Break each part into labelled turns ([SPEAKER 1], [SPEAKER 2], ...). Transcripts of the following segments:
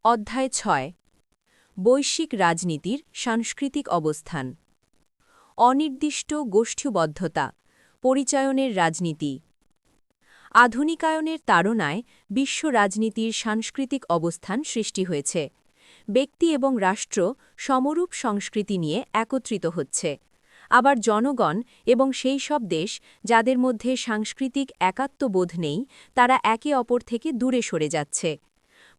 [SPEAKER 1] অধ্যায় ৬ বৈশ্বিক রাজনীতির সাংস্কৃতিক অবস্থান অনির্দিষ্ট গোষ্ঠীবদ্ধতা পরিচায়নের রাজনীতি আধুনিকায়নের তাড়নায় বিশ্ব রাজনীতির সাংস্কৃতিক অবস্থান সৃষ্টি হয়েছে ব্যক্তি এবং রাষ্ট্র সমরূপ সংস্কৃতি নিয়ে একত্রিত হচ্ছে আবার জনগণ এবং সেই সব দেশ যাদের মধ্যে সাংস্কৃতিক একাত্মবোধ নেই তারা একে অপর থেকে দূরে সরে যাচ্ছে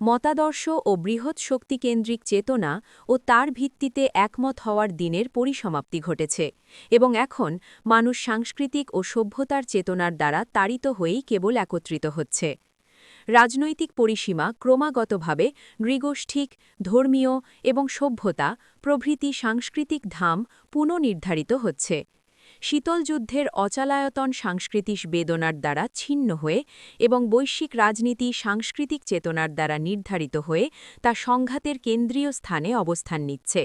[SPEAKER 1] মতাদর্শ ও বৃহৎ শক্তিকেন্দ্রিক চেতনা ও তার ভিত্তিতে একমত হওয়ার দিনের পরিসমাপ্তি ঘটেছে এবং এখন মানুষ সাংস্কৃতিক ও সভ্যতার চেতনার দ্বারা তাড়িত হয়েই কেবল একত্রিত হচ্ছে রাজনৈতিক পরিসীমা ক্রমাগতভাবে নৃগোষ্ঠিক ধর্মীয় এবং সভ্যতা প্রভৃতি সাংস্কৃতিক ধাম পুনর্নির্ধারিত হচ্ছে শীতল যুদ্ধের অচালায়তন সাংস্কৃতিক বেদনার দ্বারা ছিন্ন হয়ে এবং বৈশ্বিক রাজনীতি সাংস্কৃতিক চেতনার দ্বারা নির্ধারিত হয়ে তা সংঘাতের কেন্দ্রীয় স্থানে অবস্থান নিচ্ছে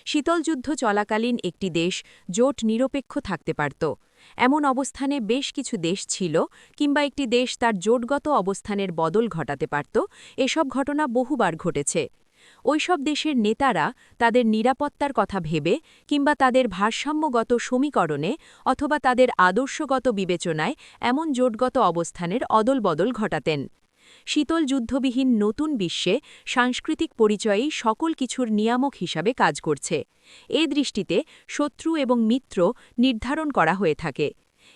[SPEAKER 1] শীতল যুদ্ধ চলাকালীন একটি দেশ জোট নিরপেক্ষ থাকতে পারত এমন অবস্থানে বেশ কিছু দেশ ছিল কিংবা একটি দেশ তার জোটগত অবস্থানের বদল ঘটাতে পারত এসব ঘটনা বহুবার ঘটেছে ওইসব দেশের নেতারা তাদের নিরাপত্তার কথা ভেবে কিংবা তাদের ভারসাম্যগত সমীকরণে অথবা তাদের আদর্শগত বিবেচনায় এমন জোটগত অবস্থানের অদলবদল ঘটাতেন শীতল যুদ্ধবিহীন নতুন বিশ্বে সাংস্কৃতিক পরিচয়েই সকল কিছুর নিয়ামক হিসাবে কাজ করছে এ দৃষ্টিতে শত্রু এবং মিত্র নির্ধারণ করা হয়ে থাকে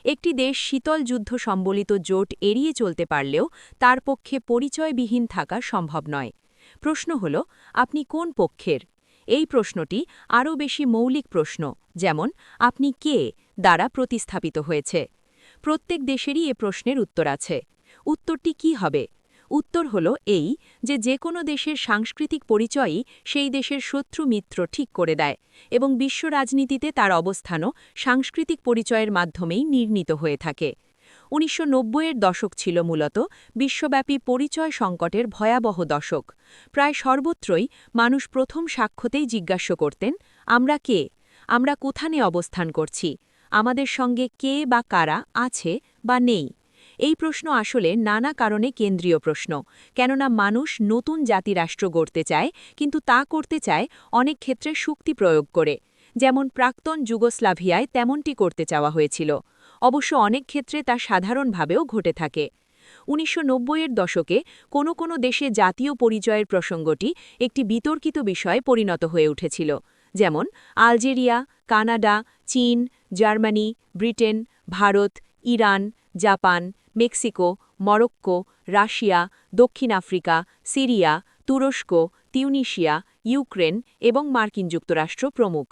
[SPEAKER 1] একটি দেশ শীতল যুদ্ধ সম্বলিত জোট এড়িয়ে চলতে পারলেও তার পক্ষে পরিচয়বিহীন থাকা সম্ভব নয় প্রশ্ন হল আপনি কোন পক্ষের এই প্রশ্নটি আরও বেশি মৌলিক প্রশ্ন যেমন আপনি কে দ্বারা প্রতিস্থাপিত হয়েছে প্রত্যেক দেশেরই এ প্রশ্নের উত্তর আছে উত্তরটি কি হবে উত্তর হল এই যে কোনো দেশের সাংস্কৃতিক পরিচয়ই সেই দেশের শত্রু মিত্র ঠিক করে দেয় এবং বিশ্ব রাজনীতিতে তার অবস্থানও সাংস্কৃতিক পরিচয়ের মাধ্যমেই নির্ণীত হয়ে থাকে ১৯৯০-এর দশক ছিল মূলত বিশ্বব্যাপী পরিচয় সংকটের ভয়াবহ দশক প্রায় সর্বত্রই মানুষ প্রথম সাক্ষ্যতেই জিজ্ঞাসা করতেন আমরা কে আমরা কোথানে অবস্থান করছি আমাদের সঙ্গে কে বা কারা আছে বা নেই এই প্রশ্ন আসলে নানা কারণে কেন্দ্রীয় প্রশ্ন কেননা মানুষ নতুন জাতিরাষ্ট্র গড়তে চায় কিন্তু তা করতে চায় অনেক ক্ষেত্রে শক্তি প্রয়োগ করে যেমন প্রাক্তন যুগোস্লাভিয়ায় তেমনটি করতে চাওয়া হয়েছিল অবশ্য অনেক ক্ষেত্রে তা সাধারণভাবেও ঘটে থাকে ১৯৯০-এর দশকে কোনো দেশে জাতীয় পরিচয়ের প্রসঙ্গটি একটি বিতর্কিত বিষয়ে পরিণত হয়ে উঠেছিল যেমন আলজেরিয়া কানাডা চীন Germany Britain Bharat Iran Japan Mexico Morocco Russia দক্ষিণ আফ্রিকা সিরিয়া তুরস্ক তিউনিশিয়া ইউক্রেন এবং মার্কিন যুক্তরাষ্ট্র প্রমুখ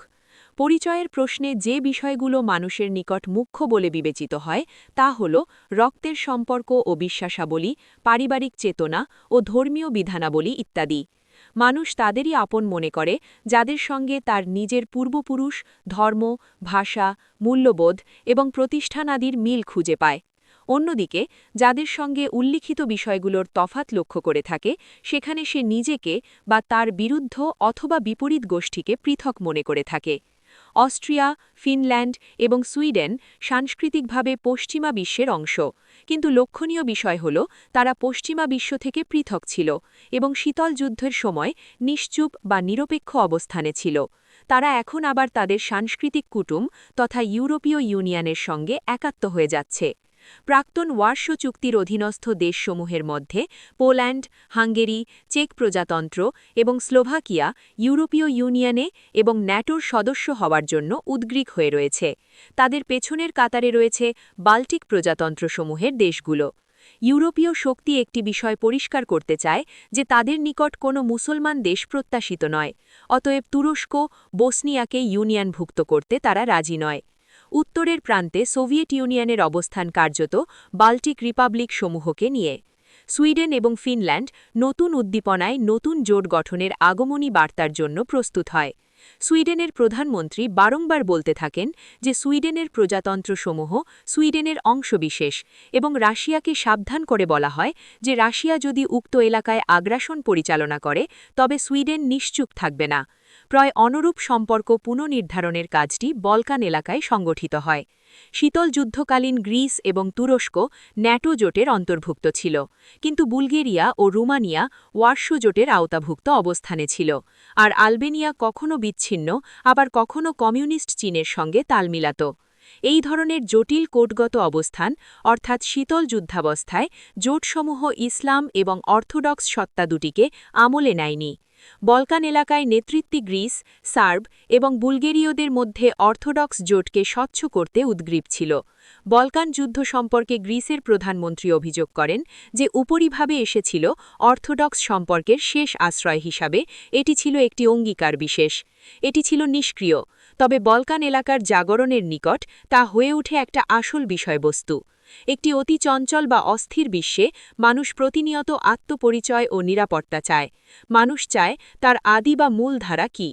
[SPEAKER 1] পরিচয়ের প্রশ্নে যে বিষয়গুলো মানুষের নিকট মুখ্য বলে বিবেচিত হয় তা হল রক্তের সম্পর্ক ও বিশ্বাসাবলী পারিবারিক চেতনা ও ধর্মীয় বিধানাবলী ইত্যাদি মানুষ তাদেরই আপন মনে করে যাদের সঙ্গে তার নিজের পূর্বপুরুষ ধর্ম ভাষা মূল্যবোধ এবং প্রতিষ্ঠানাদির মিল খুঁজে পায় অন্যদিকে যাদের সঙ্গে উল্লিখিত বিষয়গুলোর তফাৎ লক্ষ্য করে থাকে সেখানে সে নিজেকে বা তার বিরুদ্ধ অথবা বিপরীত গোষ্ঠীকে পৃথক মনে করে থাকে অস্ট্রিয়া ফিনল্যান্ড এবং সুইডেন সাংস্কৃতিকভাবে পশ্চিমা বিশ্বের অংশ কিন্তু লক্ষণীয় বিষয় হল তারা পশ্চিমা বিশ্ব থেকে পৃথক ছিল এবং শীতল যুদ্ধের সময় নিশ্চুপ বা নিরপেক্ষ অবস্থানে ছিল তারা এখন আবার তাদের সাংস্কৃতিক কুটুম তথা ইউরোপীয় ইউনিয়নের সঙ্গে একাত্ম হয়ে যাচ্ছে প্রাক্তন ওয়ার্শো চুক্তির অধীনস্থ দেশসমূহের মধ্যে পোল্যান্ড হাঙ্গেরি চেক প্রজাতন্ত্র এবং স্লোভাকিয়া ইউরোপীয় ইউনিয়নে এবং ন্যাটোর সদস্য হওয়ার জন্য উদ্গ্রীক হয়ে রয়েছে তাদের পেছনের কাতারে রয়েছে বাল্টিক প্রজাতন্ত্রসমূহের দেশগুলো ইউরোপীয় শক্তি একটি বিষয় পরিষ্কার করতে চায় যে তাদের নিকট কোনো মুসলমান দেশ প্রত্যাশিত নয় অতএব তুরস্ক বসনিয়াকে ইউনিয়নভুক্ত করতে তারা রাজি নয় উত্তরের প্রান্তে সোভিয়েত ইউনিয়নের অবস্থান কার্যত বাল্টিক রিপাবলিক সমূহকে নিয়ে সুইডেন এবং ফিনল্যান্ড নতুন উদ্দীপনায় নতুন জোট গঠনের আগমনী বার্তার জন্য প্রস্তুত হয় সুইডেনের প্রধানমন্ত্রী বারংবার বলতে থাকেন যে সুইডেনের প্রজাতন্ত্রসমূহ সুইডেনের অংশবিশেষ এবং রাশিয়াকে সাবধান করে বলা হয় যে রাশিয়া যদি উক্ত এলাকায় আগ্রাসন পরিচালনা করে তবে সুইডেন নিশ্চুপ থাকবে না প্রায় অনুরূপ সম্পর্ক পুনর্নির্ধারণের কাজটি বলকান এলাকায় সংগঠিত হয়। শীতল যুদ্ধকালীন গ্রিস এবং তুরস্ক ন্যাটো জোটের অন্তর্ভুক্ত ছিল, কিন্তু বুলগেরিয়া ও রুমানিয়া ওয়ার্সো জোটের আওতাভুক্ত অবস্থানে ছিল, আর আলবেনিয়া কখনও বিচ্ছিন্ন আবার কখনও কমিউনিস্ট চীনের সঙ্গে তাল মিলাত। এই ধরনের জটিল কোডগত অবস্থান অর্থাৎ শীতল যুদ্ধাবস্থায় জোটসমূহ ইসলাম এবং অর্থোডক্স সত্তা দুটিকে আমলে নেয়নি। বলকান এলাকায় নেতৃত্বে গ্রিস, সার্ব এবং বুলগেরীয়দের মধ্যে অর্থোডক্স জোটকে স্বচ্ছ করতে উদ্গ্রীব ছিল। বলকান যুদ্ধ সম্পর্কে গ্রিসের প্রধানমন্ত্রী অভিযোগ করেন যে উপরিভাবে এসেছিল অর্থোডক্স সম্পর্কের শেষ আশ্রয় হিসাবে, এটি ছিল একটি অঙ্গীকার বিশেষ। এটি ছিল নিষ্ক্রিয়, তবে বলকান এলাকার জাগরণের নিকট তা হয়ে ওঠে একটা আসল বিষয়বস্তু। একটি অতি চঞ্চল বা অস্থির বিশ্বে মানুষ প্রতিনিয়ত আত্মপরিচয় ও নিরাপত্তা চায়। মানুষ চায় তার আদি বা মূল ধারা কী।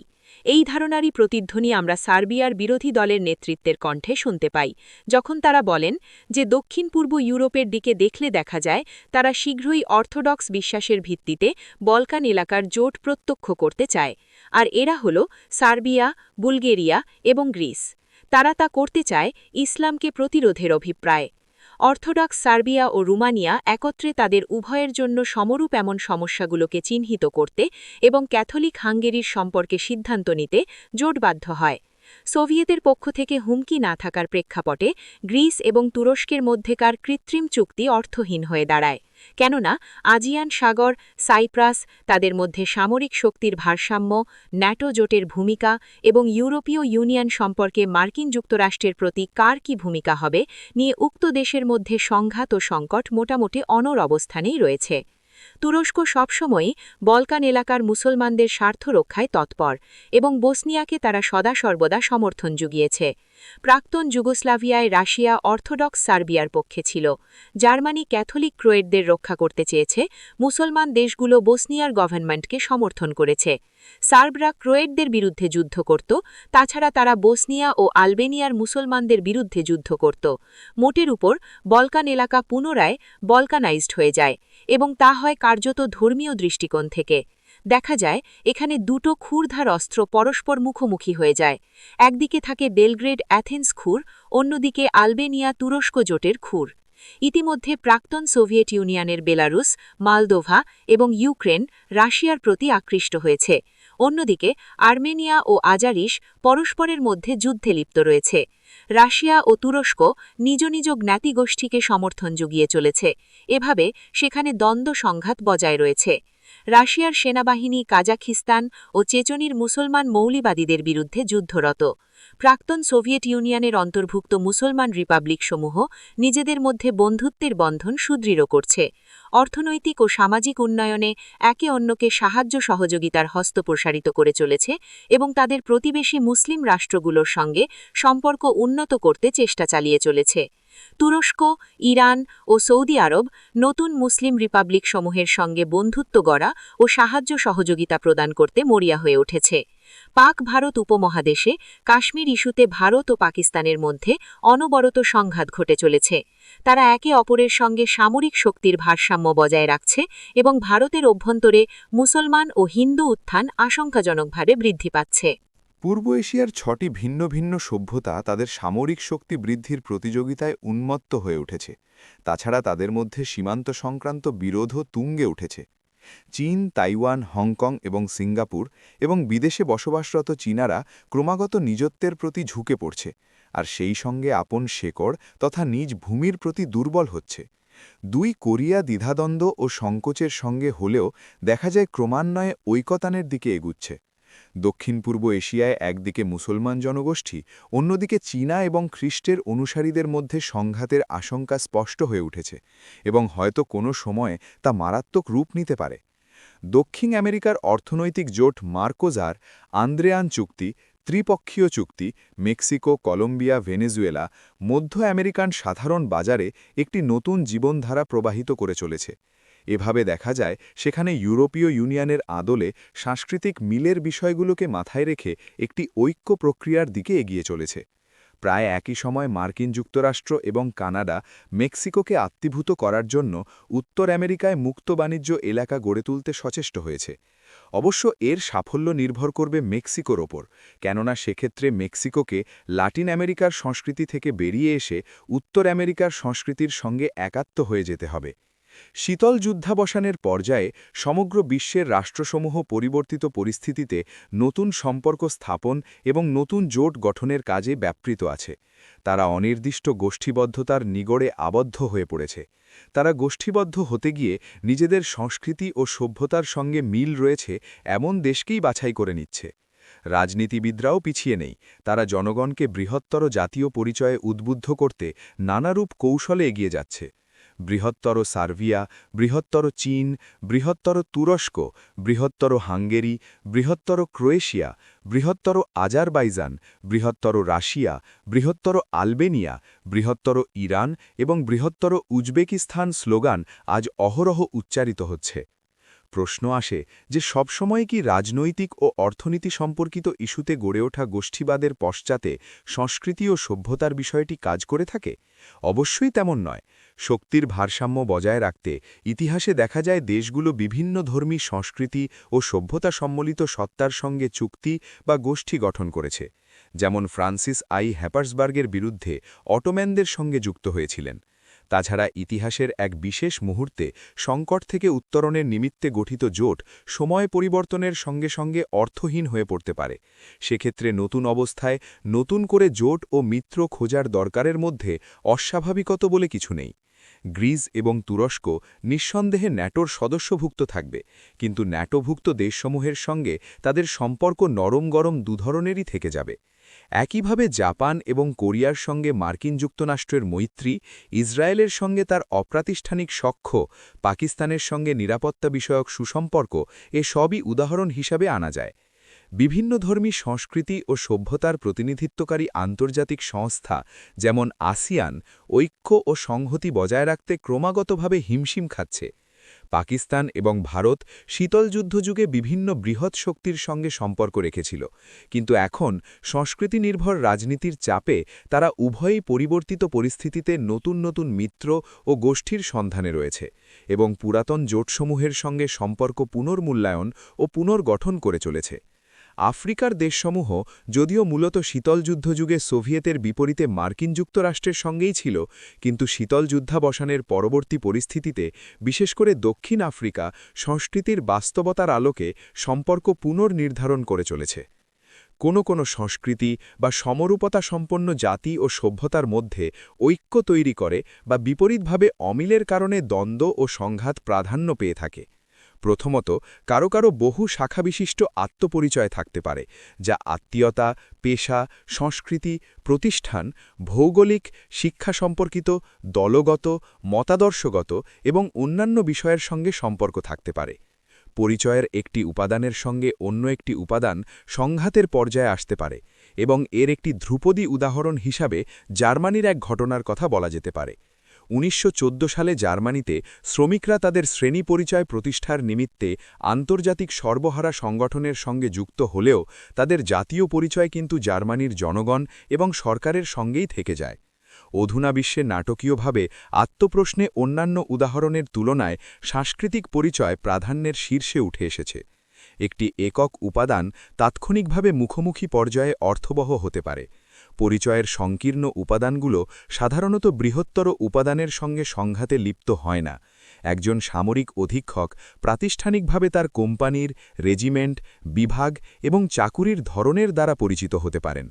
[SPEAKER 1] এই ধারণারই প্রতিধ্বনি আমরা সার্বিয়ার বিরোধী দলের নেতৃত্বের কণ্ঠে শুনতে পাই, যখন তারা বলেন যে দক্ষিণ পূর্ব ইউরোপের দিকে দেখলে দেখা যায় তারা শীঘ্রই অর্থোডক্স বিশ্বাসের ভিত্তিতে বলকান এলাকার জোট প্রত্যক্ষ করতে চায়, আর এরা হল সার্বিয়া, বুলগেরিয়া এবং গ্রিস। তারা তা করতে চায় ইসলামকে প্রতিরোধের অভিপ্রায়। অর্থোডক্স সার্বিয়া ও রুমানিয়া একত্রে তাদের উভয়ের জন্য সমরূপ এমন সমস্যাগুলোকে চিহ্নিত করতে এবং ক্যাথলিক হাঙ্গেরির সম্পর্কে সিদ্ধান্ত নিতে জোটবদ্ধ হয়। সোভিয়েতের পক্ষ থেকে হুমকি না থাকার প্রেক্ষাপটে গ্রিস এবং তুরস্কের মধ্যেকার কৃত্রিম চুক্তি অর্থহীন হয়ে দাঁড়ায়, কেননা আজিয়ান সাগর, সাইপ্রাস, তাদের মধ্যে সামরিক শক্তির ভারসাম্য, ন্যাটো জোটের ভূমিকা এবং ইউরোপীয় ইউনিয়ন সম্পর্কে মার্কিন যুক্তরাষ্ট্রের প্রতি কার কী ভূমিকা হবে নিয়ে উক্ত দেশের মধ্যে সংঘাত ও সংকট মোটামুটি অনড় অবস্থানেই রয়েছে। তুরস্ক সবসময়ই বলকান এলাকার মুসলমানদের স্বার্থ রক্ষায় তৎপর এবং বসনিয়াকে তারা সদাসর্বদা সমর্থন জুগিয়েছে। প্রাক্তন যুগোস্লাভিয়ায় রাশিয়া অর্থোডক্স সার্বিয়ার পক্ষে ছিল। জার্মানি ক্যাথলিক ক্রোয়েটদের রক্ষা করতে চেয়েছে, মুসলমান দেশগুলো বসনিয়ার গভর্নমেন্টকে সমর্থন করেছে। সার্বরা ক্রোয়েটদের বিরুদ্ধে যুদ্ধ করত, তাছাড়া তারা বসনিয়া ও আলবেনিয়ার মুসলমানদের বিরুদ্ধে যুদ্ধ করত। মোটের উপর বলকান এলাকা পুনরায় বলকানাইজড হয়ে যায়, এবং তা হয় কার্যত ধর্মীয় দৃষ্টিকোণ থেকে। দেখা যায় এখানে দুটো ক্ষুরধার অস্ত্র পরস্পর মুখোমুখি হয়ে যায়। একদিকে থাকে বেলগ্রেড অ্যাথেন্স ক্ষুর, অন্যদিকে আলবেনিয়া তুরস্ক জোটের ক্ষুর। ইতিমধ্যে প্রাক্তন সোভিয়েত ইউনিয়নের বেলারুস, মালদোভা এবং ইউক্রেন রাশিয়ার প্রতি আকৃষ্ট হয়েছে। অন্যদিকে আর্মেনিয়া ও আজারিস পরস্পরের মধ্যে যুদ্ধে লিপ্ত রয়েছে। রাশিয়া ও তুরস্ক নিজ নিজ জ্ঞাতিগোষ্ঠীকে সমর্থন জুগিয়ে চলেছে। এভাবে সেখানে দ্বন্দ্ব সংঘাত বজায় রয়েছে। রাশিয়ার সেনাবাহিনী কাজাখিস্তান ও চেচনির মুসলমান মৌলিবাদীদের বিরুদ্ধে যুদ্ধরত। প্রাক্তন সোভিয়েত ইউনিয়নের অন্তর্ভুক্ত মুসলমান রিপাবলিকসমূহ নিজেদের মধ্যে বন্ধুত্বের বন্ধন সুদৃঢ় করছে। অর্থনৈতিক ও সামাজিক উন্নয়নে একে অন্যকে সাহায্য সহযোগিতার হস্ত প্রসারিত করে চলেছে এবং তাদের প্রতিবেশী মুসলিম রাষ্ট্রগুলোর সঙ্গে সম্পর্ক উন্নত করতে চেষ্টা চালিয়ে চলেছে। তুরস্ক, ইরান ও সৌদি আরব নতুন মুসলিম রিপাবলিকসমূহের সঙ্গে বন্ধুত্ব গড়া ও সাহায্য সহযোগিতা প্রদান করতে মরিয়া হয়ে উঠেছে। পাক ভারত উপমহাদেশে কাশ্মীর ইস্যুতে ভারত ও পাকিস্তানের মধ্যে অনবরত সংঘাত ঘটে চলেছে। তারা একে অপরের সঙ্গে সামরিক শক্তির ভারসাম্য বজায় রাখছে এবং ভারতের অভ্যন্তরে মুসলমান ও হিন্দু উত্থান আশঙ্কাজনকভাবে বৃদ্ধি পাচ্ছে।
[SPEAKER 2] পূর্ব এশিয়ার ৬টি ভিন্ন ভিন্ন সভ্যতা তাদের সামরিক শক্তি বৃদ্ধির প্রতিযোগিতায় উন্মত্ত হয়ে উঠেছে। তাছাড়া তাদের মধ্যে সীমান্ত সংক্রান্ত বিরোধও তুঙ্গে উঠেছে। চীন, তাইওয়ান, হংকং এবং সিঙ্গাপুর এবং বিদেশে বসবাসরত চীনারা ক্রমাগত নিজত্বের প্রতি ঝুঁকে পড়ছে, আর সেই সঙ্গে আপন শেকড় তথা নিজ ভূমির প্রতি দুর্বল হচ্ছে। দুই কোরিয়া দ্বিধাদ্বন্দ্ব ও সংকোচের সঙ্গে হলেও দেখা যায় ক্রমান্বয়ে ঐকতানের দিকে এগুচ্ছে। দক্ষিণ পূর্ব এশিয়ায় একদিকে মুসলমান জনগোষ্ঠী, অন্যদিকে চীনা এবং খ্রিস্টের অনুসারীদের মধ্যে সংঘাতের আশঙ্কা স্পষ্ট হয়ে উঠেছে এবং হয়তো কোনো সময়ে তা মারাত্মক রূপ নিতে পারে। দক্ষিণ আমেরিকার অর্থনৈতিক জোট মার্কোজার, আন্দ্রেয়ান চুক্তি, ত্রিপক্ষীয় চুক্তি, মেক্সিকো, কলম্বিয়া, ভেনেজুয়েলা, মধ্য আমেরিকান সাধারণ বাজারে একটি নতুন জীবনধারা প্রবাহিত করে চলেছে। এভাবে দেখা যায় সেখানে ইউরোপীয় ইউনিয়নের আদলে সাংস্কৃতিক মিলের বিষয়গুলোকে মাথায় রেখে একটি ঐক্য প্রক্রিয়ার দিকে এগিয়ে চলেছে। প্রায় একই সময় মার্কিন যুক্তরাষ্ট্র এবং কানাডা মেক্সিকোকে আত্মীভূত করার জন্য উত্তর আমেরিকায় মুক্ত বাণিজ্য এলাকা গড়ে তুলতে সচেষ্ট হয়েছে। অবশ্য এর সাফল্য নির্ভর করবে মেক্সিকোর ওপর, কেননা সেক্ষেত্রে মেক্সিকোকে লাতিন আমেরিকার সংস্কৃতি থেকে বেরিয়ে এসে উত্তর আমেরিকার সংস্কৃতির সঙ্গে একাত্ম হয়ে যেতে হবে। শীতল যুদ্ধাবসানের পর্যায়ে সমগ্র বিশ্বের রাষ্ট্রসমূহ পরিবর্তিত পরিস্থিতিতে নতুন সম্পর্ক স্থাপন এবং নতুন জোট গঠনের কাজে ব্যাপৃত আছে। তারা অনির্দিষ্ট গোষ্ঠীবদ্ধতার নিগড়ে আবদ্ধ হয়ে পড়েছে। তারা গোষ্ঠীবদ্ধ হতে গিয়ে নিজেদের সংস্কৃতি ও সভ্যতার সঙ্গে মিল রয়েছে এমন দেশকেই বাছাই করে নিচ্ছে। রাজনীতিবিদরাও পিছিয়ে নেই, তারা জনগণকে বৃহত্তর জাতীয় পরিচয়ে উদ্বুদ্ধ করতে নানারূপ কৌশলে এগিয়ে যাচ্ছে। বৃহত্তর সার্বিয়া, বৃহত্তর চীন, বৃহত্তর তুরস্ক, বৃহত্তর হাঙ্গেরি, বৃহত্তর ক্রোয়েশিয়া, বৃহত্তর আজারবাইজান, বৃহত্তর রাশিয়া, বৃহত্তর আলবেনিয়া, বৃহত্তর ইরান এবং বৃহত্তর উজবেকিস্তান স্লোগান আজ অহরহ উচ্চারিত হচ্ছে। প্রশ্ন আসে যে সবসময় কি রাজনৈতিক ও অর্থনীতি সম্পর্কিত ইস্যুতে গড়ে ওঠা গোষ্ঠীবাদের পশ্চাতে সংস্কৃতি ও সভ্যতার বিষয়টি কাজ করে থাকে? অবশ্যই তেমন নয়। শক্তির ভারসাম্য বজায় রাখতে ইতিহাসে দেখা যায় দেশগুলো বিভিন্ন ধর্মী সংস্কৃতি ও সভ্যতা সম্মিলিত সত্তার সঙ্গে চুক্তি বা গোষ্ঠী গঠন করেছে। যেমন ফ্রান্সিস হ্যাপার্সবার্গের বিরুদ্ধে অটোম্যানদের সঙ্গে যুক্ত হয়েছিলেন। তাছাড়া ইতিহাসের এক বিশেষ মুহূর্তে সংকট থেকে উত্তরণের নিমিত্তে গঠিত জোট সময় পরিবর্তনের সঙ্গে সঙ্গে অর্থহীন হয়ে পড়তে পারে। সেক্ষেত্রে নতুন অবস্থায় নতুন করে জোট ও মিত্র খোঁজার দরকারের মধ্যে অস্বাভাবিকত বলে কিছু নেই। গ্রিস এবং তুরস্ক নিঃসন্দেহে ন্যাটোর সদস্যভুক্ত থাকবে, কিন্তু ন্যাটোভুক্ত দেশসমূহের সঙ্গে তাদের সম্পর্ক নরম গরম দুধরনেরই থেকে যাবে। একইভাবে জাপান এবং কোরিয়ার সঙ্গে মার্কিন যুক্তরাষ্ট্রের মৈত্রী, ইসরায়েলের সঙ্গে তার অপ্রাতিষ্ঠানিক সখ্য, পাকিস্তানের সঙ্গে নিরাপত্তা বিষয়ক সুসম্পর্ক এ সবই উদাহরণ হিসাবে আনা যায়। বিভিন্ন ধর্মী সংস্কৃতি ও সভ্যতার প্রতিনিধিত্বকারী আন্তর্জাতিক সংস্থা যেমন আসিয়ান ঐক্য ও সংহতি বজায় রাখতে ক্রমাগতভাবে হিমশিম খাচ্ছে। পাকিস্তান এবং ভারত শীতল যুদ্ধযুগে বিভিন্ন বৃহৎ শক্তির সঙ্গে সম্পর্ক রেখেছিল, কিন্তু এখন সংস্কৃতি নির্ভর রাজনীতির চাপে তারা উভয়ই পরিবর্তিত পরিস্থিতিতে নতুন নতুন মিত্র ও গোষ্ঠীর সন্ধানে রয়েছে এবং পুরাতন জোটসমূহের সঙ্গে সম্পর্ক পুনর্মূল্যায়ন ও পুনর্গঠন করে চলেছে। আফ্রিকার দেশসমূহ যদিও মূলত শীতল যুদ্ধযুগে সোভিয়েতের বিপরীতে মার্কিন যুক্তরাষ্ট্রের সঙ্গেই ছিল, কিন্তু শীতল যুদ্ধাবসানের পরবর্তী পরিস্থিতিতে বিশেষ করে দক্ষিণ আফ্রিকা সংস্কৃতির বাস্তবতার আলোকে সম্পর্ক পুনর্নির্ধারণ করে চলেছে। কোনো কোনো সংস্কৃতি বা সমরূপতা সম্পন্ন জাতি ও সভ্যতার মধ্যে ঐক্য তৈরি করে বা বিপরীতভাবে অমিলের কারণে দ্বন্দ্ব ও সংঘাত প্রাধান্য পেয়ে থাকে। প্রথমত, কারো কারো বহু শাখাবিশিষ্ট আত্মপরিচয় থাকতে পারে, যা আত্মীয়তা, পেশা, সংস্কৃতি, প্রতিষ্ঠান, ভৌগোলিক, শিক্ষা সম্পর্কিত, দলগত, মতাদর্শগত এবং অন্যান্য বিষয়ের সঙ্গে সম্পর্ক থাকতে পারে। পরিচয়ের একটি উপাদানের সঙ্গে অন্য একটি উপাদান সংঘাতের পর্যায়ে আসতে পারে এবং এর একটি ধ্রুপদী উদাহরণ হিসাবে জার্মানির এক ঘটনার কথা বলা যেতে পারে। ১৯১৪ সালে জার্মানিতে শ্রমিকরা তাদের শ্রেণী পরিচয় প্রতিষ্ঠার নিমিত্তে আন্তর্জাতিক সর্বহারা সংগঠনের সঙ্গে যুক্ত হলেও তাদের জাতীয় পরিচয় কিন্তু জার্মানির জনগণ এবং সরকারের সঙ্গেই থেকে যায়। অধুনা বিশ্বে নাটকীয়ভাবে আত্মপ্রশ্নে অন্যান্য উদাহরণের তুলনায় সাংস্কৃতিক পরিচয় প্রাধান্যের শীর্ষে উঠে এসেছে। একটি একক উপাদান তাৎক্ষণিকভাবে মুখোমুখি পর্যায়ে অর্থবহ হতে পারে। পরিচয়ের সংকীর্ণ উপাদানগুলো সাধারণত বৃহত্তর উপাদানের সঙ্গে সংঘাতে লিপ্ত হয় না। একজন সামরিক অধীক্ষক প্রাতিষ্ঠানিকভাবে তার কোম্পানির, রেজিমেন্ট, বিভাগ এবং চাকুরির ধরনের দ্বারা পরিচিত হতে পারেন।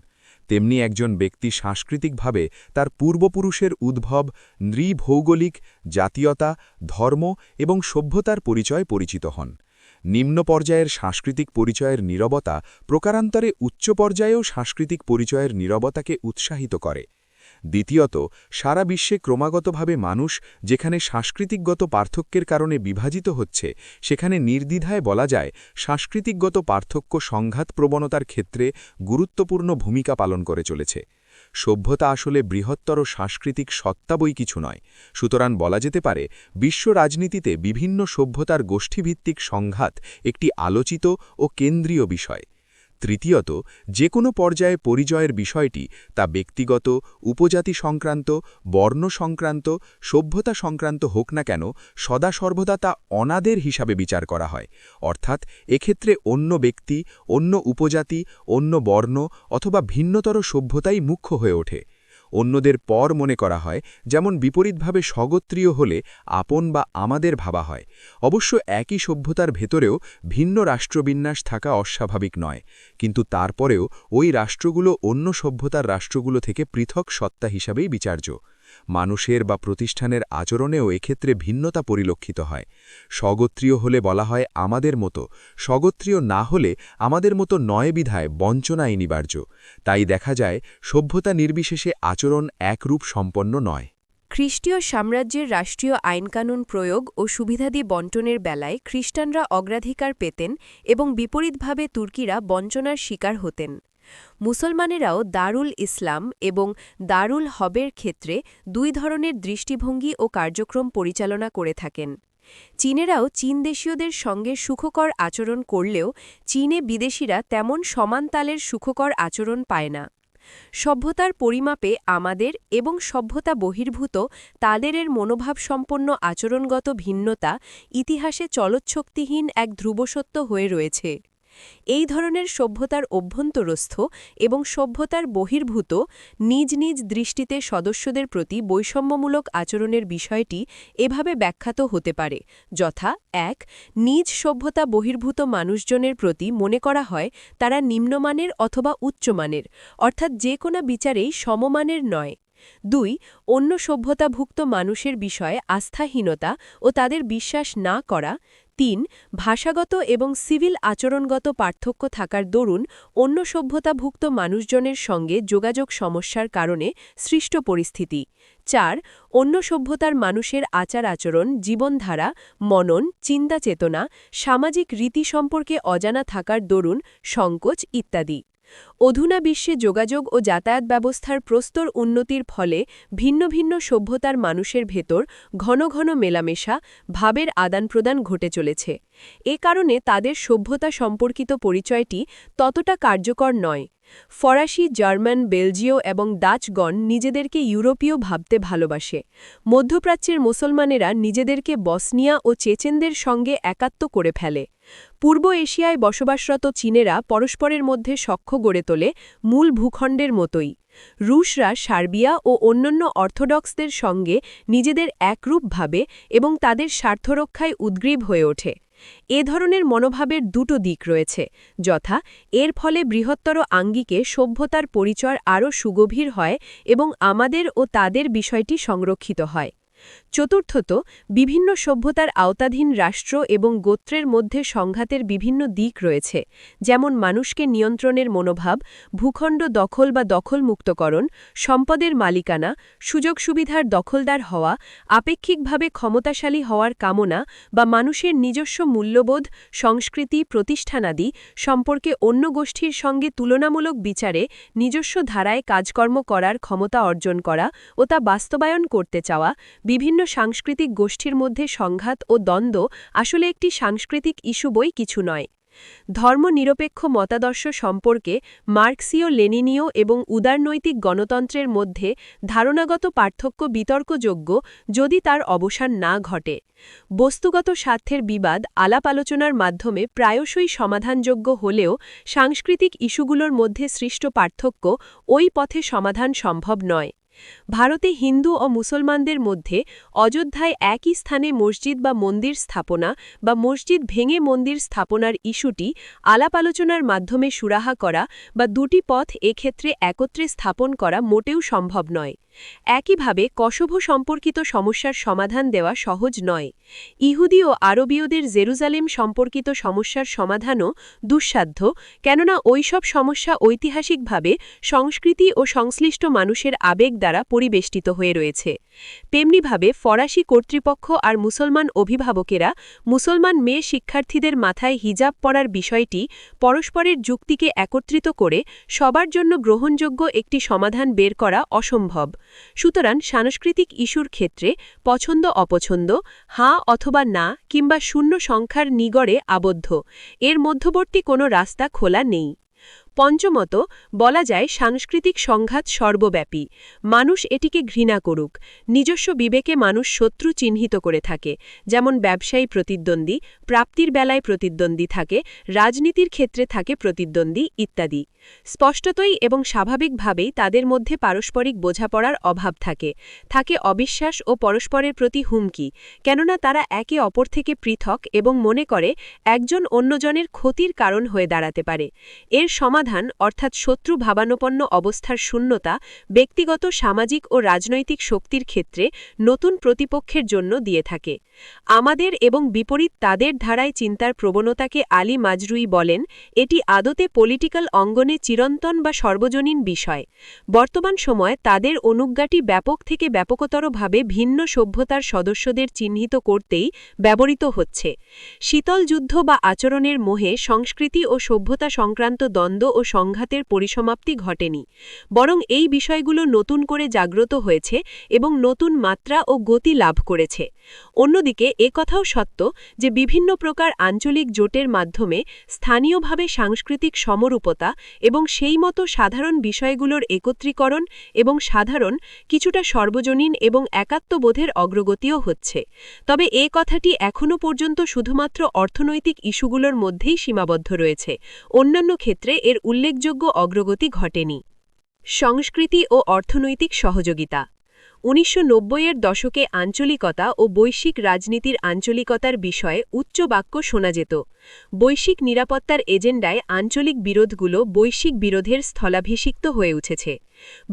[SPEAKER 2] তেমনি একজন ব্যক্তি সাংস্কৃতিকভাবে তার পূর্বপুরুষের উদ্ভব, নৃভৌগোলিক, জাতীয়তা, ধর্ম এবং সভ্যতার পরিচয় পরিচিত হন। নিম্ন পর্যায়ের সাংস্কৃতিক পরিচয়ের নীরবতা প্রকারান্তরে উচ্চ পর্যায়েও সাংস্কৃতিক পরিচয়ের নীরবতাকে উৎসাহিত করে। দ্বিতীয়ত, সারা বিশ্বে ক্রমাগতভাবে মানুষ যেখানে সাংস্কৃতিকগত পার্থক্যের কারণে বিভাজিত হচ্ছে, সেখানে নির্দ্বিধায় বলা যায় সাংস্কৃতিকগত পার্থক্য সংঘাত প্রবণতার ক্ষেত্রে গুরুত্বপূর্ণ ভূমিকা পালন করে চলেছে। সভ্যতা আসলে বৃহত্তর সাংস্কৃতিক সত্তা বই কিছু নয়। সুতরাং বলা যেতে পারে বিশ্ব রাজনীতিতে বিভিন্ন সভ্যতার গোষ্ঠীভিত্তিক সংঘাত একটি আলোচিত ও কেন্দ্রীয় বিষয়।
[SPEAKER 3] তৃতীয়ত, যে কোনো পর্যায়ে পরিচয়ের বিষয়টি তা ব্যক্তিগত, উপজাতি সংক্রান্ত, বর্ণ সংক্রান্ত, সভ্যতা সংক্রান্ত হোক না কেন, সদা সর্বদা তা অনাদের হিসাবে বিচার করা হয়। অর্থাৎ এক্ষেত্রে অন্য ব্যক্তি, অন্য উপজাতি, অন্য বর্ণ অথবা ভিন্নতর সভ্যতাই মুখ্য হয়ে ওঠে। অন্যদের পর মনে করা হয়, যেমন বিপরীতভাবে স্বগোত্রীয় হলে আপন বা আমাদের ভাবা হয়। অবশ্য একই সভ্যতার ভেতরেও ভিন্ন রাষ্ট্রবিন্যাস থাকা অস্বাভাবিক নয়, কিন্তু তারপরেও ওই রাষ্ট্রগুলো অন্য সভ্যতার রাষ্ট্রগুলো থেকে পৃথক সত্তা হিসাবেই বিচার্য। মানুষের বা প্রতিষ্ঠানের আচরণেও এক্ষেত্রে ভিন্নতা পরিলক্ষিত হয়। স্বগোত্রীয় হলে বলা হয় আমাদের মতো, স্বগোত্রীয় না হলে আমাদের মতো নয় বিধায় বঞ্চনা অনিবার্য। তাই দেখা যায় সভ্যতা নির্বিশেষে আচরণ একরূপ সম্পন্ন নয়।
[SPEAKER 1] খ্রিস্টীয় সাম্রাজ্যের রাষ্ট্রীয় আইনকানুন প্রয়োগ ও সুবিধাদি বণ্টনের বেলায় খ্রিস্টানরা অগ্রাধিকার পেতেন এবং বিপরীতভাবে তুর্কিরা বঞ্চনার শিকার হতেন। মুসলমানেরাও দারুল ইসলাম এবং দারুল হবের ক্ষেত্রে দুই ধরনের দৃষ্টিভঙ্গি ও কার্যক্রম পরিচালনা করে থাকেন। চীনেরাও চীনদেশীয়দের সঙ্গে সুখকর আচরণ করলেও চীনে বিদেশিরা তেমন সমান তালের সুখকর আচরণ পায় না। সভ্যতার পরিমাপে আমাদের এবং সভ্যতা বহির্ভূত তাদেরের মনোভাবসম্পন্ন আচরণগত ভিন্নতা ইতিহাসে চলচ্ছক্তিহীন এক ধ্রুবসত্য হয়ে রয়েছে। এই ধরনের সভ্যতার অভ্যন্তরস্থ এবং সভ্যতার বহির্ভূত নিজ নিজ দৃষ্টিতে সদস্যদের প্রতি বৈষম্যমূলক আচরণের বিষয়টি এভাবে ব্যাখ্যাত হতে পারে, যথা: ১. নিজ সভ্যতা বহির্ভূত মানুষজনের প্রতি মনে করা হয় তারা নিম্নমানের অথবা উচ্চমানের, অর্থাৎ যে কোনো বিচারেই সমমানের নয়। ২. অন্য সভ্যতাভুক্ত মানুষের বিষয়ে আস্থাহীনতা ও তাদের বিশ্বাস না করা। ৩. ভাষাগত এবং সিভিল আচরণগত পার্থক্য থাকার দরুন অন্য সভ্যতাভুক্ত মানুষজনের সঙ্গে যোগাযোগ সমস্যার কারণে সৃষ্ট পরিস্থিতি। ৪. অন্য সভ্যতার মানুষের আচার-আচরণ, জীবনধারা, মনন, চিন্তা-চেতনা, সামাজিক রীতি সম্পর্কে অজানা থাকার দরুন সংকোচ ইত্যাদি। অধুনা বিশ্বে যোগাযোগ ও যাতায়াত ব্যবস্থার প্রস্তর উন্নতির ফলে ভিন্ন ভিন্ন সভ্যতার মানুষের ভেতর ঘন ঘন মেলামেশা, ভাবের আদান-প্রদান ঘটে চলেছে। এ কারণে তাদের সভ্যতা সম্পর্কিত পরিচয়টি ততটা কার্যকর নয়। ফরাসি, জার্মান, বেলজীয় এবং ডাচগণ নিজেদেরকে ইউরোপীয় ভাবতে ভালোবাসে। মধ্যপ্রাচ্যের মুসলমানেরা নিজেদেরকে বসনিয়া ও চেচেনদের সঙ্গে একাত্ম করে ফেলে। পূর্ব এশিয়ায় বসবাসরত চীনেরা পরস্পরের মধ্যে সখ্য গড়ে তোলে মূল ভূখণ্ডের মতোই। রুশরা সার্বিয়া ও অন্যান্য অর্থোডক্সদের সঙ্গে নিজেদের একরূপ ভাবে এবং তাদের স্বার্থরক্ষায় উদ্গ্রীব হয়ে ওঠে। এ ধরনের মনোভাবের দুটো দিক রয়েছে, যথা: এর ফলে বৃহত্তর আঙ্গিকে সভ্যতার পরিচয় আরও সুগভীর হয় এবং আমাদের ও তাদের বিষয়টি সংরক্ষিত হয়। চতুর্থত, বিভিন্ন সভ্যতার আওতাধীন রাষ্ট্র এবং গোত্রের মধ্যে সংঘাতের বিভিন্ন দিক রয়েছে, যেমন মানুষকে নিয়ন্ত্রণের মনোভাব, ভূখণ্ড দখল বা দখলমুক্তকরণ, সম্পদের মালিকানা, সুযোগ সুবিধার দখলদার হওয়া, আপেক্ষিকভাবে ক্ষমতাশালী হওয়ার কামনা বা মানুষের নিজস্ব মূল্যবোধ, সংস্কৃতি, প্রতিষ্ঠানাদি সম্পর্কে অন্য গোষ্ঠীর সঙ্গে তুলনামূলক বিচারে নিজস্ব ধারায় কাজকর্ম করার ক্ষমতা অর্জন করা ও তা বাস্তবায়ন করতে চাওয়া। বিভিন্ন সাংস্কৃতিক গোষ্ঠীর মধ্যে সংঘাত ও দ্বন্দ্ব আসলে একটি সাংস্কৃতিক ইস্যু বই কিছু নয়। ধর্মনিরপেক্ষ মতাদর্শ সম্পর্কে মার্ক্সীয়, লেনিনীয় এবং উদারনৈতিক গণতন্ত্রের মধ্যে ধারণাগত পার্থক্য বিতর্কযোগ্য যদি তার অবসান না ঘটে। বস্তুগত স্বার্থের বিবাদ আলাপ আলোচনার মাধ্যমে প্রায়শই সমাধানযোগ্য হলেও সাংস্কৃতিক ইস্যুগুলোর মধ্যে সৃষ্ট পার্থক্য ওই পথে সমাধান সম্ভব নয়। ভারতে হিন্দু ও মুসলমানদের মধ্যে অযোধ্যায় একই স্থানে মসজিদ বা মন্দির স্থাপনা বা মসজিদ ভেঙে মন্দির স্থাপনার ইস্যুটি আলাপ আলোচনার মাধ্যমে সুরাহা করা বা দুটি পথ এক্ষেত্রে একত্রে স্থাপন করা মোটেও সম্ভব নয়। একইভাবে কসোভো সম্পর্কিত সমস্যার সমাধান দেওয়া সহজ নয়। ইহুদি ও আরবীয়দের জেরুজালেম সম্পর্কিত সমস্যার সমাধানও দুঃসাধ্য, কেননা ওইসব সমস্যা ঐতিহাসিকভাবে সংস্কৃতি ও সংশ্লিষ্ট মানুষের আবেগ দ্বারা পরিবেষ্টিত হয়ে রয়েছে। তেমনিভাবে ফরাসি কর্তৃপক্ষ আর মুসলমান অভিভাবকেরা মুসলমান মেয়ে শিক্ষার্থীদের মাথায় হিজাব পরার বিষয়টি পরস্পরের যুক্তিকে একত্রিত করে সবার জন্য গ্রহণযোগ্য একটি সমাধান বের করা অসম্ভব। সুতরাং সাংস্কৃতিক ইস্যুর ক্ষেত্রে পছন্দ অপছন্দ, হাঁ অথবা না কিংবা শূন্য সংখ্যার নিগড়ে আবদ্ধ, এর মধ্যবর্তী কোনো রাস্তা খোলা নেই।
[SPEAKER 4] পঞ্চমত, বলা যায় সাংস্কৃতিক সংঘাত সর্বব্যাপী। মানুষ এটিকে ঘৃণা করুক, নিজস্ব বিবেকে মানুষ শত্রু চিহ্নিত করে থাকে, যেমন ব্যবসায়ী প্রতিদ্বন্দ্বী, প্রাপ্তির বেলায় প্রতিদ্বন্দ্বী থাকে, রাজনীতির ক্ষেত্রে থাকে প্রতিদ্বন্দ্বী ইত্যাদি। স্পষ্টতই এবং স্বাভাবিকভাবেই তাদের মধ্যে পারস্পরিক বোঝাপড়ার অভাব থাকে অবিশ্বাস ও পরস্পরের প্রতি হুমকি, কেননা তারা একে অপর থেকে পৃথক এবং মনে করে একজন অন্যজনের ক্ষতির কারণ হয়ে দাঁড়াতে পারে। এর সমাধান অর্থাৎ শত্রু ভাবানোপন্ন অবস্থার শূন্যতা ব্যক্তিগত, সামাজিক ও রাজনৈতিক শক্তির ক্ষেত্রে নতুন প্রতিপক্ষের জন্য দিয়ে থাকে। আমাদের এবং বিপরীত তাদের ধারায় চিন্তার প্রবণতাকে আলী মাজরুই বলেন, এটি আদতে পলিটিক্যাল অঙ্গনে চিরন্তন বা সর্বজনীন বিষয়। বর্তমান সময়ে তাদের অনুজ্ঞাটি ব্যাপক থেকে ব্যাপকতরভাবে ভিন্ন সভ্যতার সদস্যদের চিহ্নিত করতেই ব্যবহৃত হচ্ছে। শীতল যুদ্ধ বা আচরণের মোহে সংস্কৃতি ও সভ্যতা সংক্রান্ত দ্বন্দ্ব ও সংঘাতের পরিসমাপ্তি ঘটেনি, বরং এই বিষয়গুলো নতুন করে জাগ্রত হয়েছে এবং নতুন মাত্রা ও গতি লাভ করেছে। অন্যদিকে একথাও সত্য যে বিভিন্ন প্রকার আঞ্চলিক জোটের মাধ্যমে স্থানীয়ভাবে সাংস্কৃতিক সমরূপতা এবং সেই মতো সাধারণ বিষয়গুলোর একত্রীকরণ এবং সাধারণ, কিছুটা সর্বজনীন এবং একাত্মবোধের অগ্রগতিও হচ্ছে। তবে এ কথাটি এখনও পর্যন্ত শুধুমাত্র অর্থনৈতিক ইস্যুগুলোর মধ্যেই সীমাবদ্ধ রয়েছে, অন্যান্য ক্ষেত্রে এর উল্লেখযোগ্য অগ্রগতি ঘটেনি। সংস্কৃতি ও অর্থনৈতিক সহযোগিতা। ১৯৯০-এর দশকে আঞ্চলিকতা ও বৈশ্বিক রাজনীতির আঞ্চলিকতার বিষয়ে উচ্চ বাক্য শোনা যেত। বৈশ্বিক নিরাপত্তার এজেন্ডায় আঞ্চলিক বিরোধগুলো বৈশ্বিক বিরোধের স্থলাভিষিক্ত হয়ে উঠেছে।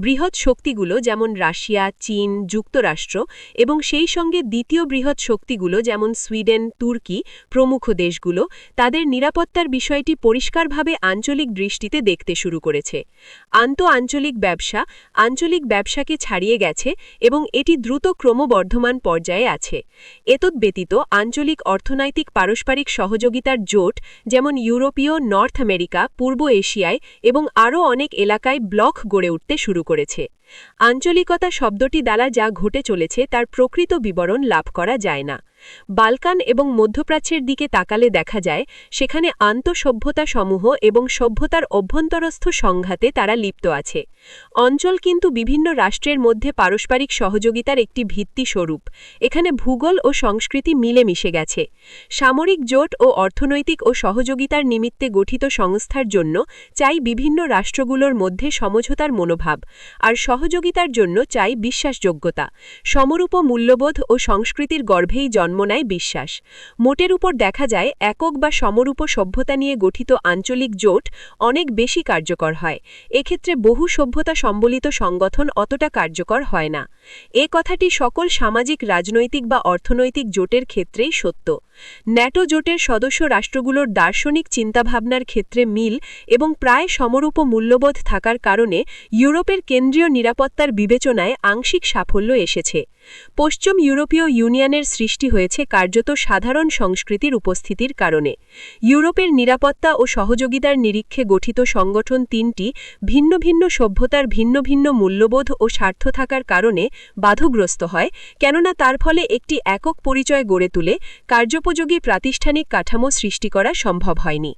[SPEAKER 4] বৃহৎ শক্তিগুলো যেমন রাশিয়া, চীন, যুক্তরাষ্ট্র এবং সেই সঙ্গে দ্বিতীয় বৃহৎ শক্তিগুলো যেমন সুইডেন, তুর্কি প্রমুখ দেশগুলো তাদের নিরাপত্তার বিষয়টি পরিষ্কারভাবে আঞ্চলিক দৃষ্টিতে দেখতে শুরু করেছে। আন্তঃআঞ্চলিক ব্যবসাকে ছাড়িয়ে গেছে এবং এটি দ্রুত ক্রমবর্ধমান পর্যায়ে আছে। এতদ্ব্যতীত আঞ্চলিক অর্থনৈতিক পারস্পরিক সহযোগিতার জোট যেমন ইউরোপীয়, নর্থ আমেরিকা, পূর্ব এশিয়ায় এবং আরও অনেক এলাকায় ব্লক গড়ে উঠতে শুরু করেছে। আঞ্চলিকতা শব্দটি দ্বারা যা ঘটে চলেছে তার প্রকৃত বিবরণ লাভ করা যায় না। বালকান এবং মধ্যপ্রাচ্যের দিকে তাকালে দেখা যায় সেখানে আন্তঃসভ্যতা সমূহ এবং সভ্যতার অভ্যন্তরস্থ সংঘাতে তারা লিপ্ত আছে। অঞ্চল কিন্তু বিভিন্ন রাষ্ট্রের মধ্যে পারস্পরিক সহযোগিতার একটি ভিত্তি স্বরূপ। এখানে ভূগোল ও সংস্কৃতি মিলে মিশে গেছে। সামরিক জোট ও অর্থনৈতিক ও সহযোগিতার নিমিত্তে গঠিত সংস্থার জন্য চাই বিভিন্ন রাষ্ট্রগুলোর মধ্যে সমঝোতার মনোভাব, আর সহযোগিতার জন্য চাই বিশ্বাসযোগ্যতা। সমরূপ মূল্যবোধ ও সংস্কৃতির গর্ভেই জন্ম নেয় বিশ্বাস। মোটের উপর দেখা যায় একক বা সমরূপ সভ্যতা নিয়ে গঠিত আঞ্চলিক জোট অনেক বেশি কার্যকর হয়। এক্ষেত্রে বহু সভ্যতা সম্বলিত সংগঠন অতটা কার্যকর হয় না। এ কথাটি সকল সামাজিক, রাজনৈতিক বা অর্থনৈতিক জোটের ক্ষেত্রেই সত্য। ন্যাটো জোটের সদস্য রাষ্ট্রগুলোর দার্শনিক চিন্তাভাবনার ক্ষেত্রে মিল এবং প্রায় সমরূপ মূল্যবোধ থাকার কারণে ইউরোপের কেন্দ্রীয় নিরাপত্তার বিবেচনায় আংশিক সাফল্য এসেছে। পশ্চিম ইউরোপীয় ইউনিয়নের সৃষ্টি হয়েছে কার্যত সাধারণ সংস্কৃতির উপস্থিতির কারণে। ইউরোপের নিরাপত্তা ও সহযোগিতার নিরীক্ষে গঠিত সংগঠন তিনটি ভিন্ন ভিন্ন সভ্যতার ভিন্ন ভিন্ন মূল্যবোধ ও স্বার্থ থাকার কারণে বাধাগ্রস্ত হয়, কেননা তার ফলে একটি একক পরিচয় গড়ে তুলে কার্যোপযোগী প্রাতিষ্ঠানিক কাঠামো সৃষ্টি করা সম্ভব হয়নি।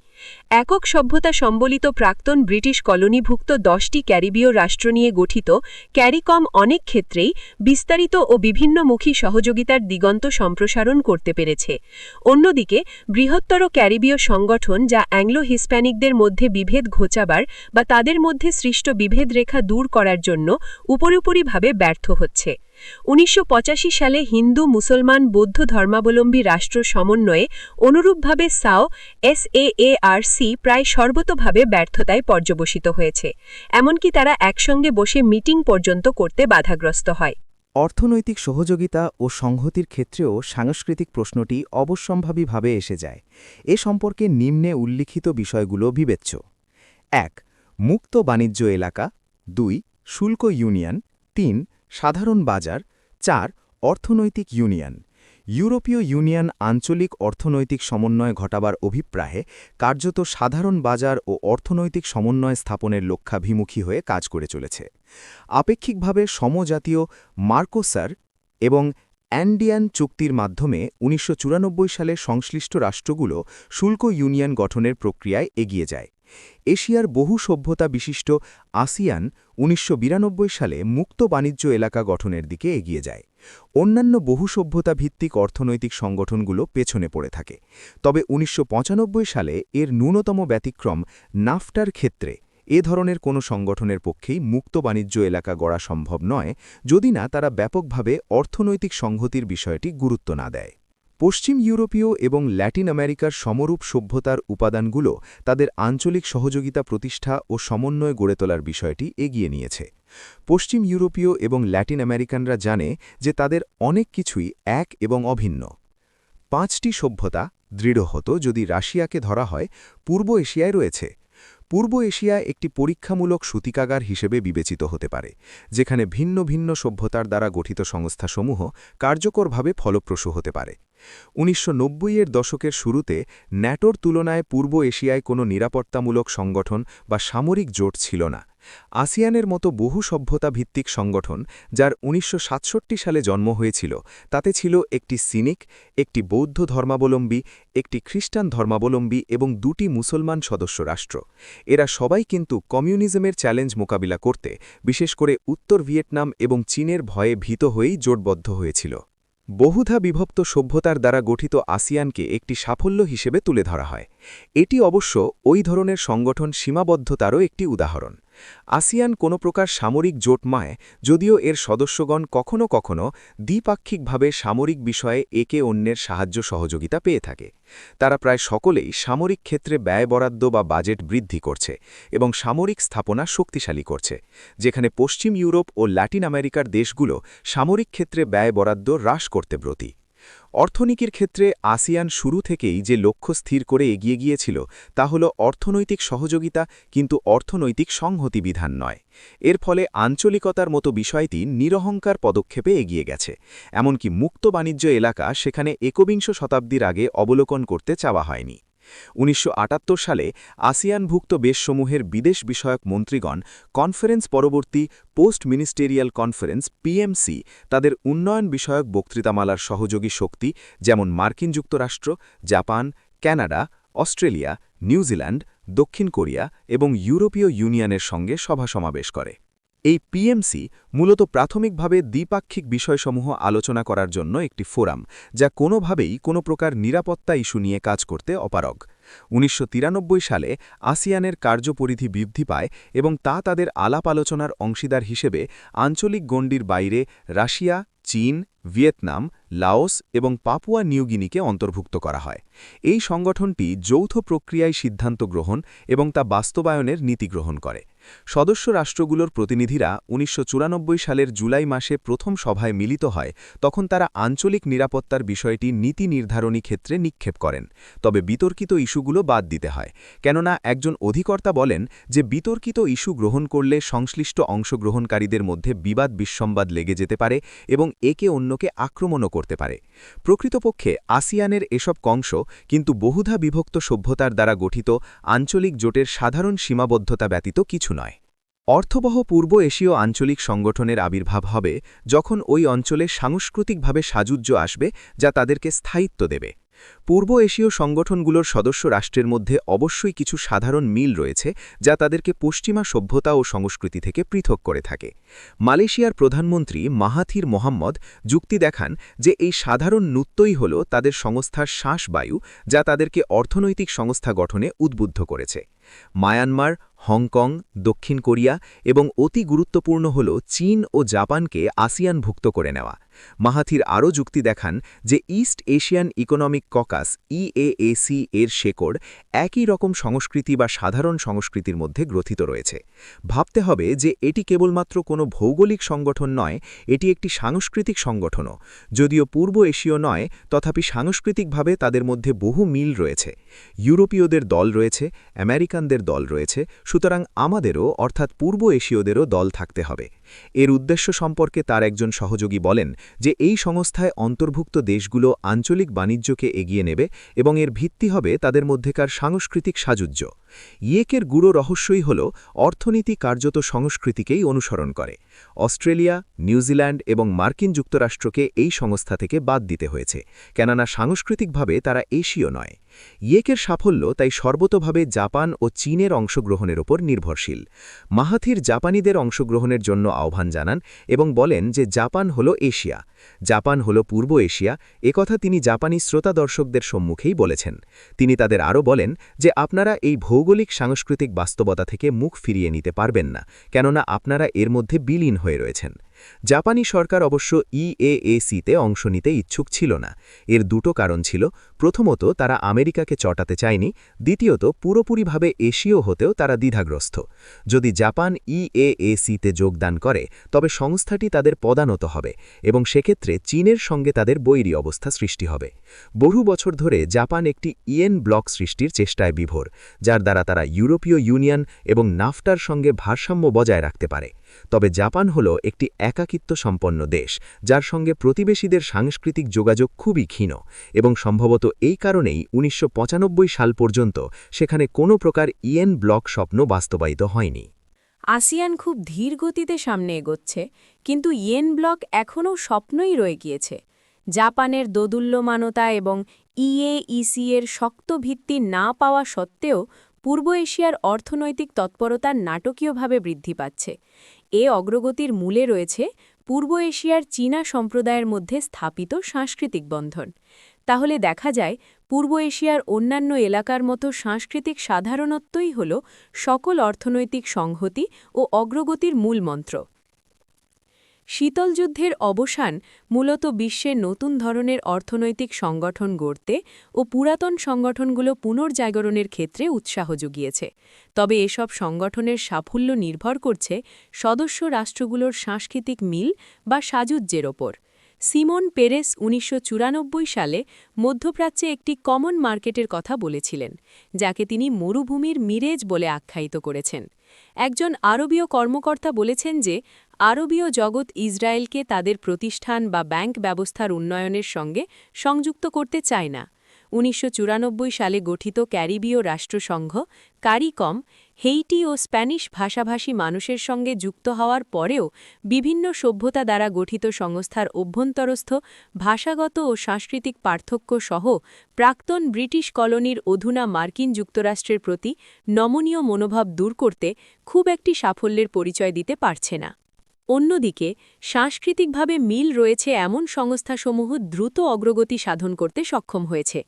[SPEAKER 4] একক সভ্যতা সম্বলিত প্রাক্তন ব্রিটিশ কলোনিভুক্ত 10টি ক্যারিবীয় রাষ্ট্র নিয়ে গঠিত ক্যারিকম অনেক ক্ষেত্রেই বিস্তারিত ও বিভিন্নমুখী সহযোগিতার দিগন্ত সম্প্রসারণ করতে পেরেছে। অন্যদিকে বৃহত্তর ক্যারিবীয় সংগঠন যা অ্যাংলো হিস্প্যানিকদের মধ্যে বিভেদ ঘোচাবার বা তাদের মধ্যে সৃষ্ট বিভেদ রেখা দূর করার জন্য উপরিভাবে ব্যর্থ হচ্ছে। ১৯৮৫ সালে হিন্দু, মুসলমান, বৌদ্ধ ধর্মাবলম্বী রাষ্ট্র সমন্বয়ে অনুরূপভাবে SAARC প্রায় সর্বতোভাবে ব্যর্থতায় পর্যবসিত হয়েছে, এমনকি তারা একসঙ্গে বসে মিটিং পর্যন্ত করতে বাধাগ্রস্ত হয়।
[SPEAKER 5] অর্থনৈতিক সহযোগিতা ও সংহতির ক্ষেত্রেও সাংস্কৃতিক প্রশ্নটি অবশ্যম্ভাবীভাবে এসে যায়। এ সম্পর্কে নিম্নে উল্লিখিত বিষয়গুলো বিবেচ্য: ১. মুক্ত বাণিজ্য এলাকা, ২. শুল্ক ইউনিয়ন, ৩. সাধারণ বাজার, ৪. অর্থনৈতিক ইউনিয়ন। ইউরোপীয় ইউনিয়ন আঞ্চলিক অর্থনৈতিক সমন্বয় ঘটাবার অভিপ্রায়ে কার্যত সাধারণ বাজার ও অর্থনৈতিক সমন্বয় স্থাপনের লক্ষ্যাভিমুখী হয়ে কাজ করে চলেছে। আপেক্ষিকভাবে সমজাতীয় মার্কোসার এবং অ্যান্ডিয়ান চুক্তির মাধ্যমে ১৯৯৪ সালে সংশ্লিষ্ট রাষ্ট্রগুলো শুল্ক ইউনিয়ন গঠনের প্রক্রিয়ায় এগিয়ে যায়। এশিয়ার বহু সভ্যতা বিশিষ্ট আসিয়ান ১৯৯২ সালে মুক্ত বাণিজ্য এলাকা গঠনের দিকে এগিয়ে যায়। অন্যান্য বহু সভ্যতা ভিত্তিক অর্থনৈতিক সংগঠনগুলো পেছনে পড়ে থাকে। তবে ১৯৯৫ সালে এর ন্যূনতম ব্যতিক্রম নাফটার ক্ষেত্রে এ ধরনের কোনো সংগঠনের পক্ষেই মুক্ত বাণিজ্য এলাকা গড়া সম্ভব নয়, যদি না তারা ব্যাপকভাবে অর্থনৈতিক সংহতির বিষয়টি গুরুত্ব না দেয়। পশ্চিম ইউরোপীয় এবং ল্যাটিন আমেরিকার সমরূপ সভ্যতার উপাদানগুলো তাদের আঞ্চলিক সহযোগিতা প্রতিষ্ঠা ও সমন্বয় গড়ে তোলার বিষয়টি এগিয়ে নিয়েছে। পশ্চিম ইউরোপীয় এবং ল্যাটিন আমেরিকানরা জানে যে তাদের অনেক কিছুই এক এবং অভিন্ন। ৫টি সভ্যতা দৃঢ় হতো যদি রাশিয়াকে ধরা হয় পূর্ব এশিয়ায় রয়েছে। পূর্ব এশিয়া একটি পরীক্ষামূলক সূতিকাগার হিসেবে বিবেচিত হতে পারে, যেখানে ভিন্ন ভিন্ন সভ্যতার দ্বারা গঠিত সংস্থাসমূহ কার্যকরভাবে ফলপ্রসূ হতে পারে। ১৯৯০-এর দশকের শুরুতে ন্যাটোর তুলনায় পূর্ব এশিয়ায় কোনো নিরাপত্তামূলক সংগঠন বা সামরিক জোট ছিল না। আসিয়ানের মতো বহু সভ্যতা ভিত্তিক সংগঠন, যার ১৯৬৭ সালে জন্ম হয়েছিল, তাতে ছিল একটি সিনিক, একটি বৌদ্ধ ধর্মাবলম্বী, একটি খ্রিস্টান ধর্মাবলম্বী এবং ২টি মুসলমান সদস্য রাষ্ট্র। এরা সবাই কিন্তু কমিউনিজমের চ্যালেঞ্জ মোকাবিলা করতে, বিশেষ করে উত্তর ভিয়েতনাম এবং চীনের ভয়ে ভীত হয়েই জোটবদ্ধ হয়েছিল। বহুধা বিভক্ত সভ্যতার দ্বারা গঠিত আসিয়ানকে একটি সাফল্য হিসেবে তুলে ধরা হয়। এটি অবশ্য ওই ধরনের সংগঠন সীমাবদ্ধতারও একটি উদাহরণ। আসিয়ান কোনো প্রকার সামরিক জোট নয়, যদিও এর সদস্যগণ কখনো কখনো দ্বিপাক্ষিকভাবে সামরিক বিষয়ে একে অন্যের সাহায্য সহযোগিতা পেয়ে থাকে। তারা প্রায় সকলেই সামরিক ক্ষেত্রে ব্যয় বরাদ্দ বা বাজেট বৃদ্ধি করছে এবং সামরিক স্থাপনা শক্তিশালী করছে, যেখানে পশ্চিম ইউরোপ ও ল্যাটিন আমেরিকার দেশগুলো সামরিক ক্ষেত্রে ব্যয় বরাদ্দ হ্রাস করতে ব্রতী। অর্থনীতির ক্ষেত্রে আসিয়ান শুরু থেকেই যে লক্ষ্য স্থির করে এগিয়ে গিয়েছিল তা হল অর্থনৈতিক সহযোগিতা, কিন্তু অর্থনৈতিক সংহতি বিধান নয়। এর ফলে আঞ্চলিকতার মতো বিষয়টি নিরহংকার পদক্ষেপে এগিয়ে গেছে। এমনকি মুক্ত বাণিজ্য এলাকা সেখানে একবিংশ শতাব্দীর আগে অবলোকন করতে চাওয়া হয়নি। ১৯৭৮ সালে আসিয়ানভুক্ত দেশসমূহের বিদেশ বিষয়ক মন্ত্রীগণ কনফারেন্স পরবর্তী পোস্ট মিনিস্টেরিয়াল কনফারেন্স পিএমসি তাদের উন্নয়ন বিষয়ক বক্তৃতামালার সহযোগী শক্তি যেমন মার্কিন যুক্তরাষ্ট্র, জাপান, কানাডা, অস্ট্রেলিয়া, নিউজিল্যান্ড, দক্ষিণ কোরিয়া এবং ইউরোপীয় ইউনিয়নের সঙ্গে সভা সমাবেশ করে। এই পিএমসি মূলত প্রাথমিকভাবে দ্বিপাক্ষিক বিষয়সমূহ আলোচনা করার জন্য একটি ফোরাম, যা কোনোভাবেই কোনো প্রকার নিরাপত্তা ইস্যু নিয়ে কাজ করতে অপারগ। ১৯৯৩ সালে আসিয়ানের কার্যপরিধি বৃদ্ধি পায় এবং তা তাদের আলাপ আলোচনার অংশীদার হিসেবে আঞ্চলিক গণ্ডির বাইরে রাশিয়া, চীন, ভিয়েতনাম, লাওস এবং পাপুয়া নিউগিনিকে অন্তর্ভুক্ত করা হয়। এই সংগঠনটি যৌথ প্রক্রিয়ায় সিদ্ধান্ত গ্রহণ এবং তা বাস্তবায়নের নীতি গ্রহণ করে। সদস্য রাষ্ট্রগুলোর প্রতিনিধিরা ১৯৯৪ সালের জুলাই মাসে প্রথম সভায় মিলিত হয়, তখন তারা আঞ্চলিক নিরাপত্তার বিষয়টি নীতি নির্ধারণী ক্ষেত্রে নিক্ষেপ করেন। তবে বিতর্কিত ইস্যুগুলো বাদ দিতে হয়, কেননা একজন অধিকর্তা বলেন যে বিতর্কিত ইস্যু গ্রহণ করলে সংশ্লিষ্ট অংশগ্রহণকারীদের মধ্যে বিবাদ বিসম্বাদ লেগে যেতে পারে এবং একে অন্যকে আক্রমণও করতে পারে। প্রকৃতপক্ষে আসিয়ানের এসব অংশ কিন্তু বহুধা বিভক্ত সভ্যতার দ্বারা গঠিত আঞ্চলিক জোটের সাধারণ সীমাবদ্ধতা ব্যতীত কিছু নয়। অর্থবহ পূর্ব এশীয় আঞ্চলিক সংগঠনের আবির্ভাব হবে যখন ওই অঞ্চলে সাংস্কৃতিকভাবে সাযুজ্য আসবে, যা তাদেরকে স্থায়িত্ব দেবে। পূর্ব এশীয় সংগঠনগুলোর সদস্য রাষ্ট্রের মধ্যে অবশ্যই কিছু সাধারণ মিল রয়েছে, যা তাদেরকে পশ্চিমা সভ্যতা ও সংস্কৃতি থেকে পৃথক করে থাকে। মালয়েশিয়ার প্রধানমন্ত্রী মাহাথির মোহাম্মদ যুক্তি দেখান যে এই সাধারণ ন্যূত্বই হল তাদের সংস্থার শ্বাসবায়ু, যা তাদেরকে অর্থনৈতিক সংস্থা গঠনে উদ্বুদ্ধ করেছে। মায়ানমার, হংকং, দক্ষিণ কোরিয়া এবং অতি গুরুত্বপূর্ণ হল চীন ও জাপানকে আসিয়ানভুক্ত করে নেওয়া। মাহাথির আরও যুক্তি দেখান যে ইস্ট এশিয়ান ইকোনমিক ককাস ইএএসি এর শেকড় একই রকম সংস্কৃতি বা সাধারণ সংস্কৃতির মধ্যে গ্রথিত রয়েছে। ভাবতে হবে যে এটি কেবলমাত্র কোনো ভৌগোলিক সংগঠন নয়, এটি একটি সাংস্কৃতিক সংগঠনও। যদিও পূর্ব এশীয় নয়, তথাপি সাংস্কৃতিকভাবে তাদের মধ্যে বহু মিল রয়েছে। ইউরোপীয়দের দল রয়েছে, আমেরিকানদের দল রয়েছে, সুতরাং আমাদেরও অর্থাৎ পূর্ব এশীয়দেরও দল থাকতে হবে।
[SPEAKER 3] এর উদ্দেশ্য সম্পর্কে তার একজন সহযোগী বলেন যে এই সংস্থায় অন্তর্ভুক্ত দেশগুলো আঞ্চলিক বাণিজ্যকে এগিয়ে নেবে এবং এর ভিত্তি হবে তাদের মধ্যেকার সাংস্কৃতিক সাযুজ্য। ইয়েকের গূঢ় রহস্যই হল অর্থনীতি কার্যত সংস্কৃতিকেই অনুসরণ করে। অস্ট্রেলিয়া, নিউজিল্যান্ড এবং মার্কিন যুক্তরাষ্ট্রকে এই সংস্থা থেকে বাদ দিতে হয়েছে, কেননা সাংস্কৃতিকভাবে তারা এশীয় নয়। ইয়েকের সাফল্য তাই সর্বতোভাবে জাপান ও চীনের অংশগ্রহণের ওপর নির্ভরশীল। মাহাথির জাপানিদের অংশগ্রহণের জন্য আহ্বান জানান এবং বলেন যে জাপান হল এশিয়া, জাপান হল পূর্ব এশিয়া, একথা তিনি জাপানি শ্রোতা দর্শকদের সম্মুখেই বলেছেন। তিনি তাদের আরও বলেন যে আপনারা এই ভৌগোলিক সাংস্কৃতিক বাস্তবতা থেকে মুখ ফিরিয়ে নিতে পারবেন না, কেননা আপনারা এর মধ্যে বিলীন হয়ে রয়েছেন। জাপানি সরকার অবশ্য ইএএসিতে অংশ নিতে ইচ্ছুক ছিল না। এর দুটো কারণ ছিল। প্রথমত, তারা আমেরিকাকে চটাতে চায়নি। দ্বিতীয়ত, পুরোপুরিভাবে এশীয় হতেও তারা দ্বিধাগ্রস্ত। যদি জাপান ইএএসিতে যোগদান করে তবে সংস্থাটি তাদের পদানত হবে এবং সেক্ষেত্রে চীনের সঙ্গে তাদের বৈরী অবস্থা সৃষ্টি হবে। বহু বছর ধরে জাপান একটি ইএন ব্লক সৃষ্টির চেষ্টায় বিভোর, যার দ্বারা তারা ইউরোপীয় ইউনিয়ন এবং নাফটার সঙ্গে ভারসাম্য বজায় রাখতে পারে। তবে জাপান হল একটি একাকিত্ব সম্পন্ন দেশ, যার সঙ্গে প্রতিবেশীদের সাংস্কৃতিক যোগাযোগ খুবই ক্ষীণ এবং সম্ভবত এই কারণেই ১৯৯৫ সাল পর্যন্ত সেখানে কোনো প্রকার ইএন ব্লক স্বপ্ন বাস্তবায়িত হয়নি।
[SPEAKER 1] আসিয়ান খুব ধীর গতিতে সামনে এগোচ্ছে, কিন্তু ইয়েন ব্লক এখনও স্বপ্নই রয়ে গিয়েছে। জাপানের দোদুল্যমানতা এবং ইএইসি এর শক্ত ভিত্তি না পাওয়া সত্ত্বেও পূর্ব এশিয়ার অর্থনৈতিক তৎপরতা নাটকীয়ভাবে বৃদ্ধি পাচ্ছে। এ অগ্রগতির মূলে রয়েছে পূর্ব এশিয়ার চীনা সম্প্রদায়ের মধ্যে স্থাপিত সাংস্কৃতিক বন্ধন। তাহলে দেখা যায় পূর্ব এশিয়ার অন্যান্য এলাকার মতো সাংস্কৃতিক সাধারণত্বই হল সকল অর্থনৈতিক সংহতি ও অগ্রগতির মূল মন্ত্র। শীতল যুদ্ধের অবসান মূলত বিশ্বে নতুন ধরনের অর্থনৈতিক সংগঠন গড়তে ও পুরাতন সংগঠনগুলো পুনর্জাগরণের ক্ষেত্রে উৎসাহ জুগিয়েছে। তবে এসব সংগঠনের সাফল্য নির্ভর করছে সদস্য রাষ্ট্রগুলোর সাংস্কৃতিক মিল বা সাযুজ্যের ওপর। সিমন পেরেস ১৯৯৪ সালে মধ্যপ্রাচ্যে একটি কমন মার্কেটের কথা বলেছিলেন, যাকে তিনি মরুভূমির মিরেজ বলে আখ্যায়িত করেছেন। একজন আরবীয় কর্মকর্তা বলেছেন যে আরবীয় জগৎ ইসরায়েলকে তাদের প্রতিষ্ঠান বা ব্যাংক ব্যবস্থার উন্নয়নের সঙ্গে সংযুক্ত করতে চায় না। ১৯৯৪ সালে গঠিত ক্যারিবীয় রাষ্ট্রসংঘ কারিকম হেইটি ও স্প্যানিশ ভাষাভাষী মানুষের সঙ্গে যুক্ত হওয়ার পরেও বিভিন্ন সভ্যতা দ্বারা গঠিত সংস্থার অভ্যন্তরস্থ ভাষাগত ও সাংস্কৃতিক পার্থক্য সহ প্রাক্তন ব্রিটিশ কলোনির অধুনা মার্কিন যুক্তরাষ্ট্রের প্রতি নমনীয় মনোভাব দূর করতে খুব একটি সাফল্যের পরিচয় দিতে পারছে না। অন্যদিকে সাংস্কৃতিকভাবে মিল রয়েছে এমন সংস্থাসমূহ দ্রুত অগ্রগতি সাধন করতে সক্ষম হয়েছে।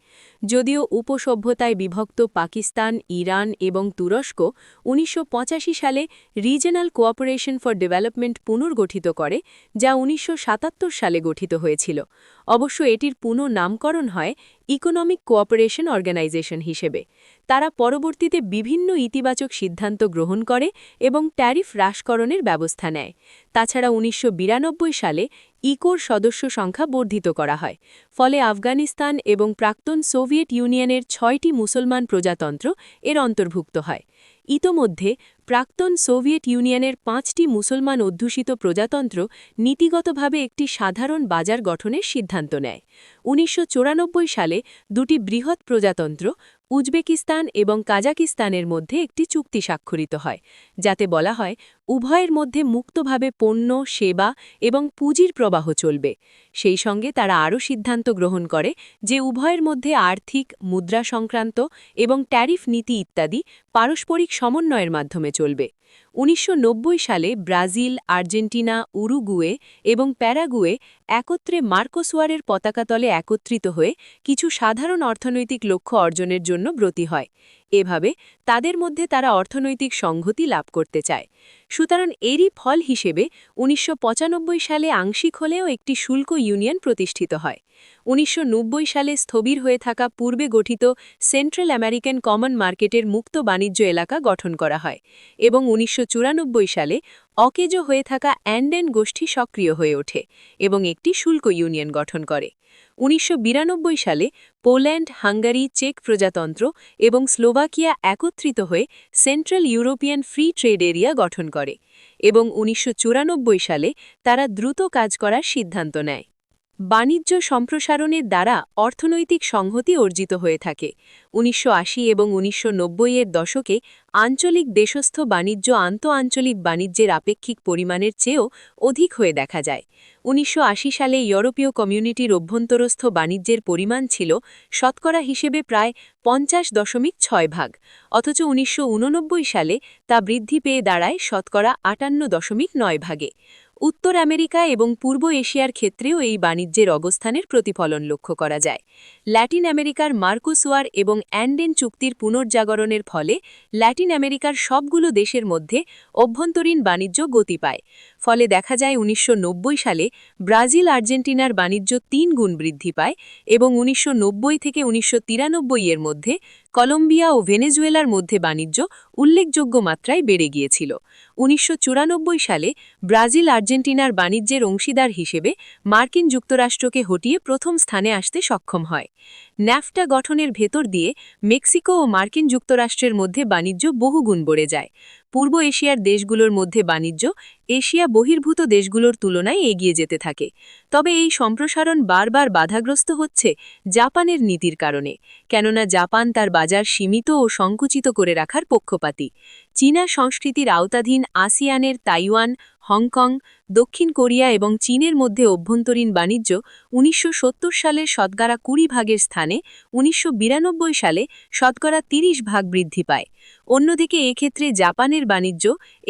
[SPEAKER 1] যদিও উপসভ্যতায় বিভক্ত পাকিস্তান, ইরান এবং তুরস্ক ১৯৮৫ সালে রিজিনাল কোঅপারেশন ফর ডেভেলপমেন্ট পুনর্গঠিত করে, যা ১৯৭৭ সালে গঠিত হয়েছিল। অবশ্য এটির পুনঃনামকরণ হয় ইকোনমিক কোঅপারেশন অর্গানাইজেশন হিসেবে। তারা পরবর্তীতে বিভিন্ন ইতিবাচক সিদ্ধান্ত গ্রহণ করে এবং ট্যারিফ হ্রাসকরণের ব্যবস্থা নেয়। তাছাড়া ১৯৯২ সালে ইকোর সদস্য সংখ্যা বর্ধিত করা হয়, ফলে আফগানিস্তান এবং প্রাক্তন সোভিয়েত ইউনিয়নের ৬টি মুসলমান প্রজাতন্ত্র এর অন্তর্ভুক্ত হয়। ইতোমধ্যে প্রাক্তন সোভিয়েত ইউনিয়নের ৫টি মুসলমান অধ্যুষিত প্রজাতন্ত্র নীতিগতভাবে একটি সাধারণ বাজার গঠনের সিদ্ধান্ত নেয়। ১৯৯৪ সালে দুটি বৃহৎ প্রজাতন্ত্র উজবেকিস্তান এবং কাজাকিস্তানের মধ্যে একটি চুক্তি স্বাক্ষরিত হয়, যাতে বলা হয় উভয়ের মধ্যে মুক্তভাবে পণ্য, সেবা এবং পুঁজির প্রবাহ চলবে। সেই সঙ্গে তারা আরও সিদ্ধান্ত গ্রহণ করে যে উভয়ের মধ্যে আর্থিক, মুদ্রা সংক্রান্ত এবং ট্যারিফ নীতি ইত্যাদি পারস্পরিক সমন্বয়ের মাধ্যমে চলবে। ১৯৯০ সালে ব্রাজিল, আর্জেন্টিনা, উরুগুয়ে এবং প্যারাগুয়ে একত্রে মার্কোসোয়ারের পতাকাতলে একত্রিত হয়ে কিছু সাধারণ অর্থনৈতিক লক্ষ্য অর্জনের জন্য ব্রতী হয়। এভাবে তাদের মধ্যে তারা অর্থনৈতিক সংহতি লাভ করতে চায়। সুতরাং এরই ফল হিসেবে ১৯৯৫ সালে আংশিক হলেও একটি শুল্ক ইউনিয়ন প্রতিষ্ঠিত হয়। ১৯৯০ সালে স্থবির হয়ে থাকা পূর্বে গঠিত সেন্ট্রাল আমেরিকান কমন মার্কেটের মুক্ত বাণিজ্য এলাকা গঠন করা হয় এবং ১৯৯৪ সালে অকেজো হয়ে থাকা অ্যান্ডেন গোষ্ঠী সক্রিয় হয়ে ওঠে এবং একটি শুল্ক ইউনিয়ন গঠন করে।
[SPEAKER 4] 1992 সালে পোল্যান্ড, হাঙ্গারি, চেক প্রজাতন্ত্র এবং স্লোভাকিয়া একত্রিত হয়ে central European free trade area গঠন করে এবং 1994 সালে তারা দ্রুত কাজ করার সিদ্ধান্ত নেয়। বাণিজ্য সম্প্রসারণের দ্বারা অর্থনৈতিক সংহতি অর্জিত হয়ে থাকে। 1980 এবং 1990-এর দশকে আঞ্চলিক দেশস্থ বাণিজ্য আন্তঃআঞ্চলিক বাণিজ্যের আপেক্ষিক পরিমাণের চেয়েও অধিক হয়ে দেখা যায়। 1980 সালে ইউরোপীয় কমিউনিটির অভ্যন্তরস্থ বাণিজ্যের পরিমাণ ছিল শতকরা হিসেবে প্রায় 50.6 অথচ 1989 সালে তা বৃদ্ধি পেয়ে দাঁড়ায় শতকরা 58.9 ভাগে। উত্তর আমেরিকা এবং পূর্ব এশিয়ার ক্ষেত্রেও এই বাণিজ্যের অবস্থানের প্রতিফলন লক্ষ্য করা যায়। ল্যাটিন আমেরিকার মার্কোসুয়ার এবং অ্যান্ডেন চুক্তির পুনর্জাগরণের ফলে ল্যাটিন আমেরিকার সবগুলো দেশের মধ্যে অভ্যন্তরীণ বাণিজ্য গতি পায়। ফলে দেখা যায় 1990 সালে ব্রাজিল আর্জেন্টিনার বাণিজ্য 3 গুণ বৃদ্ধি পায় এবং 1990 থেকে 1993-এর মধ্যে কলম্বিয়া ও ভেনেজুয়েলার মধ্যে বাণিজ্য উল্লেখযোগ্য মাত্রায় বেড়ে গিয়েছিল। 1994 সালে ব্রাজিল আর্জেন্টিনার বাণিজ্যের অংশীদার হিসেবে মার্কিন যুক্তরাষ্ট্রকে হটিয়ে প্রথম স্থানে আসতে সক্ষম হয়। ন্যাফটা গঠনের ভেতর দিয়ে মেক্সিকো ও মার্কিন যুক্তরাষ্ট্রের মধ্যে বাণিজ্য বহুগুণ বেড়ে যায়। পূর্ব এশিয়ার দেশগুলোর মধ্যে বাণিজ্য এশিয়া বহির্ভূত দেশগুলোর তুলনায় এগিয়ে যেতে থাকে। তবে এই সম্প্রসারণ বারবার বাধাগ্রস্ত হচ্ছে জাপানের নীতির কারণে, কেননা জাপান তার বাজার সীমিত ও সংকুচিত করে রাখার পক্ষপাতী। চীনা সংস্কৃতির আওতাধীন আসিয়ানের তাইওয়ান, হংকং, দক্ষিণ কোরিয়া এবং চীনের মধ্যে অভ্যন্তরীণ বাণিজ্য 1970 সালে শতকরা 20 ভাগের স্থানে 1992 সালে শতকরা 30 ভাগ বৃদ্ধি পায়। অন্যদিকে এক্ষেত্রে জাপানের বাণিজ্য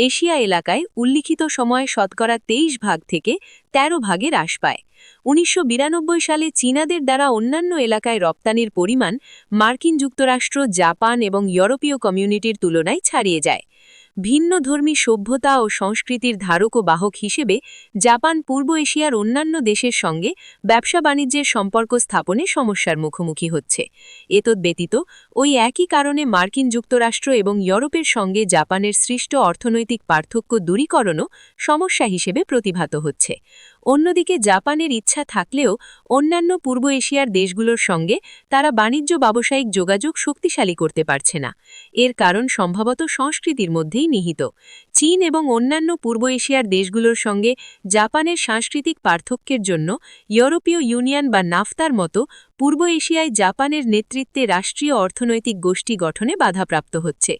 [SPEAKER 4] এশিয়া এলাকায় উল্লিখিত সময়ে শতকরা 23 ভাগ থেকে 13 ভাগে হ্রাস পায়। 1992 সালে চীনাদের দ্বারা অন্যান্য এলাকায় রপ্তানির পরিমাণ মার্কিন যুক্তরাষ্ট্র, জাপান এবং ইউরোপীয় কমিউনিটির তুলনায় ছাড়িয়ে যায়। ভিন্নধর্মী সভ্যতা ও সংস্কৃতির ধারক ও বাহক হিসেবে জাপান পূর্ব এশিয়ার অন্যান্য দেশের সঙ্গে ব্যবসা বাণিজ্যের সম্পর্ক স্থাপনে সমস্যার মুখোমুখি হচ্ছে। এতদ্ব্যতীত ওই একই কারণে মার্কিন যুক্তরাষ্ট্র এবং ইউরোপের সঙ্গে জাপানের সৃষ্ট অর্থনৈতিক পার্থক্য দূরীকরণও সমস্যা হিসেবে প্রতিভাত হচ্ছে। অন্যদিকে জাপানের ইচ্ছা থাকলেও অন্যান্য পূর্ব এশিয়ার দেশগুলোর সঙ্গে তারা বাণিজ্য ব্যবসায়িক যোগাযোগ শক্তিশালী করতে পারছে না। এর কারণ সম্ভবত সংস্কৃতির মধ্যেই নিহিত। চীন এবং অন্যান্য পূর্ব এশিয়ার দেশগুলোর সঙ্গে জাপানের সাংস্কৃতিক পার্থক্যের জন্য ইউরোপীয় ইউনিয়ন বা নাফতার মতো পূর্ব এশিয়ায় জাপানের নেতৃত্বে রাষ্ট্রীয় অর্থনৈতিক গোষ্ঠী গঠনে বাধাপ্রাপ্ত হচ্ছে।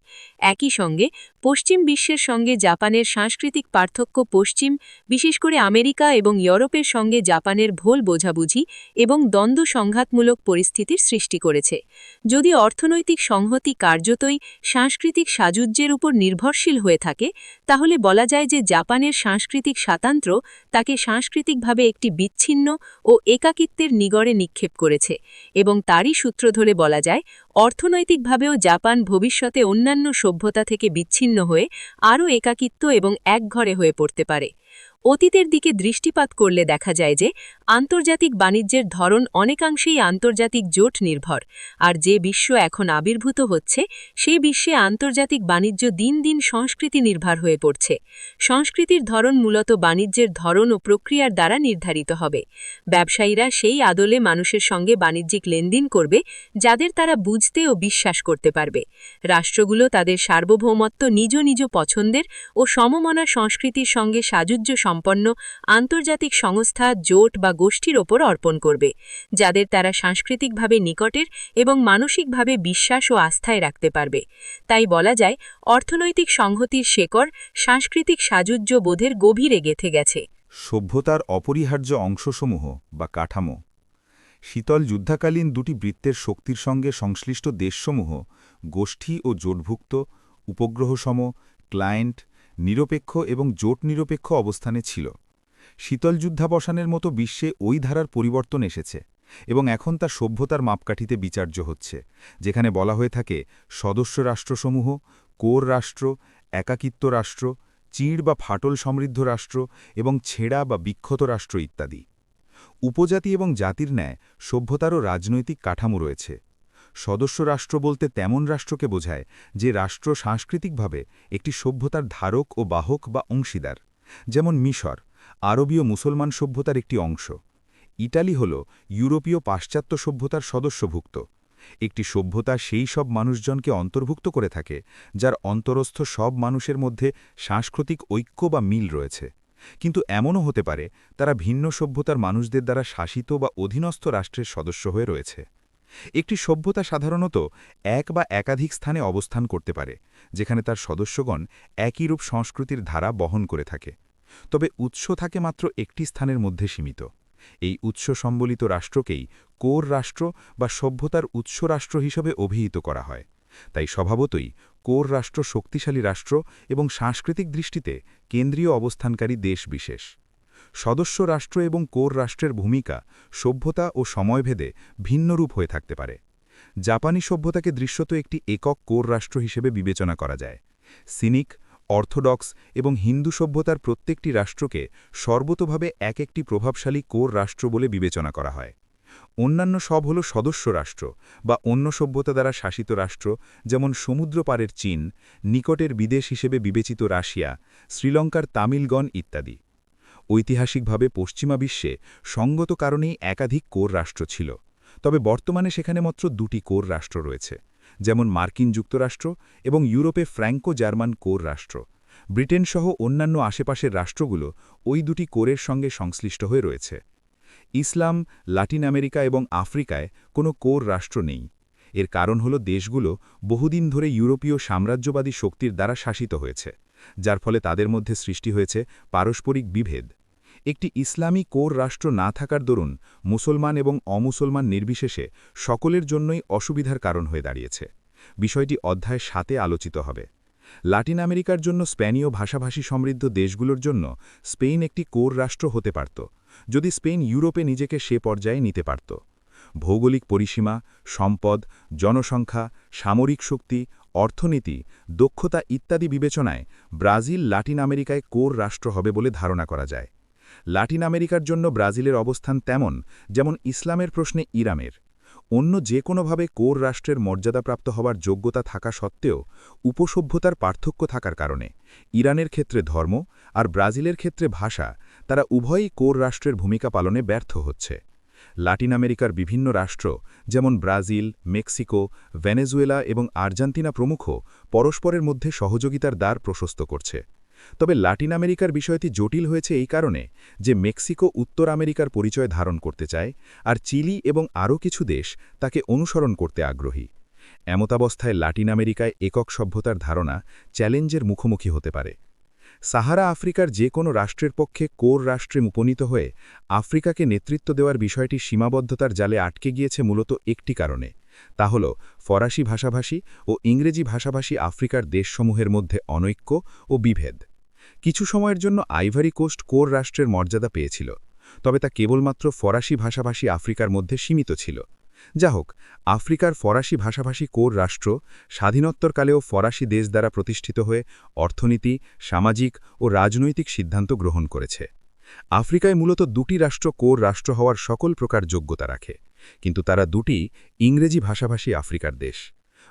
[SPEAKER 4] একই সঙ্গে পশ্চিম বিশ্বের সঙ্গে জাপানের সাংস্কৃতিক পার্থক্য পশ্চিম, বিশেষ করে আমেরিকা এবং ইউরোপের সঙ্গে জাপানের ভুল বোঝাবুঝি এবং দ্বন্দ্ব সংঘাতমূলক পরিস্থিতির সৃষ্টি করেছে। যদি অর্থনৈতিক সংহতি কার্যতই সাংস্কৃতিক সাযুজ্যের উপর নির্ভরশীল হয়ে থাকে, তাহলে বলা যায় যে জাপানের সাংস্কৃতিক স্বাতন্ত্র্য তাকে সাংস্কৃতিকভাবে একটি বিচ্ছিন্ন ও একাকিত্বের নিগড়ে নিক্ষেপ করেছে এবং তারই সূত্র ধরে বলা যায় অর্থনৈতিকভাবেও জাপান ভবিষ্যতে অন্যান্য সভ্যতা থেকে বিচ্ছিন্ন হয়ে আরও একাকিত্ব এবং একঘরে হয়ে পড়তে পারে। অতীতের দিকে দৃষ্টিপাত করলে দেখা যায় যে আন্তর্জাতিক বাণিজ্যের ধরন অনেকাংশেই আন্তর্জাতিক জোট নির্ভর, আর যে বিশ্ব এখন আবির্ভূত হচ্ছে সেই বিশ্বে আন্তর্জাতিক বাণিজ্য দিন দিন সংস্কৃতি নির্ভর হয়ে পড়ছে। সংস্কৃতির ধরন মূলত বাণিজ্যের ধরন ও প্রক্রিয়ার দ্বারা নির্ধারিত হবে। ব্যবসায়ীরা সেই আদলে মানুষের সঙ্গে বাণিজ্যিক লেনদেন করবে যাদের তারা বুঝতে ও বিশ্বাস করতে পারবে। রাষ্ট্রগুলো তাদের সার্বভৌমত্ব নিজ নিজ পছন্দের ও সমমনা সংস্কৃতির সঙ্গে সাযুজ্য সম্পন্ন আন্তর্জাতিক সংস্থা, জোট বা গোষ্ঠীর ওপর অর্পণ করবে, যাদের তারা সাংস্কৃতিকভাবে নিকটের এবং মানসিকভাবে বিশ্বাস ও আস্থায় রাখতে পারবে। তাই বলা যায় অর্থনৈতিক সংহতির শেকড় সাংস্কৃতিক সাযুজ্য বোধের গভীরে গেঁথে গেছে।
[SPEAKER 6] সভ্যতার অপরিহার্য অংশসমূহ বা কাঠামো। শীতল যুদ্ধাকালীন দুটি বৃত্তের শক্তির সঙ্গে সংশ্লিষ্ট দেশসমূহ গোষ্ঠী ও জোটভুক্ত, উপগ্রহসম, ক্লায়েন্ট, নিরপেক্ষ এবং জোট নিরপেক্ষ অবস্থানে ছিল। শীতল যুদ্ধাবসানের মতো বিশ্বে ওই ধারার পরিবর্তন এসেছে এবং এখন তা সভ্যতার মাপকাঠিতে বিচার্য হচ্ছে, যেখানে বলা হয়ে থাকে সদস্য রাষ্ট্রসমূহ, কোর রাষ্ট্র, একাকিত্ব রাষ্ট্র, চিড় বা ফাটল সমৃদ্ধ রাষ্ট্র এবং ছেঁড়া বা বিক্ষত রাষ্ট্র ইত্যাদি। উপজাতি এবং জাতির ন্যায় সভ্যতারও রাজনৈতিক কাঠামো রয়েছে। সদস্য রাষ্ট্র বলতে তেমন রাষ্ট্রকে বোঝায় যে রাষ্ট্র সাংস্কৃতিকভাবে একটি সভ্যতার ধারক ও বাহক বা অংশীদার, যেমন মিশর, আরবীয় মুসলমান সভ্যতার একটি অংশ। ইটালি হল ইউরোপীয় পাশ্চাত্য সভ্যতার সদস্যভুক্ত একটি সভ্যতা সেই সব মানুষজনকে অন্তর্ভুক্ত করে থাকে যার অন্তরস্থ সব মানুষের মধ্যে সাংস্কৃতিক ঐক্য বা মিল রয়েছে কিন্তু এমনও হতে পারে তারা ভিন্ন সভ্যতার মানুষদের দ্বারা শাসিত বা অধীনস্থ রাষ্ট্রের সদস্য হয়ে রয়েছে একটি সভ্যতা সাধারণত এক বা একাধিক স্থানে অবস্থান করতে পারে যেখানে তার সদস্যগণ একই রূপ সংস্কৃতির ধারা বহন করে থাকে তবে উৎস থাকে মাত্র একটি স্থানের মধ্যে সীমিত এই উৎস সম্বলিত রাষ্ট্রকেই কোর রাষ্ট্র বা সভ্যতার উৎস রাষ্ট্র হিসেবে অভিহিত করা হয় তাই স্বভাবতই কোর রাষ্ট্র শক্তিশালী রাষ্ট্র এবং সাংস্কৃতিক দৃষ্টিতে কেন্দ্রীয় অবস্থানকারী দেশ বিশেষ সদস্য রাষ্ট্র এবং কোর রাষ্ট্রের ভূমিকা সভ্যতা ও সময়ভেদে ভিন্ন রূপ হয়ে থাকতে পারে জাপানি সভ্যতাকে দৃশ্যত একটি একক কোর রাষ্ট্র হিসেবে বিবেচনা করা যায় সিনিক অর্থোডক্স এবং হিন্দু সভ্যতার প্রত্যেকটি রাষ্ট্রকে সর্বতোভাবে এক একটি প্রভাবশালী কোর রাষ্ট্র বলে বিবেচনা করা হয় অন্যান্য সব হল সদস্য রাষ্ট্র বা অন্য সভ্যতা দ্বারা শাসিত রাষ্ট্র যেমন সমুদ্র পারের চীন নিকটের বিদেশ হিসেবে বিবেচিত রাশিয়া শ্রীলঙ্কার তামিলগণ ইত্যাদি ঐতিহাসিকভাবে পশ্চিমা বিশ্বে সঙ্গত কারণেই একাধিক কোর রাষ্ট্র ছিল তবে বর্তমানে সেখানে মাত্র দুটি কোর রাষ্ট্র রয়েছে যেমন মার্কিন যুক্তরাষ্ট্র এবং ইউরোপে ফ্র্যাঙ্কো জার্মান কোর রাষ্ট্র ব্রিটেন সহ অন্যান্য আশেপাশের রাষ্ট্রগুলো ওই দুটি কোরের সঙ্গে সংশ্লিষ্ট হয়ে রয়েছে ইসলাম লাতিন আমেরিকা এবং আফ্রিকায় কোনো কোর রাষ্ট্র নেই এর কারণ হল দেশগুলো বহুদিন ধরে ইউরোপীয় সাম্রাজ্যবাদী শক্তির দ্বারা শাসিত হয়েছে যার ফলে তাদের মধ্যে সৃষ্টি হয়েছে পারস্পরিক বিভেদ একটি ইসলামী কোর রাষ্ট্র না থাকার দরুন মুসলমান এবং অমুসলমান নির্বিশেষে সকলের জন্যই অসুবিধার কারণ হয়ে দাঁড়িয়েছে বিষয়টি অধ্যায় 7-এ আলোচিত হবে লাতিন আমেরিকার জন্য স্পেনীয় ভাষাভাষী সমৃদ্ধ দেশগুলোর জন্য স্পেন একটি কোর রাষ্ট্র হতে পারত যদি স্পেন ইউরোপে নিজেকে সে পর্যায়ে নিতে পারত ভৌগোলিক পরিসীমা সম্পদ জনসংখ্যা সামরিক শক্তি অর্থনীতি দক্ষতা ইত্যাদি বিবেচনায় ব্রাজিল লাতিন আমেরিকায় কোর রাষ্ট্র হবে বলে ধারণা করা যায় লাতিন আমেরিকার জন্য ব্রাজিলের অবস্থান তেমন যেমন ইসলামের প্রশ্নে ইরানের অন্য যে কোনোভাবে কোর রাষ্ট্রের মর্যাদাপ্রাপ্ত হওয়ার যোগ্যতা থাকা সত্ত্বেও উপসভ্যতার পার্থক্য থাকার কারণে ইরানের ক্ষেত্রে ধর্ম আর ব্রাজিলের ক্ষেত্রে ভাষা তারা উভয়ই কোর রাষ্ট্রের ভূমিকা পালনে ব্যর্থ হচ্ছে লাতিন আমেরিকার বিভিন্ন রাষ্ট্র যেমন ব্রাজিল মেক্সিকো ভেনেজুয়েলা এবং আর্জেন্টিনা প্রমুখ পরস্পরের মধ্যে সহযোগিতার দ্বার প্রশস্ত করছে তবে লাতিন আমেরিকার বিষয়টি জটিল হয়েছে এই কারণে যে মেক্সিকো উত্তর আমেরিকার পরিচয় ধারণ করতে চায় আর চিলি এবং আরও কিছু দেশ তাকে অনুসরণ করতে আগ্রহী এমতাবস্থায় লাতিন আমেরিকায় একক সভ্যতার ধারণা চ্যালেঞ্জের মুখোমুখি হতে পারে সাহারা আফ্রিকার যে কোনো রাষ্ট্রের পক্ষে কোর রাষ্ট্রে উপনীত হয়ে আফ্রিকাকে নেতৃত্ব দেওয়ার বিষয়টি সীমাবদ্ধতার জালে আটকে গিয়েছে মূলত একটি কারণে তা হল ফরাসি ভাষাভাষী ও ইংরেজি ভাষাভাষী আফ্রিকার দেশসমূহের মধ্যে অনৈক্য ও বিভেদ কিছু সময়ের জন্য আইভারি কোস্ট কোর রাষ্ট্রের মর্যাদা পেয়েছিল তবে তা কেবলমাত্র ফরাসি ভাষাভাষী আফ্রিকার মধ্যে সীমিত ছিল যা হোক আফ্রিকার ফরাসি ভাষাভাষী কোর রাষ্ট্র স্বাধীনোত্তরকালেও ফরাসি দেশ দ্বারা প্রতিষ্ঠিত হয়ে অর্থনীতি সামাজিক ও রাজনৈতিক সিদ্ধান্ত গ্রহণ করেছে আফ্রিকায় মূলত দুটি রাষ্ট্র কোর রাষ্ট্র হওয়ার সকল প্রকার যোগ্যতা রাখে কিন্তু তারা দুটি ইংরেজি ভাষাভাষী আফ্রিকার দেশ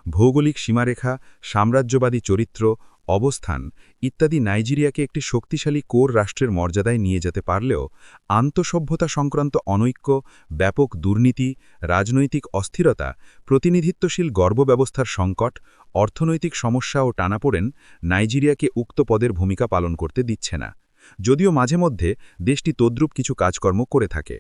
[SPEAKER 6] ভৌগোলিক সীমারেখা সাম্রাজ্যবাদী চরিত্র অবস্থান ইত্যাদি নাইজেরিয়াকে একটি শক্তিশালী কোর রাষ্ট্রের মর্যাদায় নিয়ে যেতে পারলেও আন্তঃসভ্যতা সংক্রান্ত অনৈক্য ব্যাপক দুর্নীতি রাজনৈতিক অস্থিরতা প্রতিনিধিত্বশীল গর্ভব্যবস্থার সংকট অর্থনৈতিক সমস্যা ও টানাপোড়েন নাইজেরিয়াকে উক্ত পদের ভূমিকা পালন করতে দিচ্ছে না যদিও মাঝে মধ্যে দেশটি তদ্রূপ কিছু কাজকর্ম করে থাকে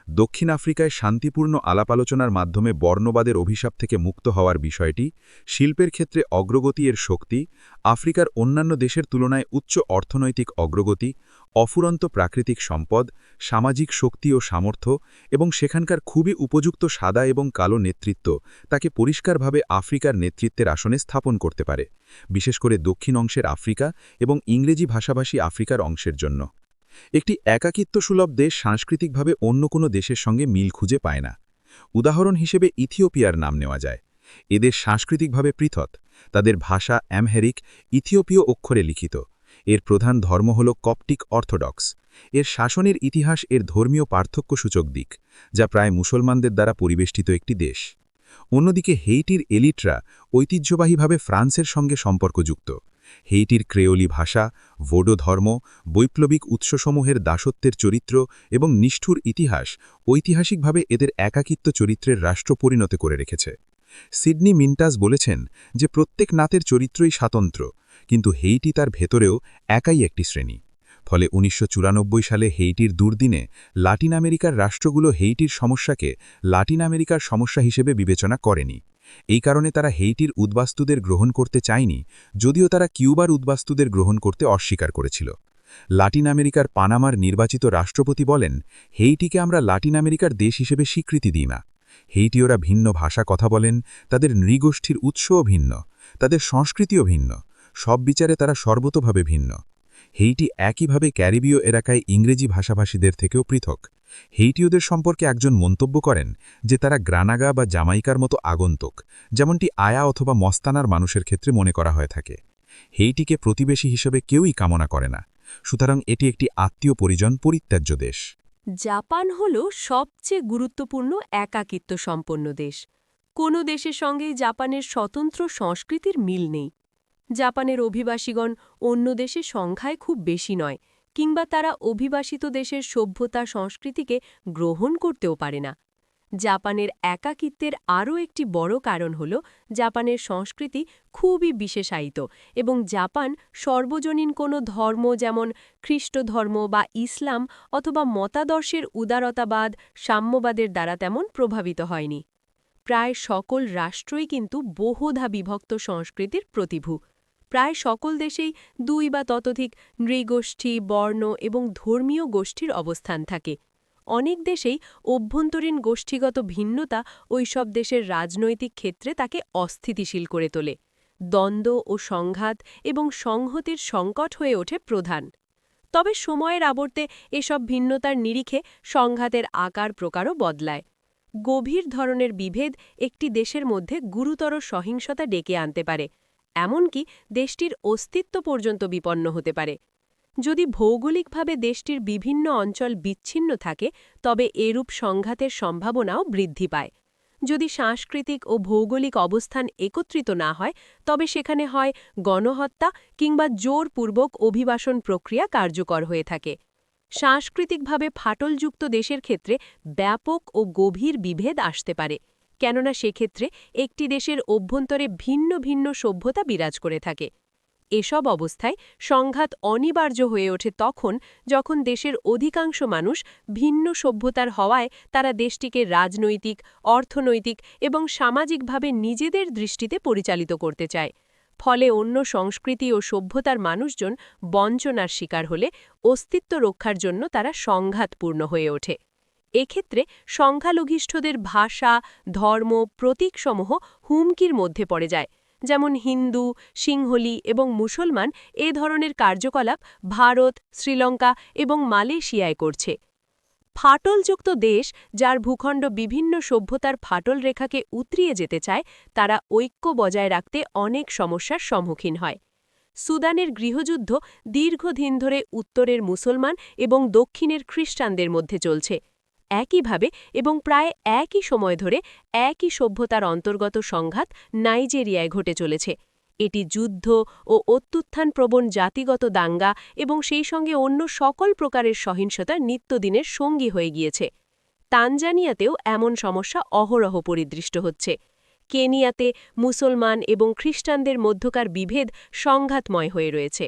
[SPEAKER 6] দক্ষিণ আফ্রিকায় শান্তিপূর্ণ আলাপ আলোচনার মাধ্যমে বর্ণবাদের অভিশাপ থেকে মুক্ত হওয়ার বিষয়টি শিল্পের ক্ষেত্রে অগ্রগতি এর শক্তি আফ্রিকার অন্যান্য দেশের তুলনায় উচ্চ অর্থনৈতিক অগ্রগতি অফুরন্ত প্রাকৃতিক সম্পদ সামাজিক শক্তি ও সামর্থ্য এবং সেখানকার খুবই উপযুক্ত সাদা এবং কালো নেতৃত্ব তাকে পরিষ্কারভাবে আফ্রিকার নেতৃত্বের আসনে স্থাপন করতে পারে বিশেষ করে দক্ষিণ অংশের আফ্রিকা এবং ইংরেজি ভাষাভাষী আফ্রিকার অংশের জন্য একটি একাকিত্বসুলভ দেশ সাংস্কৃতিকভাবে অন্য কোনো দেশের সঙ্গে মিল খুঁজে পায় না উদাহরণ হিসেবে ইথিওপিয়ার নাম নেওয়া যায় এদের সাংস্কৃতিকভাবে পৃথক তাদের ভাষা অ্যামহেরিক ইথিওপীয় অক্ষরে লিখিত এর প্রধান ধর্ম হল কপটিক অর্থোডক্স এর শাসনের ইতিহাস এর ধর্মীয় পার্থক্যসূচক দিক যা প্রায় মুসলমানদের দ্বারা পরিবেষ্টিত একটি দেশ
[SPEAKER 3] অন্যদিকে হেইটির এলিটরা ঐতিহ্যবাহীভাবে ফ্রান্সের সঙ্গে সম্পর্কযুক্ত। হেইটির ক্রেওলি ভাষা, ভোডো ধর্ম, বৈপ্লবিক উৎসসমূহের দাসত্বের চরিত্র এবং নিষ্ঠুর ইতিহাস ঐতিহাসিকভাবে এদের একাকিত্ব চরিত্রের রাষ্ট্র পরিণত করে রেখেছে। সিডনি মিন্টাস বলেছেন যে প্রত্যেক নাতের চরিত্রই স্বাতন্ত্র্য, কিন্তু হেইটি তার ভেতরেও একাই একটি শ্রেণী। ফলে ১৯৯৪ সালে হেইটির দুর্দিনে লাতিন আমেরিকার রাষ্ট্রগুলো হেইটির সমস্যাকে লাতিন আমেরিকার সমস্যা হিসেবে বিবেচনা করেনি। এই কারণে তারা হেইটির উদ্বাস্তুদের গ্রহণ করতে চায়নি, যদিও তারা কিউবার উদ্বাস্তুদের গ্রহণ করতে অস্বীকার করেছিল। লাতিন আমেরিকার পানামার নির্বাচিত রাষ্ট্রপতি বলেন, হেইটিকে আমরা লাতিন আমেরিকার দেশ হিসেবে স্বীকৃতি দিই না। হেইটিওরা ভিন্ন ভাষা কথা বলেন, তাদের নৃগোষ্ঠীর উৎসও ভিন্ন, তাদের সংস্কৃতিও ভিন্ন, সব বিচারে তারা সর্বতোভাবে ভিন্ন। হেইটি একইভাবে ক্যারিবীয় এলাকায় ইংরেজি ভাষাভাষীদের থেকেও পৃথক। হেইটিওদের সম্পর্কে একজন মন্তব্য করেন যে তারা গ্রানাগা বা জামাইকার মতো আগন্তুক, যেমনটি আয়া অথবা মস্তানার মানুষের ক্ষেত্রে মনে করা হয়ে থাকে। হেইটিকে প্রতিবেশী হিসেবে কেউই কামনা করে না, সুতরাং এটি একটি আত্মীয় পরিজন পরিত্যাজ্য দেশ।
[SPEAKER 4] জাপান হল সবচেয়ে গুরুত্বপূর্ণ একাকিত্ব সম্পন্ন দেশ। কোনো দেশের সঙ্গেই জাপানের স্বতন্ত্র সংস্কৃতির মিল নেই। জাপানের অভিবাসীগণ অন্য দেশের সংখ্যায় খুব বেশি নয়, কিংবা তারা অভিবাসিত দেশের সভ্যতা সংস্কৃতিকে গ্রহণ করতেও পারে না। জাপানের একাকিত্বের আরও একটি বড় কারণ হল জাপানের সংস্কৃতি খুবই বিশেষায়িত এবং জাপান সর্বজনীন কোনো ধর্ম যেমন খ্রিস্ট ধর্ম বা ইসলাম অথবা মতাদর্শের উদারতাবাদ, সাম্যবাদের দ্বারা তেমন প্রভাবিত হয়নি। প্রায় সকল রাষ্ট্রই কিন্তু বহুধা বিভক্ত সংস্কৃতির প্রতিভূ। প্রায় সকল দেশেই ২ বা ততোধিক নৃগোষ্ঠী, বর্ণ এবং ধর্মীয় গোষ্ঠীর অবস্থান থাকে। অনেক দেশেই অভ্যন্তরীণ গোষ্ঠীগত ভিন্নতা ওইসব দেশের রাজনৈতিক ক্ষেত্রে তাকে অস্থিতিশীল করে তোলে। দ্বন্দ্ব ও সংঘাত এবং সংহতির সংকট হয়ে ওঠে প্রধান। তবে সময়ের আবর্তে এসব ভিন্নতার নিরিখে সংঘাতের আকার প্রকারও বদলায়। গভীর ধরনের বিভেদ একটি দেশের মধ্যে গুরুতর সহিংসতা ডেকে আনতে পারে, এমনকি দেশটির অস্তিত্ব পর্যন্ত বিপন্ন হতে পারে। যদি ভৌগোলিকভাবে দেশটির বিভিন্ন অঞ্চল বিচ্ছিন্ন থাকে, তবে এরূপ সংঘাতের সম্ভাবনাও বৃদ্ধি পায়। যদি সাংস্কৃতিক ও ভৌগোলিক অবস্থান একত্রিত না হয়, তবে সেখানে হয় গণহত্যা কিংবা জোরপূর্বক অভিবাসন প্রক্রিয়া কার্যকর হয়ে থাকে। সাংস্কৃতিকভাবে ফাটলযুক্ত দেশের ক্ষেত্রে ব্যাপক ও গভীর বিভেদ আসতে পারে, কেননা সেক্ষেত্রে একটি দেশের অভ্যন্তরে ভিন্ন ভিন্ন সভ্যতা বিরাজ করে থাকে। এসব অবস্থায় সংঘাত অনিবার্য হয়ে ওঠে তখন যখন দেশের অধিকাংশ মানুষ ভিন্ন সভ্যতার হওয়ায় তারা দেশটিকে রাজনৈতিক, অর্থনৈতিক এবং সামাজিকভাবে নিজেদের দৃষ্টিতে পরিচালিত করতে চায়। ফলে অন্য সংস্কৃতি ও সভ্যতার মানুষজন বঞ্চনার শিকার হলে অস্তিত্ব রক্ষার জন্য তারা সংঘাতপূর্ণ হয়ে ওঠে। এক্ষেত্রে সংখ্যালঘিষ্ঠদের ভাষা, ধর্ম, প্রতীকসমূহ হুমকির মধ্যে পড়ে যায়। যেমন হিন্দু, সিংহলি এবং মুসলমান এ ধরনের কার্যকলাপ ভারত, শ্রীলঙ্কা এবং মালয়েশিয়ায় করছে। ফাটলযুক্ত দেশ, যার ভূখণ্ড বিভিন্ন সভ্যতার ফাটল রেখাকে উতরিয়ে যেতে চায়, তারা ঐক্য বজায় রাখতে অনেক সমস্যার সম্মুখীন হয়। সুদানের গৃহযুদ্ধ দীর্ঘদিন ধরে উত্তরের মুসলমান এবং দক্ষিণের খ্রিস্টানদের মধ্যে চলছে। একইভাবে এবং প্রায় একই সময় ধরে একই সভ্যতার অন্তর্গত সংঘাত নাইজেরিয়ায় ঘটে চলেছে। এটি যুদ্ধ ও অত্যুত্থানপ্রবণ জাতিগত দাঙ্গা এবং সেই সঙ্গে অন্য সকল প্রকারের সহিংসতার নিত্যদিনের সঙ্গী হয়ে গিয়েছে। তানজানিয়াতেও এমন সমস্যা অহরহ পরিদৃষ্ট হচ্ছে। কেনিয়াতে মুসলমান এবং খ্রিস্টানদের মধ্যকার বিভেদ সংঘাতময় হয়ে রয়েছে।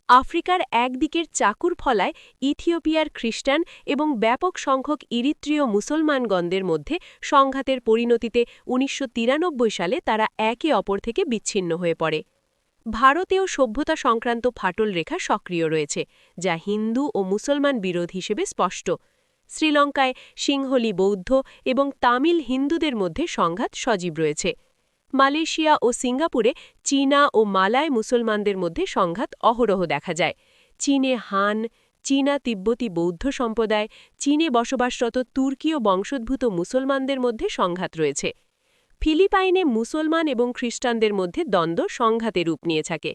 [SPEAKER 4] আফ্রিকার একদিকের চাকুর ফলায় ইথিওপিয়ার খ্রিস্টান এবং ব্যাপক সংখ্যক ইরিত্রীয় মুসলমানগণদের মধ্যে সংঘাতের পরিণতিতে ১৯৯৩ সালে তারা একে অপর থেকে বিচ্ছিন্ন হয়ে পড়ে। ভারতেও সভ্যতা সংক্রান্ত ফাটল রেখা সক্রিয় রয়েছে, যা হিন্দু ও মুসলমান বিরোধ হিসেবে স্পষ্ট। শ্রীলঙ্কায় সিংহলি বৌদ্ধ এবং তামিল হিন্দুদের মধ্যে সংঘাত সজীব রয়েছে। মালয়েশিয়া ও সিঙ্গাপুরে চীনা ও মালায় মুসলমানদের মধ্যে সংঘাত অহরহ দেখা যায়। চীনে হান, চীনা তিব্বতী বৌদ্ধ সম্প্রদায়, চীনে বসবাসরত তুর্কীয় বংশোদ্ভূত মুসলমানদের মধ্যে সংঘাত রয়েছে। ফিলিপাইনে মুসলমান এবং খ্রিস্টানদের মধ্যে দ্বন্দ্ব সংঘাতে রূপ নিয়ে থাকে।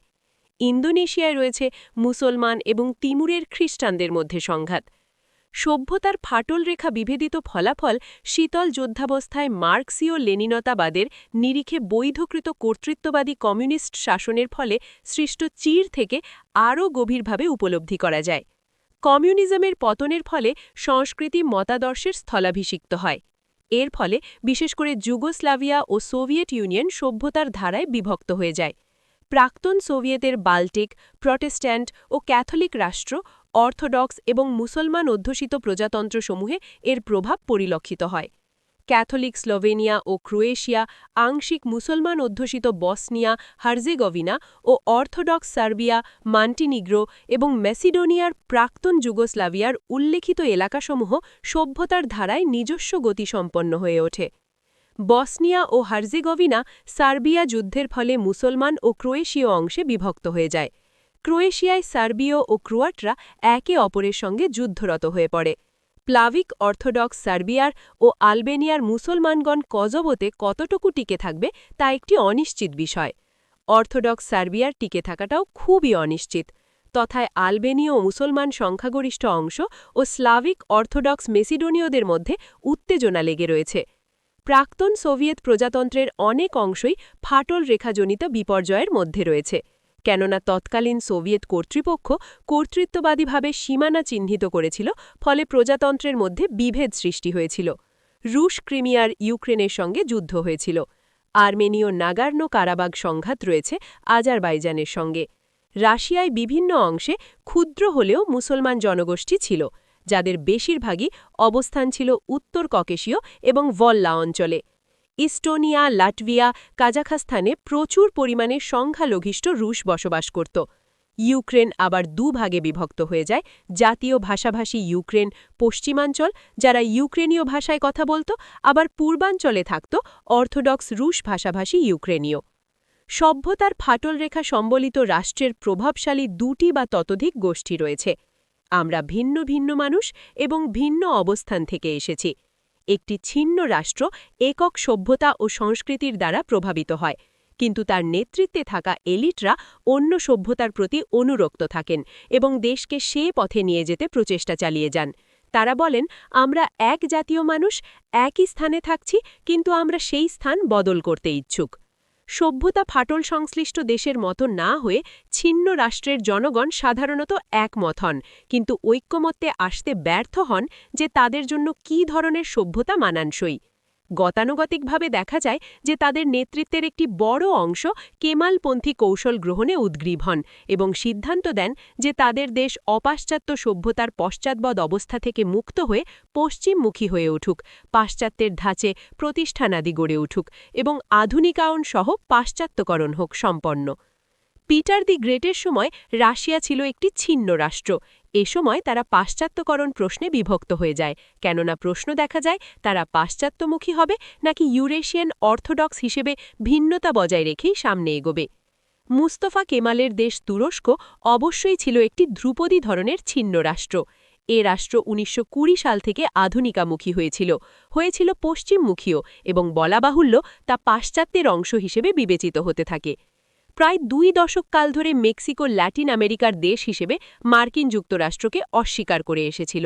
[SPEAKER 4] ইন্দোনেশিয়ায় রয়েছে মুসলমান এবং তিমুরের খ্রিস্টানদের মধ্যে সংঘাত। সভ্যতার ফাটল রেখা বিভেদিত ফলাফল শীতল যুদ্ধাবস্থায় মার্ক্সীয় লেনিনতাবাদের নিরিখে বৈধকৃত কর্তৃত্ববাদী কমিউনিস্ট শাসনের ফলে সৃষ্ট চির থেকে আরও গভীরভাবে উপলব্ধি করা যায়। কমিউনিজমের পতনের ফলে সংস্কৃতি মতাদর্শের স্থলাভিষিক্ত হয়। এর ফলে বিশেষ করে যুগোস্লাভিয়া ও সোভিয়েত ইউনিয়ন সভ্যতার ধারায় বিভক্ত হয়ে যায়। প্রাক্তন সোভিয়েতের বাল্টিক, প্রটেস্ট্যান্ট ও ক্যাথলিক রাষ্ট্র, অর্থোডক্স এবং মুসলমান অধ্যুষিত প্রজাতন্ত্রসমূহে এর প্রভাব পরিলক্ষিত হয়। ক্যাথলিক স্লোভেনিয়া ও ক্রোয়েশিয়া, আংশিক মুসলমান অধ্যুষিত বসনিয়া, হার্জেগোভিনা ও অর্থোডক্স সার্বিয়া, মন্টিনিগ্রো এবং ম্যাসিডোনিয়ার প্রাক্তন যুগোস্লাভিয়ার উল্লেখিত এলাকাসমূহ সভ্যতার ধারায় নিজস্ব গতিসম্পন্ন হয়ে ওঠে। বসনিয়া ও হার্জেগোভিনা সার্বিয়া যুদ্ধের ফলে মুসলমান ও ক্রোয়েশীয় অংশে বিভক্ত হয়ে যায়। ক্রোয়েশিয়ায় সার্বীয় ও ক্রোয়াটরা একে অপরের সঙ্গে যুদ্ধরত হয়ে পড়ে। প্লাভিক অর্থোডক্স সার্বিয়ার ও আলবেনিয়ার মুসলমানগণ কজোভোতে কতটুকু টিকে থাকবে তা একটি অনিশ্চিত বিষয়। অর্থোডক্স সার্বিয়ার টিকে থাকাটাও খুবই অনিশ্চিত। তথায় আলবেনীয় মুসলমান সংখ্যাগরিষ্ঠ অংশ ও স্লাভিক অর্থোডক্স মেসিডোনীয়দের মধ্যে উত্তেজনা লেগে রয়েছে। প্রাক্তন সোভিয়েত প্রজাতন্ত্রের অনেক অংশই ফাটল রেখাজনিত বিপর্যয়ের মধ্যে রয়েছে, কেননা তৎকালীন সোভিয়েত কর্তৃপক্ষ কর্তৃত্ববাদীভাবে সীমানা চিহ্নিত করেছিল, ফলে প্রজাতন্ত্রের মধ্যে বিভেদ সৃষ্টি হয়েছিল। রুশ ক্রিমিয়ার ইউক্রেনের সঙ্গে যুদ্ধ হয়েছিল। আর্মেনীয় নাগার্নো কারাবাগ সংঘাত রয়েছে আজারবাইজানের সঙ্গে। রাশিয়ায় বিভিন্ন অংশে ক্ষুদ্র হলেও মুসলমান জনগোষ্ঠী ছিল, যাদের বেশিরভাগই অবস্থান ছিল উত্তর ককেশীয় এবং ভল্লা অঞ্চলে। ইস্টোনিয়া, লাটভিয়া, কাজাখস্তানে প্রচুর পরিমাণে সংখ্যালঘিষ্ঠ রুশ বসবাস করত। ইউক্রেন আবার দুভাগে বিভক্ত হয়ে যায়, জাতীয় ভাষাভাষী ইউক্রেন পশ্চিমাঞ্চল, যারা ইউক্রেনীয় ভাষায় কথা বলত, আবার পূর্বাঞ্চলে থাকত অর্থোডক্স রুশ ভাষাভাষী ইউক্রেনীয়। সভ্যতার ফাটল রেখা সম্বলিত রাষ্ট্রের প্রভাবশালী দুটি বা ততোধিক গোষ্ঠী রয়েছে। আমরা ভিন্ন ভিন্ন মানুষ এবং ভিন্ন অবস্থান থেকে এসেছি। একটি ছিন্ন রাষ্ট্র একক সভ্যতা ও সংস্কৃতির দ্বারা প্রভাবিত হয়, কিন্তু তার নেতৃত্বে থাকা এলিটরা অন্য সভ্যতার প্রতি অনুরক্ত থাকেন এবং দেশকে সে পথে নিয়ে যেতে প্রচেষ্টা চালিয়ে যান। তারা বলেন, আমরা এক জাতীয় মানুষ, একই স্থানে থাকছি, কিন্তু আমরা সেই স্থান বদল করতে ইচ্ছুক। সভ্যতা ফাটল সংশ্লিষ্ট দেশের মতো না হয়ে ছিন্ন রাষ্ট্রের জনগণ সাধারণত একমত হন, কিন্তু ঐক্যমত্যে আসতে ব্যর্থ হন যে তাদের জন্য কী ধরনের সভ্যতা মানানসই। গতানুগতিকভাবে দেখা যায় যে তাদের নেতৃত্বের একটি বড় অংশ কেমালপন্থী কৌশল গ্রহণে উদ্গ্রীব হন এবং সিদ্ধান্ত দেন যে তাদের দেশ অপাশ্চাত্য সভ্যতার পশ্চাৎবদ অবস্থা থেকে মুক্ত হয়ে পশ্চিমমুখী হয়ে উঠুক, পাশ্চাত্যের ধাঁচে প্রতিষ্ঠানাদি গড়ে উঠুক এবং আধুনিকায়ন সহ পাশ্চাত্যকরণ হোক সম্পন্ন। পিটার দি গ্রেটের সময় রাশিয়া ছিল একটি ছিন্ন রাষ্ট্র। এ সময় তারা পাশ্চাত্যকরণ প্রশ্নে বিভক্ত হয়ে যায়, কেননা প্রশ্ন দেখা যায় তারা পাশ্চাত্যমুখী হবে নাকি ইউরেশিয়ান অর্থোডক্স হিসেবে ভিন্নতা বজায় রেখেই সামনে এগোবে। মুস্তফা কেমালের দেশ তুরস্ক অবশ্যই ছিল একটি ধ্রুপদী ধরনের ছিন্ন রাষ্ট্র। এ রাষ্ট্র ১৯২০ সাল থেকে আধুনিকামুখী হয়েছিল পশ্চিমমুখীও, এবং বলা বাহুল্য তা পাশ্চাত্যের অংশ হিসেবে বিবেচিত হতে থাকে। প্রায় ২ দশক কাল ধরে মেক্সিকো ল্যাটিন আমেরিকার দেশ হিসেবে মার্কিন যুক্তরাষ্ট্রকে অস্বীকার করে এসেছিল,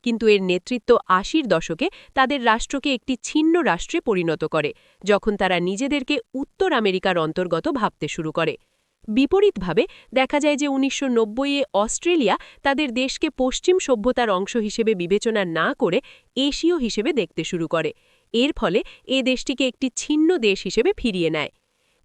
[SPEAKER 4] কিন্তু এর নেতৃত্ব ৮০-র দশকে তাদের রাষ্ট্রকে একটি ছিন্ন রাষ্ট্রে পরিণত করে, যখন তারা নিজেদেরকে উত্তর আমেরিকার অন্তর্গত ভাবতে শুরু করে। বিপরীতভাবে দেখা যায় যে ১৯৯০-এ অস্ট্রেলিয়া তাদের দেশকে পশ্চিম সভ্যতার অংশ হিসেবে বিবেচনা না করে এশীয় হিসেবে দেখতে শুরু করে। এর ফলে এ দেশটিকে একটি ছিন্ন দেশ হিসেবে ফিরিয়ে নেয়।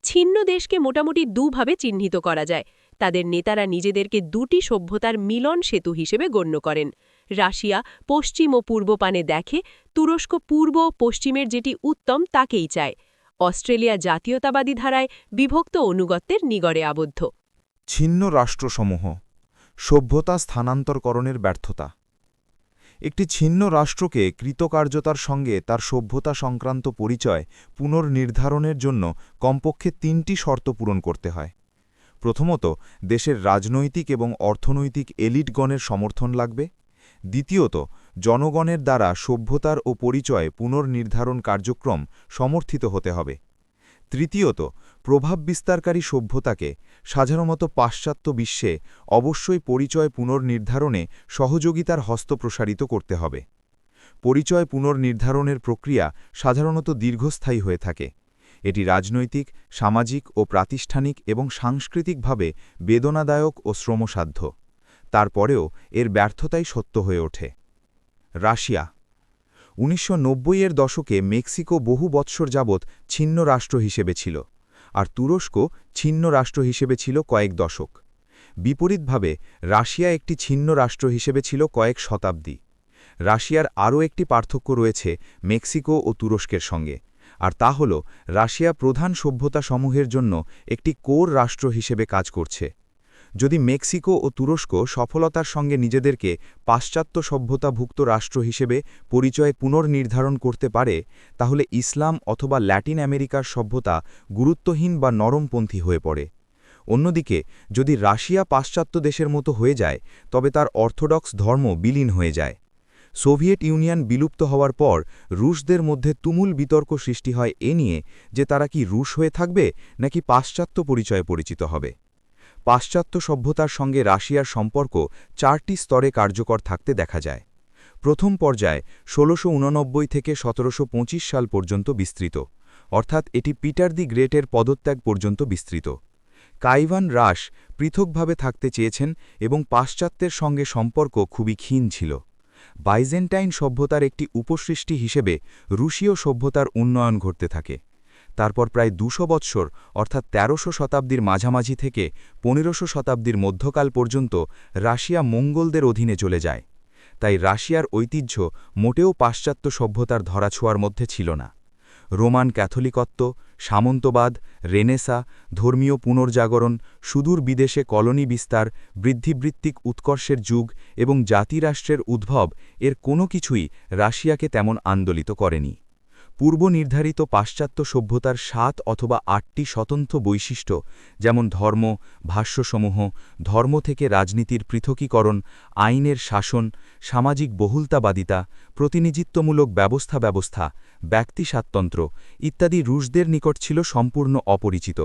[SPEAKER 4] ছিন্ন দেশকে মোটামুটি দুভাবে চিহ্নিত করা যায়। তাদের নেতারা নিজেদেরকে দুটি সভ্যতার মিলন সেতু হিসেবে গণ্য করেন। রাশিয়া পশ্চিম ও পূর্বপানে দেখে, তুরস্ক পূর্ব ও পশ্চিমের যেটি উত্তম তাকেই চায়। অস্ট্রেলিয়া জাতীয়তাবাদী ধারায় বিভক্ত অনুগত্যের নিগড়ে আবদ্ধ।
[SPEAKER 6] ছিন্ন রাষ্ট্রসমূহ, সভ্যতা স্থানান্তরকরণের ব্যর্থতা। একটি ছিন্ন রাষ্ট্রকে কৃতকার্যতার সঙ্গে তার সভ্যতা সংক্রান্ত পরিচয় পুনর্নির্ধারণের জন্য কমপক্ষে ৩টি শর্ত পূরণ করতে হয়। প্রথমত, দেশের রাজনৈতিক এবং অর্থনৈতিক এলিটগণের সমর্থন লাগবে। দ্বিতীয়ত, জনগণের দ্বারা সভ্যতার ও পরিচয় পুনর্নির্ধারণ কার্যক্রম সমর্থিত হতে হবে। তৃতীয়ত, প্রভাব বিস্তারকারী সভ্যতাকে সাধারণত পাশ্চাত্য বিশ্বে অবশ্যই পরিচয় পুনর্নির্ধারণে সহযোগিতার হস্ত প্রসারিত করতে হবে। পরিচয় পুনর্নির্ধারণের প্রক্রিয়া সাধারণত দীর্ঘস্থায়ী হয়ে থাকে। এটি রাজনৈতিক, সামাজিক ও প্রাতিষ্ঠানিক এবং সাংস্কৃতিকভাবে বেদনাদায়ক ও শ্রমসাধ্য। তারপরেও এর ব্যর্থতাই সত্য হয়ে ওঠে। রাশিয়া ১৯৯০-এর দশকে মেক্সিকো বহু বৎসর যাবৎ ছিন্ন রাষ্ট্র হিসেবে ছিল, আর তুরস্ক ছিন্ন রাষ্ট্র হিসেবে ছিল কয়েক দশক। বিপরীতভাবে রাশিয়া একটি ছিন্ন রাষ্ট্র হিসেবে ছিল কয়েক শতাব্দী। রাশিয়ার আরও একটি পার্থক্য রয়েছে মেক্সিকো ও তুরস্কের সঙ্গে, আর তা হল রাশিয়া প্রধান সভ্যতাসমূহের জন্য একটি কোর রাষ্ট্র হিসেবে কাজ করছে। যদি মেক্সিকো ও তুরস্ক সফলতার সঙ্গে নিজেদেরকে পাশ্চাত্য সভ্যতাভুক্ত রাষ্ট্র হিসেবে পরিচয় পুনর্নির্ধারণ করতে পারে, তাহলে ইসলাম অথবা ল্যাটিন আমেরিকার সভ্যতা গুরুত্বহীন বা নরমপন্থী হয়ে পড়ে। অন্যদিকে যদি রাশিয়া পাশ্চাত্য দেশের মতো হয়ে যায়, তবে তার অর্থোডক্স ধর্ম বিলীন হয়ে যায়। সোভিয়েত ইউনিয়ন বিলুপ্ত হওয়ার পর রুশদের মধ্যে তুমুল বিতর্ক সৃষ্টি হয় এ নিয়ে যে তারা কি রুশ হয়ে থাকবে নাকি পাশ্চাত্য পরিচয়ে পরিচিত হবে। পাশ্চাত্য সভ্যতার সঙ্গে রাশিয়ার সম্পর্ক 4টি স্তরে কার্যকর থাকতে দেখা যায়। প্রথম পর্যায়ে ১৬৮৯ থেকে ১৭২৫ সাল পর্যন্ত বিস্তৃত, অর্থাৎ এটি পিটার দি গ্রেটের পদত্যাগ পর্যন্ত বিস্তৃত। কাইভান রাশ পৃথকভাবে থাকতে চেয়েছেন এবং পাশ্চাত্যের সঙ্গে সম্পর্ক খুবই ক্ষীণ ছিল। বাইজেন্টাইন সভ্যতার একটি উপসৃষ্টি হিসেবে রুশীয় সভ্যতার উন্নয়ন ঘটতে থাকে। তারপর প্রায় ২০০ বৎসর অর্থাৎ ১৩০০ শতাব্দীর মাঝামাঝি থেকে ১৫০০ শতাব্দীর মধ্যকাল পর্যন্ত রাশিয়া মঙ্গোলদের অধীনে চলে যায়। তাই রাশিয়ার ঐতিহ্য মোটেও পাশ্চাত্য সভ্যতার ধরাছোঁয়ার মধ্যে ছিল না। রোমান ক্যাথলিকত্ব, সামন্তবাদ, রেনেসা, ধর্মীয় পুনর্জাগরণ, সুদূর বিদেশে কলোনি বিস্তার, বৃদ্ধিবৃত্তিক উৎকর্ষের যুগ এবং জাতিরাষ্ট্রের উদ্ভব এর কোনো কিছুই রাশিয়াকে তেমন আন্দোলিত করেনি। পূর্ব নির্ধারিত পাশ্চাত্য সভ্যতার ৭ অথবা ৮টি স্বতন্ত্র বৈশিষ্ট্য, যেমন ধর্ম, ভাষ্যসমূহ, ধর্ম থেকে রাজনীতির পৃথকীকরণ, আইনের শাসন, সামাজিক বহুলতাবাদিতা, প্রতিনিধিত্বমূলক ব্যবস্থা, ব্যক্তিস্বাতন্ত্র ইত্যাদি রুশদের নিকট ছিল সম্পূর্ণ অপরিচিত।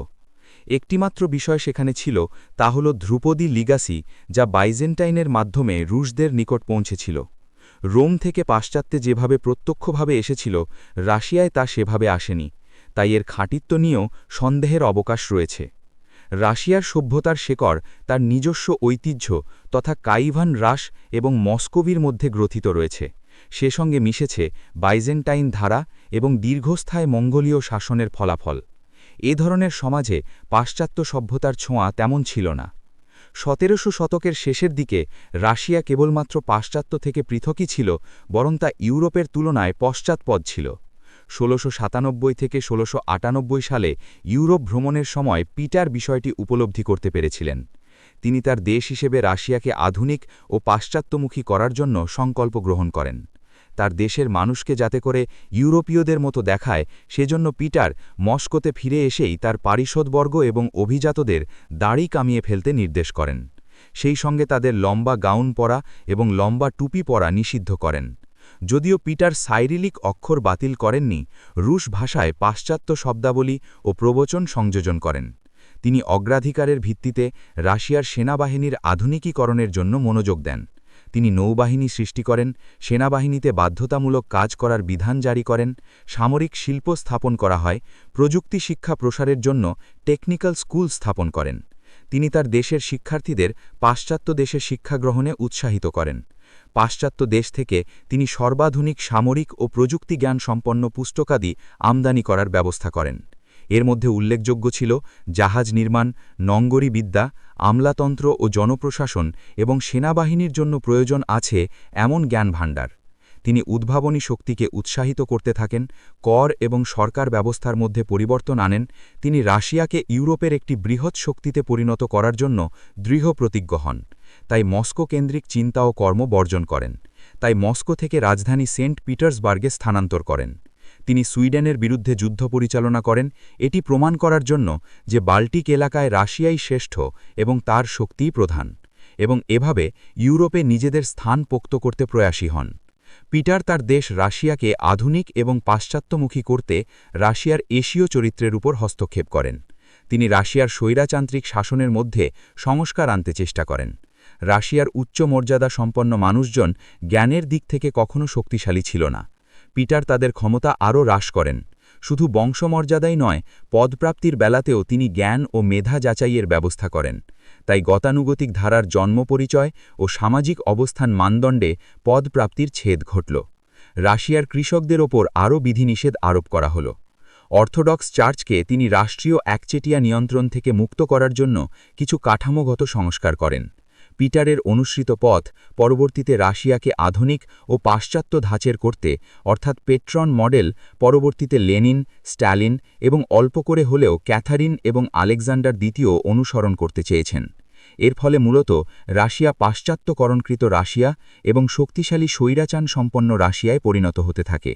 [SPEAKER 6] একটিমাত্র বিষয় সেখানে ছিল, তা হল ধ্রুপদী লিগাসি, যা বাইজেন্টাইনের মাধ্যমে রুশদের নিকট পৌঁছেছিল। রোম থেকে পাশ্চাত্যে যেভাবে প্রত্যক্ষভাবে এসেছিল, রাশিয়ায় তা সেভাবে আসেনি, তাই এর খাঁটিত্ব নিয়েও সন্দেহের অবকাশ রয়েছে। রাশিয়ার সভ্যতার শেকড় তার নিজস্ব ঐতিহ্য তথা কাইভান রাশ এবং মস্কোভির মধ্যে গ্রথিত রয়েছে। সে সঙ্গে মিশেছে বাইজেন্টাইন ধারা এবং দীর্ঘস্থায়ী মঙ্গোলীয় শাসনের ফলাফল। এ ধরনের সমাজে পাশ্চাত্য সভ্যতার ছোঁয়া তেমন ছিল না। ১৭০০ শতকের শেষের দিকে রাশিয়া কেবলমাত্র পাশ্চাত্য থেকে পৃথকই ছিল, বরং তা ইউরোপের তুলনায় পশ্চাৎপদ ছিল। ১৬৯৭ থেকে ১৬৯৮ সালে ইউরোপ ভ্রমণের সময় পিটার বিষয়টি উপলব্ধি করতে পেরেছিলেন। তিনি তার দেশ হিসেবে রাশিয়াকে আধুনিক ও পাশ্চাত্যমুখী করার জন্য সংকল্প গ্রহণ করেন। তার দেশের মানুষকে যাতে করে ইউরোপীয়দের মতো দেখায়, সেজন্য পিটার মস্কোতে ফিরে এসেই তার পারিষদবর্গ এবং অভিজাতদের দাড়ি কামিয়ে ফেলতে নির্দেশ করেন। সেই সঙ্গে তাদের লম্বা গাউন পরা এবং লম্বা টুপি পরা নিষিদ্ধ করেন। যদিও পিটার সাইরিলিক অক্ষর বাতিল করেননি, রুশ ভাষায় পাশ্চাত্য শব্দাবলী ও প্রবচন সংযোজন করেন। তিনি অগ্রাধিকারের ভিত্তিতে রাশিয়ার সেনাবাহিনীর আধুনিকীকরণের জন্য মনোযোগ দেন। তিনি নৌবাহিনী সৃষ্টি করেন, সেনাবাহিনীতে বাধ্যতামূলক কাজ করার বিধান জারি করেন, সামরিক শিল্প স্থাপন করা হয়, প্রযুক্তি শিক্ষা প্রসারের জন্য টেকনিক্যাল স্কুল স্থাপন করেন। তিনি তার দেশের শিক্ষার্থীদের পাশ্চাত্য দেশে শিক্ষা গ্রহণে উৎসাহিত করেন। পাশ্চাত্য দেশ থেকে তিনি সর্বাধুনিক সামরিক ও প্রযুক্তি জ্ঞান সম্পন্ন পুস্তকাদি আমদানি করার ব্যবস্থা করেন। এর মধ্যে উল্লেখযোগ্য ছিল জাহাজ নির্মাণ, নঙ্গরী বিদ্যা, আমলাতন্ত্র ও জনপ্রশাসন এবং সেনাবাহিনীর জন্য প্রয়োজন আছে এমন জ্ঞান ভাণ্ডার। তিনি উদ্ভাবনী শক্তিকে উৎসাহিত করতে থাকেন, কর এবং সরকার ব্যবস্থার মধ্যে পরিবর্তন আনেন। তিনি রাশিয়াকে ইউরোপের একটি বৃহৎ শক্তিতে পরিণত করার জন্য দৃঢ় প্রতিজ্ঞ হন। তাই মস্কো কেন্দ্রিক চিন্তা ও কর্ম বর্জন করেন। তাই মস্কো থেকে রাজধানী সেন্ট পিটার্সবার্গে স্থানান্তর করেন। তিনি সুইডেনের বিরুদ্ধে যুদ্ধ পরিচালনা করেন, এটি প্রমাণ করার জন্য যে বাল্টিক এলাকায় রাশিয়াই শ্রেষ্ঠ এবং তার শক্তিই প্রধান, এবং এভাবে ইউরোপে নিজেদের স্থান পোক্ত করতে প্রয়াসী হন।
[SPEAKER 3] পিটার তার দেশ রাশিয়াকে আধুনিক এবং পাশ্চাত্যমুখী করতে রাশিয়ার এশীয় চরিত্রের উপর হস্তক্ষেপ করেন। তিনি রাশিয়ার স্বৈরাচান্ত্রিক শাসনের মধ্যে সংস্কার আনতে চেষ্টা করেন। রাশিয়ার উচ্চ মর্যাদা সম্পন্ন মানুষজন জ্ঞানের দিক থেকে কখনো শক্তিশালী ছিল না। পিটার তাদের ক্ষমতা আরও হ্রাস করেন। শুধু বংশমর্যাদাই নয়, পদপ্রাপ্তির বেলাতেও তিনি জ্ঞান ও মেধা যাচাইয়ের ব্যবস্থা করেন। তাই গতানুগতিক ধারার জন্মপরিচয় ও সামাজিক অবস্থান মানদণ্ডে পদপ্রাপ্তির ছেদ ঘটল। রাশিয়ার কৃষকদের ওপর আরও বিধিনিষেধ আরোপ করা হল। অর্থোডক্স চার্চকে তিনি রাষ্ট্রীয় একচেটিয়া নিয়ন্ত্রণ থেকে মুক্ত করার জন্য কিছু কাঠামোগত সংস্কার করেন। পিটারের অনুসৃত পথ পরবর্তীতে রাশিয়াকে আধুনিক ও পাশ্চাত্য ধাঁচের করতে, অর্থাৎ পেট্রন মডেল পরবর্তীতে লেনিন, স্ট্যালিন এবং অল্প করে হলেও ক্যাথারিন এবং আলেকজান্ডার দ্বিতীয় অনুসরণ করতে চেয়েছেন। এর ফলে মূলত রাশিয়া পাশ্চাত্যকরণকৃত রাশিয়া এবং শক্তিশালী স্বৈরাচান সম্পন্ন রাশিয়ায় পরিণত হতে থাকে।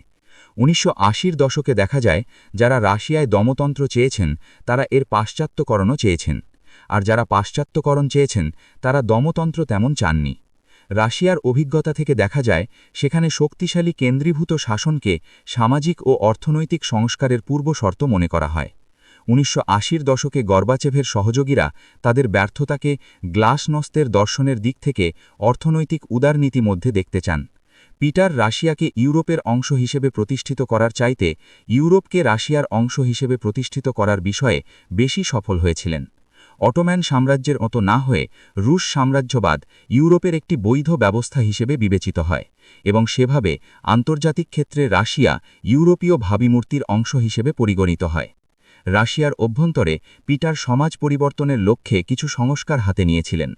[SPEAKER 3] ১৯৮০-র দশকে দেখা যায় যারা রাশিয়ায় দমতন্ত্র চেয়েছেন তারা এর পাশ্চাত্যকরণও চেয়েছেন, আর যারা পাশ্চাত্যকরণ চেয়েছেন তারা দমতন্ত্র তেমন চাননি। রাশিয়ার অভিজ্ঞতা থেকে দেখা যায় সেখানে শক্তিশালী কেন্দ্রীভূত শাসনকে সামাজিক ও অর্থনৈতিক সংস্কারের পূর্বশর্ত মনে করা হয়। ১৯৮০-র দশকে গর্বাচেভের সহযোগীরা তাদের ব্যর্থতাকে গ্লাসনস্তের দর্শনের দিক থেকে অর্থনৈতিক উদারনীতি মধ্যে দেখতে চান। পিটার রাশিয়াকে ইউরোপের অংশ হিসেবে প্রতিষ্ঠিত করার চাইতে ইউরোপকে রাশিয়ার অংশ হিসেবে প্রতিষ্ঠিত করার বিষয়ে বেশি সফল হয়েছিলেন। অটোম্যান সাম্রাজ্যের মতো না হয়ে রুশ সাম্রাজ্যবাদ ইউরোপের একটি বৈধ ব্যবস্থা হিসেবে বিবেচিত হয় এবং সেভাবে আন্তর্জাতিক ক্ষেত্রে রাশিয়া ইউরোপীয় ভাবিমূর্তির অংশ হিসেবে পরিগণিত হয়। রাশিয়ার অভ্যন্তরে পিটার সমাজ পরিবর্তনের লক্ষ্যে কিছু সংস্কার হাতে নিয়েছিলেন।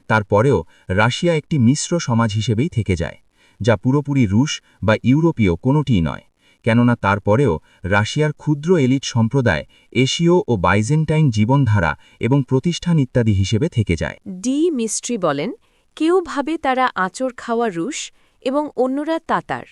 [SPEAKER 3] তারপরেও রাশিয়া একটি মিশ্র সমাজ হিসেবেই থেকে যায়, যা পুরোপুরি রুশ বা ইউরোপীয় কোনোটিই নয়, কেননা তারপরেও রাশিয়ার ক্ষুদ্র এলিট সম্প্রদায় এশীয় ও বাইজেন্টাইন জীবনধারা এবং প্রতিষ্ঠান ইত্যাদি হিসেবে থেকে যায়।
[SPEAKER 1] ডি মিস্ট্রি বলেন, কেউ ভাবে তারা আঁচড় খাওয়া রুশ এবং অন্যরা তাতার।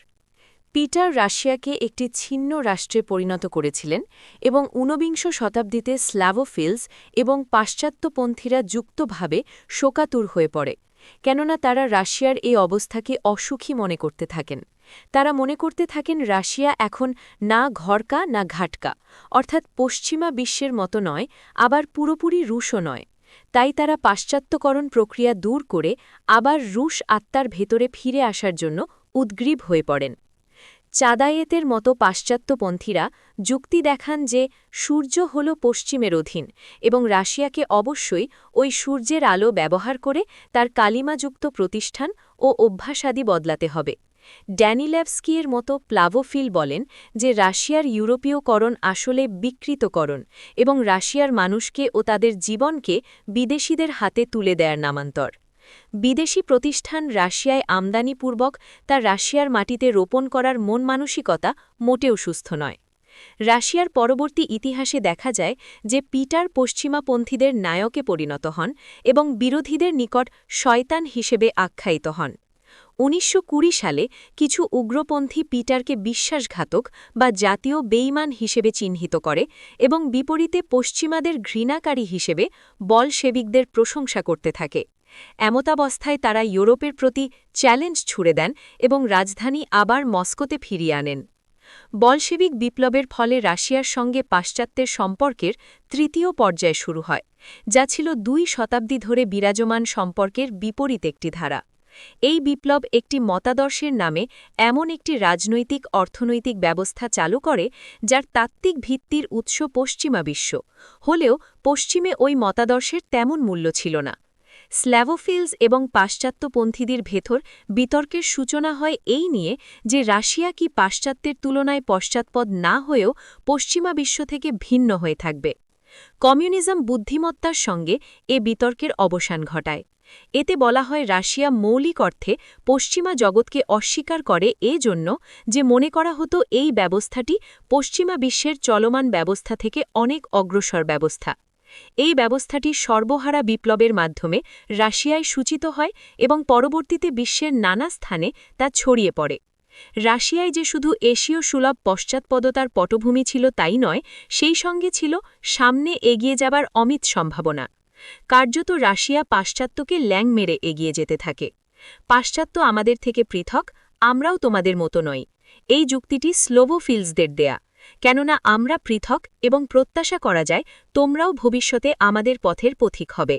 [SPEAKER 1] পিটার রাশিয়াকে একটি ছিন্ন রাষ্ট্রে পরিণত করেছিলেন এবং ঊনবিংশ শতাব্দীতে স্ল্যাভোফিলস এবং পাশ্চাত্যপন্থীরা যুক্তভাবে শোকাতুর হয়ে পড়ে, কেননা তারা রাশিয়ার এই অবস্থাকে অসুখী মনে করতে থাকেন। তারা মনে করতে থাকেন রাশিয়া এখন না ঘরকা না ঘাটকা, অর্থাৎ পশ্চিমা বিশ্বের মতো নয়, আবার পুরোপুরি রুশও নয়। তাই তারা পাশ্চাত্যকরণ প্রক্রিয়া দূর করে আবার রুশ আত্মার ভেতরে ফিরে আসার জন্য উদ্গ্রীব হয়ে পড়েন। চাদায়েতের মতো পাশ্চাত্যপন্থীরা যুক্তি দেখান যে সূর্য হল পশ্চিমের অধীন এবং রাশিয়াকে অবশ্যই ওই সূর্যের আলো ব্যবহার করে তার কালিমাযুক্ত প্রতিষ্ঠান ও অভ্যাসাদি বদলাতে হবে। ড্যানিলেভস্কিয়ের মতো প্লাভোফিল বলেন যে রাশিয়ার ইউরোপীয়করণ আসলে বিকৃতকরণ এবং রাশিয়ার মানুষকে ও তাদের জীবনকে বিদেশিদের হাতে তুলে দেয়ার নামান্তর। বিদেশি প্রতিষ্ঠান রাশিয়ায় আমদানিপূর্বক তা রাশিয়ার মাটিতে রোপণ করার মন মানসিকতা মোটেও সুস্থ নয়। রাশিয়ার পরবর্তী ইতিহাসে দেখা যায় যে পিটার পশ্চিমাপন্থীদের নায়কে পরিণত হন এবং বিরোধীদের নিকট শয়তান হিসেবে আখ্যায়িত হন। ১৯২০ সালে কিছু উগ্রপন্থী পিটারকে বিশ্বাসঘাতক বা জাতীয় বেইমান হিসেবে চিহ্নিত করে এবং বিপরীতে পশ্চিমাদের ঘৃণাকারী হিসেবে বলশেভিকদের প্রশংসা করতে থাকে। এমতাবস্থায় তারা ইউরোপের প্রতি চ্যালেঞ্জ ছুড়ে দেন এবং রাজধানী আবার মস্কোতে ফিরিয়ে আনেন। বলশেভিক বিপ্লবের ফলে রাশিয়ার সঙ্গে পাশ্চাত্যের সম্পর্কের তৃতীয় পর্যায় শুরু হয়, যা ছিল ২ শতাব্দী ধরে বিরাজমান সম্পর্কের বিপরীত একটি ধারা। এই বিপ্লব একটি মতাদর্শের নামে এমন একটি রাজনৈতিক অর্থনৈতিক ব্যবস্থা চালু করে যার তাত্ত্বিক ভিত্তির উৎস পশ্চিমা বিশ্ব হলেও পশ্চিমে ওই মতাদর্শের তেমন মূল্য ছিল না। স্ল্যাভোফিলস এবং পাশ্চাত্যপন্থীদের ভেতর বিতর্কের সূচনা হয় এই নিয়ে যে রাশিয়া কি পাশ্চাত্যের তুলনায় পশ্চাৎপদ না হয়েও পশ্চিমা বিশ্ব থেকে ভিন্ন হয়ে থাকবে। কমিউনিজম বুদ্ধিমত্তার সঙ্গে এ বিতর্কের অবসান ঘটায়। এতে বলা হয় রাশিয়া মৌলিক অর্থে পশ্চিমা জগৎকে অস্বীকার করে জন্য যে মনে করা হতো এই ব্যবস্থাটি পশ্চিমা বিশ্বের চলমান ব্যবস্থা থেকে অনেক অগ্রসর ব্যবস্থা। এই ব্যবস্থাটি সর্বহারা বিপ্লবের মাধ্যমে রাশিয়ায় সূচিত হয় এবং পরবর্তীতে বিশ্বের নানা স্থানে তা ছড়িয়ে পড়ে। রাশিয়ায় যে শুধু এশীয় সুলভ পশ্চাৎপদতার পটভূমি ছিল তাই নয়, সেই সঙ্গে ছিল সামনে এগিয়ে যাবার অমিত সম্ভাবনা। কার্যত রাশিয়া পাশ্চাত্যকে ল্যাং মেরে এগিয়ে যেতে থাকে। পাশ্চাত্য আমাদের থেকে পৃথক, আমরাও তোমাদের মতো নই। এই যুক্তিটি স্লোভোফিলসদের দেয়া, কেননা আমরা পৃথক এবং প্রত্যাশা করা যায় তোমরাও ভবিষ্যতে আমাদের পথের পথিক হবে।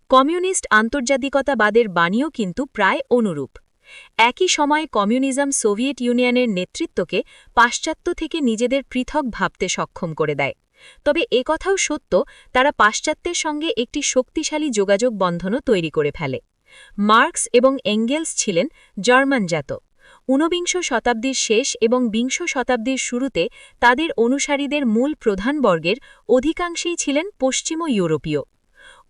[SPEAKER 1] কমিউনিস্ট আন্তর্জাতিকতাবাদের বাণীও কিন্তু প্রায় অনুরূপ। একই সময়ে কমিউনিজম সোভিয়েত ইউনিয়নের নেতৃত্বকে পাশ্চাত্য থেকে নিজেদের পৃথক ভাবতে সক্ষম করে দেয়। তবে একথাও সত্য, তারা পাশ্চাত্যের সঙ্গে একটি শক্তিশালী যোগাযোগ বন্ধনও তৈরি করে ফেলে। মার্কস এবং এঙ্গেলস ছিলেন জার্মানজাত। ঊনবিংশ শতাব্দীর শেষ এবং বিংশ শতাব্দীর শুরুতে তাদের অনুসারীদের মূল প্রধান বর্গের অধিকাংশেই ছিলেন পশ্চিম ইউরোপীয়।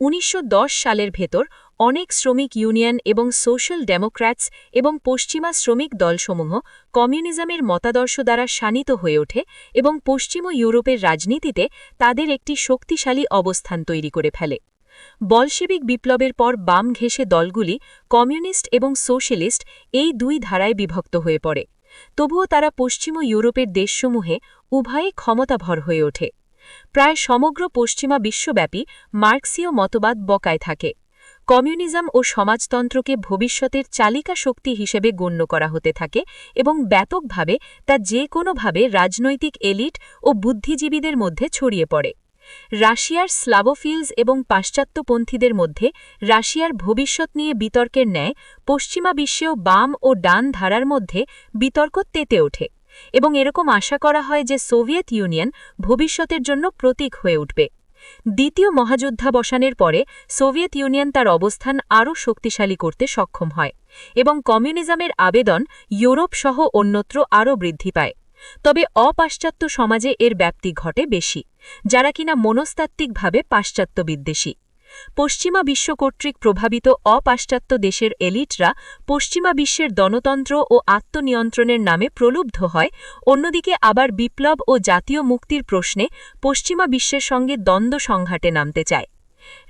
[SPEAKER 1] ১৯১০ সালের ভেতর অনেক শ্রমিক ইউনিয়ন এবং সোশ্যাল ডেমোক্র্যাটস এবং পশ্চিমা শ্রমিক দলসমূহ কমিউনিজমের মতাদর্শ দ্বারা শানিত হয়ে ওঠে এবং পশ্চিম ইউরোপের রাজনীতিতে তাদের একটি শক্তিশালী অবস্থান তৈরি করে ফেলে। বলশেবিক বিপ্লবের পর বাম ঘেঁষে দলগুলি কমিউনিস্ট এবং সোশ্যালিস্ট এই দুই ধারায় বিভক্ত হয়ে পড়ে। তবুও তারা পশ্চিম ইউরোপের দেশসমূহে উভয়ে ক্ষমতাভর হয়ে ওঠে। প্রায় সমগ্র পশ্চিমা বিশ্বব্যাপী মার্ক্সীয় মতবাদ বকায় থাকে। কমিউনিজম ও সমাজতন্ত্রকে ভবিষ্যতের চালিকা শক্তি হিসেবে গণ্য করা হতে থাকে এবং ব্যাপকভাবে তা যে কোনোভাবে রাজনৈতিক এলিট ও বুদ্ধিজীবীদের মধ্যে ছড়িয়ে পড়ে। রাশিয়ার স্লাভোফিলস এবং পাশ্চাত্যপন্থীদের মধ্যে রাশিয়ার ভবিষ্যৎ নিয়ে বিতর্কের ন্যায় পশ্চিমা বিশ্বেও বাম ও ডান ধারার মধ্যে বিতর্ক তেতে ওঠে এবং এরকম আশা করা হয় যে সোভিয়েত ইউনিয়ন ভবিষ্যতের জন্য প্রতীক হয়ে উঠবে। দ্বিতীয় মহাযুদ্ধাবসানের পরে সোভিয়েত ইউনিয়ন তার অবস্থান আরও শক্তিশালী করতে সক্ষম হয় এবং কমিউনিজমের আবেদন ইউরোপ সহ অন্যত্র আরও বৃদ্ধি পায়। তবে অপাশ্চাত্য সমাজে এর ব্যাপ্তি ঘটে বেশি, যারা কিনা মনস্তাত্ত্বিকভাবে পাশ্চাত্য বিদ্বেষী। পশ্চিমা বিশ্ব কর্তৃক প্রভাবিত অপাশ্চাত্য দেশের এলিটরা পশ্চিমা বিশ্বের গণতন্ত্র ও আত্মনিয়ন্ত্রণের নামে প্রলুব্ধ হয়, অন্যদিকে আবার বিপ্লব ও জাতীয় মুক্তির প্রশ্নে পশ্চিমা বিশ্বের সঙ্গে দ্বন্দ্ব সংঘাটে নামতে চায়।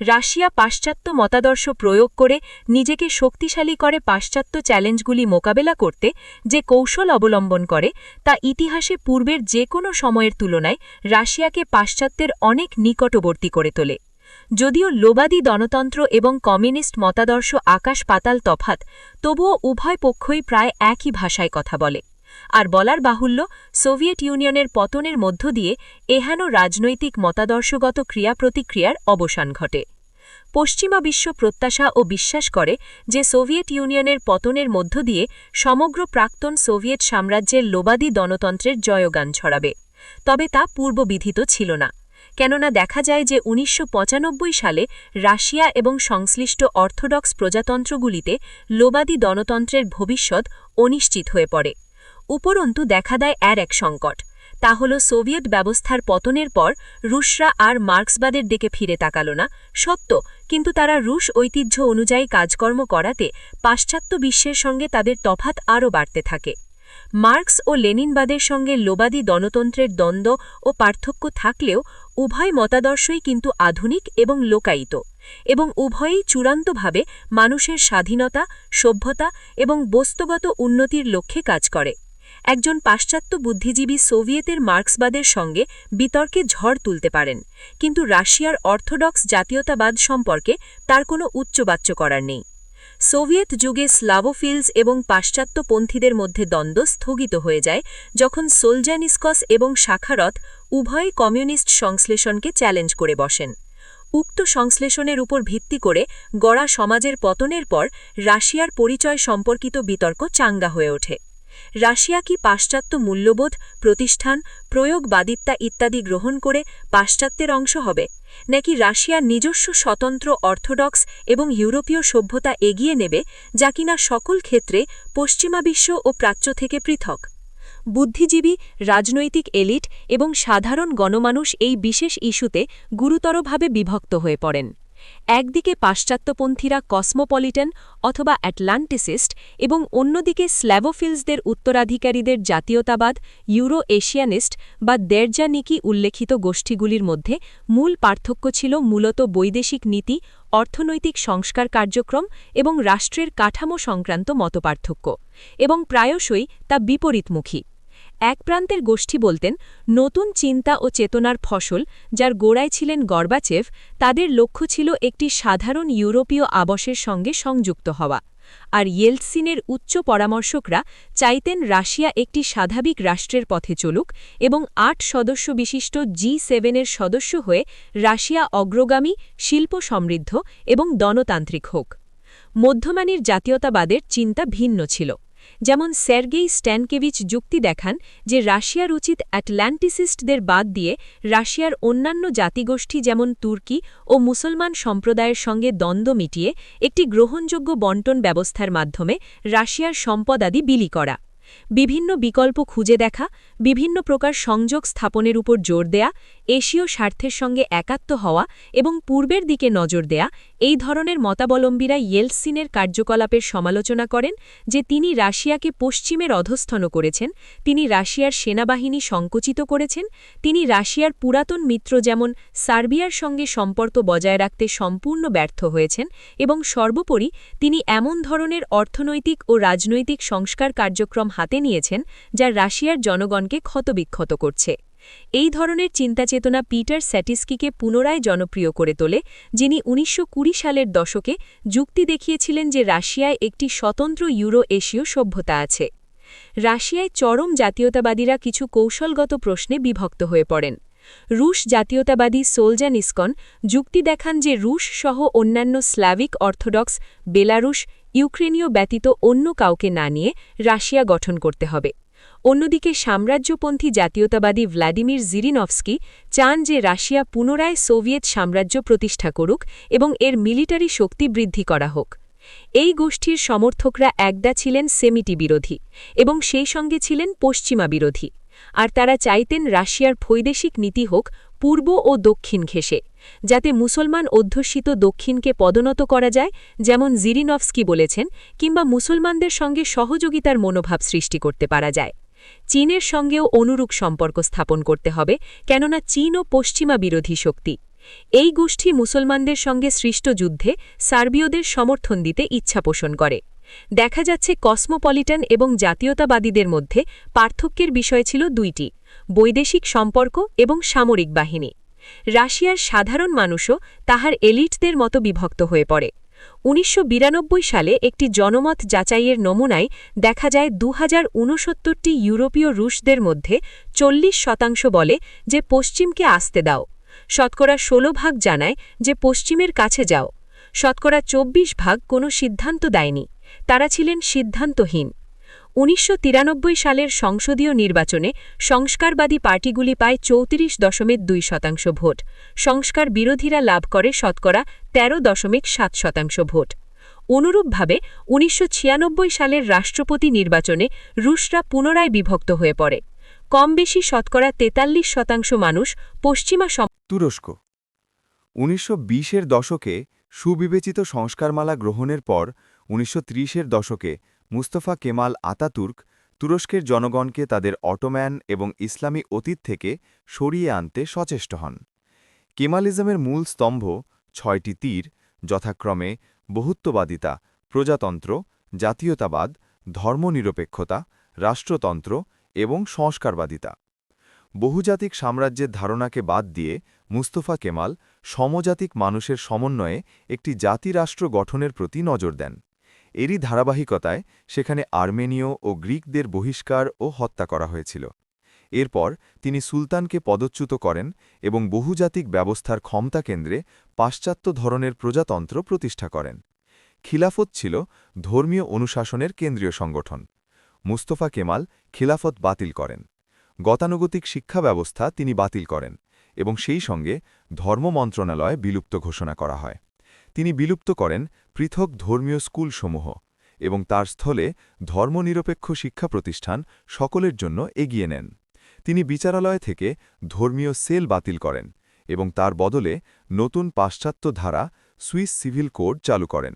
[SPEAKER 1] রাশিয়া পাশ্চাত্য মতাদর্শ প্রয়োগ করে নিজেকে শক্তিশালী করে পাশ্চাত্য চ্যালেঞ্জগুলি মোকাবেলা করতে যে কৌশল অবলম্বন করে তা ইতিহাসে পূর্বের যে কোনো সময়ের তুলনায় রাশিয়াকে পাশ্চাত্যের অনেক নিকটবর্তী করে তোলে। যদিও লোবাদী গণতন্ত্র এবং কমিউনিস্ট মতাদর্শ আকাশ পাতাল তফাৎ, তবুও উভয় পক্ষই প্রায় একই ভাষায় কথা বলে। আর বলার বাহুল্য, সোভিয়েত ইউনিয়নের পতনের মধ্য দিয়ে এহেন রাজনৈতিক মতাদর্শগত ক্রিয়া প্রতিক্রিয়ার অবসান ঘটে। পশ্চিমা বিশ্ব প্রত্যাশা ও বিশ্বাস করে যে সোভিয়েত ইউনিয়নের পতনের মধ্য দিয়ে সমগ্র প্রাক্তন সোভিয়েত সাম্রাজ্যের লোবাদী গণতন্ত্রের জয়গান ছড়াবে। তবে তা পূর্ববিধিত ছিল না, কেননা দেখা যায় যে ১৯৯৫ সালে রাশিয়া এবং সংশ্লিষ্ট অর্থোডক্স প্রজাতন্ত্রগুলিতে লোবাদী গণতন্ত্রের ভবিষ্যৎ অনিশ্চিত হয়ে পড়ে। উপরন্তু দেখা দেয় এক সংকট, তা হল সোভিয়েত ব্যবস্থার পতনের পর রুশরা আর মার্ক্সবাদের দিকে ফিরে তাকাল না সত্য, কিন্তু তারা রুশ ঐতিহ্য অনুযায়ী কাজকর্ম করাতে পাশ্চাত্য বিশ্বের সঙ্গে তাদের তফাৎ আরও বাড়তে থাকে। মার্ক্স ও লেনিনবাদের সঙ্গে লোবাদী গণতন্ত্রের দ্বন্দ্ব ও পার্থক্য থাকলেও উভয় মতাদর্শই কিন্তু আধুনিক এবং লোকায়িত, এবং উভয়েই চূড়ান্তভাবে মানুষের স্বাধীনতা, সভ্যতা এবং বস্তুগত উন্নতির লক্ষ্যে কাজ করে। একজন পাশ্চাত্য বুদ্ধিজীবী সোভিয়েতের মার্ক্সবাদের সঙ্গে বিতর্কে ঝড় তুলতে পারেন, কিন্তু রাশিয়ার অর্থোডক্স জাতীয়তাবাদ সম্পর্কে তার কোনো উচ্চবাচ্য করার নেই। সোভিয়েত যুগে স্লাভোফিলস এবং পাশ্চাত্যপন্থীদের মধ্যে দ্বন্দ্ব স্থগিত হয়ে যায় যখন সোলজানিস্কস এবং শাখারত উভয়ই কমিউনিস্ট সংশ্লেষণকে চ্যালেঞ্জ করে বসেন। উক্ত সংশ্লেষণের উপর ভিত্তি করে গড়া সমাজের পতনের পর রাশিয়ার পরিচয় সম্পর্কিত বিতর্ক চাঙ্গা হয়ে ওঠে। রাশিয়া কি পাশ্চাত্য মূল্যবোধ, প্রতিষ্ঠান, প্রয়োগবাদিতা ইত্যাদি গ্রহণ করে পাশ্চাত্যের অংশ হবে, নাকি রাশিয়ার নিজস্ব স্বতন্ত্র অর্থোডক্স এবং ইউরোপীয় সভ্যতা এগিয়ে নেবে, যা কিনা সকল ক্ষেত্রে পশ্চিমা বিশ্ব ও প্রাচ্য থেকে পৃথক? বুদ্ধিজীবী, রাজনৈতিক এলিট এবং সাধারণ গণমানুষ এই বিশেষ ইস্যুতে গুরুতরভাবে বিভক্ত হয়ে পড়েন। একদিকে পাশ্চাত্যপন্থীরা কসমোপলিটন অথবা অ্যাটলান্টিসিস্ট এবং অন্যদিকে স্ল্যাভোফিলসদের উত্তরাধিকারীদের জাতীয়তাবাদ, ইউরো এশিয়ানিস্ট বা দেরজানিকি উল্লেখিত গোষ্ঠীগুলির মধ্যে মূল পার্থক্য ছিল মূলত বৈদেশিক নীতি, অর্থনৈতিক সংস্কার কার্যক্রম এবং রাষ্ট্রের কাঠামো সংক্রান্ত মতপার্থক্য, এবং প্রায়শই তা বিপরীতমুখী। এক প্রান্তের গোষ্ঠী বলতেন নতুন চিন্তা ও চেতনার ফসল, যার গোড়ায় ছিলেন গর্বাচেভ, তাদের লক্ষ্য ছিল একটি সাধারণ ইউরোপীয় আবাসের সঙ্গে সংযুক্ত হওয়া, আর ইয়েলৎসিনের উচ্চ পরামর্শকরা চাইতেন রাশিয়া একটি স্বাভাবিক রাষ্ট্রের পথে চলুক এবং ৮ সদস্য বিশিষ্ট G7-এর সদস্য হয়ে রাশিয়া অগ্রগামী, শিল্প সমৃদ্ধ এবং গণতান্ত্রিক হোক। মধ্যমানের জাতীয়তাবাদের চিন্তা ভিন্ন ছিল। যেমন সের্গেই স্ট্যানকেভিচ যুক্তি দেখান যে রাশিয়ার উচিত অ্যাটলান্টিসিস্টদের বাদ দিয়ে রাশিয়ার অন্যান্য জাতিগোষ্ঠী যেমন তুর্কি ও মুসলমান সম্প্রদায়ের সঙ্গে দ্বন্দ্ব মিটিয়ে একটি গ্রহণযোগ্য বণ্টন ব্যবস্থার মাধ্যমে রাশিয়ার সম্পদাদি বিলি করা। বিভিন্ন বিকল্প খুঁজে দেখা, বিভিন্ন প্রকার সংযোগ স্থাপনের উপর জোর দেয়া, এশীয় স্বার্থের সঙ্গে একাত্ম হওয়া এবং পূর্বের দিকে নজর দেয়া, এই ধরনের মতাবলম্বীরা ইয়েলৎসিনের কার্যকলাপের সমালোচনা করেন যে তিনি রাশিয়াকে পশ্চিমের অধস্থন করেছেন, তিনি রাশিয়ার সেনাবাহিনী সংকুচিত করেছেন, তিনি রাশিয়ার পুরাতন মিত্র যেমন সার্বিয়ার সঙ্গে সম্পর্ক বজায় রাখতে সম্পূর্ণ ব্যর্থ হয়েছেন এবং সর্বোপরি তিনি এমন ধরনের অর্থনৈতিক ও রাজনৈতিক সংস্কার কার্যক্রম হাতে নিয়েছেন যা রাশিয়ার জনগণকে ক্ষতবিক্ষত করছে। এই ধরনের চিন্তাচেতনা পিটার স্যাটিস্কিকে পুনরায় জনপ্রিয় করে তোলে, যিনি ১৯২০ সালের দশকে যুক্তি দেখিয়েছিলেন যে রাশিয়ায় একটি স্বতন্ত্র ইউরো এশীয় সভ্যতা আছে। রাশিয়ায় চরম জাতীয়তাবাদীরা কিছু কৌশলগত প্রশ্নে বিভক্ত হয়ে পড়েন। রুশ জাতীয়তাবাদী সোলজানিসকন যুক্তি দেখান যে রুশ সহ অন্যান্য স্লাভিক অর্থোডক্স, বেলারুশ, ইউক্রেনীয় ব্যতীত অন্য কাউকে না নিয়ে রাশিয়া গঠন করতে হবে। অন্যদিকে সাম্রাজ্যপন্থী জাতীয়তাবাদী ভ্লাদিমির জিরিনভস্কি চান যে রাশিয়া পুনরায় সোভিয়েত সাম্রাজ্য প্রতিষ্ঠা করুক এবং এর মিলিটারি শক্তি বৃদ্ধি করা হোক। এই গোষ্ঠীর সমর্থকরা একদা ছিলেন সেমিটি বিরোধী এবং সেই সঙ্গে ছিলেন পশ্চিমা বিরোধী, আর তারা চাইতেন রাশিয়ার বৈদেশিক নীতি হোক পূর্ব ও দক্ষিণ ঘেঁষে, যাতে মুসলমান অধ্যুষিত দক্ষিণকে পদোন্নত করা যায়, যেমন জিরিনভস্কি বলেছেন, কিংবা মুসলমানদের সঙ্গে সহযোগিতার মনোভাব সৃষ্টি করতে পারা যায়। চীনের সঙ্গেও অনুরূপ সম্পর্ক স্থাপন করতে হবে, কেননা চীন ও পশ্চিমা বিরোধী শক্তি। এই গোষ্ঠী মুসলমানদের সঙ্গে সৃষ্ট যুদ্ধে সার্বীয়দের সমর্থন দিতে ইচ্ছা পোষণ করে। দেখা যাচ্ছে কসমোপলিটান এবং জাতীয়তাবাদীদের মধ্যে পার্থক্যের বিষয় ছিল দুইটি: বৈদেশিক সম্পর্ক এবং সামরিক বাহিনী। রাশিয়ার সাধারণ মানুষও তাহার এলিটদের মতো বিভক্ত হয়ে পড়ে। ১৯৯২ সালে একটি জনমত যাচাইয়ের নমুনায় দেখা যায় ২০৬৯টি ইউরোপীয় রুশদের মধ্যে ৪০% বলে যে পশ্চিমকে আসতে দাও, শতকরা ১৬% জানায় যে পশ্চিমের কাছে যাও, শতকরা ২৪% কোনো সিদ্ধান্ত দেয়নি, তারা ছিলেন সিদ্ধান্তহীন। ১৯৯৩ সালের সংসদীয় নির্বাচনে সংস্কারবাদী পার্টিগুলি পায় ৩৪.২% ভোট, সংস্কার বিরোধীরা লাভ করে শতকরা ১৩.৭% ভোট। অনুরূপভাবে ১৯৯৬ সালের রাষ্ট্রপতি নির্বাচনে রুশরা পুনরায় বিভক্ত হয়ে পড়ে। কম বেশি শতকরা ৪৩% মানুষ পশ্চিমা
[SPEAKER 2] তুরস্ক ১৯২০-এর দশকে সুবিবেচিত সংস্কারমালা গ্রহণের পর ১৯৩০-এর দশকে মুস্তফা কেমাল আতাতুর্ক তুরস্কের জনগণকে তাদের অটোম্যান এবং ইসলামী অতীত থেকে সরিয়ে আনতে সচেষ্ট হন। কেমালিজমের মূল স্তম্ভ ৬টি তীর, যথাক্রমে বহুত্ববাদিতা, প্রজাতন্ত্র, জাতীয়তাবাদ, ধর্মনিরপেক্ষতা, রাষ্ট্রতন্ত্র এবং সংস্কারবাদিতা। বহুজাতিক সাম্রাজ্যের ধারণাকে বাদ দিয়ে মুস্তফা কেমাল সমজাতিক মানুষের সমন্বয়ে একটি জাতিরাষ্ট্র গঠনের প্রতি নজর দেন। এরই ধারাবাহিকতায় সেখানে আর্মেনীয় ও গ্রিকদের বহিষ্কার ও হত্যা করা হয়েছিল। এরপর তিনি সুলতানকে পদচ্যুত করেন এবং বহুজাতিক ব্যবস্থার ক্ষমতা কেন্দ্রে পাশ্চাত্য ধরনের প্রজাতন্ত্র প্রতিষ্ঠা করেন। খিলাফত ছিল ধর্মীয় অনুশাসনের কেন্দ্রীয় সংগঠন। মুস্তফা কেমাল খিলাফত বাতিল করেন। গতানুগতিক শিক্ষা ব্যবস্থা তিনি বাতিল করেন এবং সেই সঙ্গে ধর্ম মন্ত্রণালয় বিলুপ্ত ঘোষণা করা হয়। তিনি বিলুপ্ত করেন পৃথক ধর্মীয় স্কুলসমূহ এবং তার স্থলে ধর্মনিরপেক্ষ শিক্ষা প্রতিষ্ঠান সকলের জন্য এগিয়ে নেন। তিনি বিচারালয় থেকে ধর্মীয় সেল বাতিল করেন এবং তার বদলে নতুন পাশ্চাত্য ধারা সুইস সিভিল কোড চালু করেন।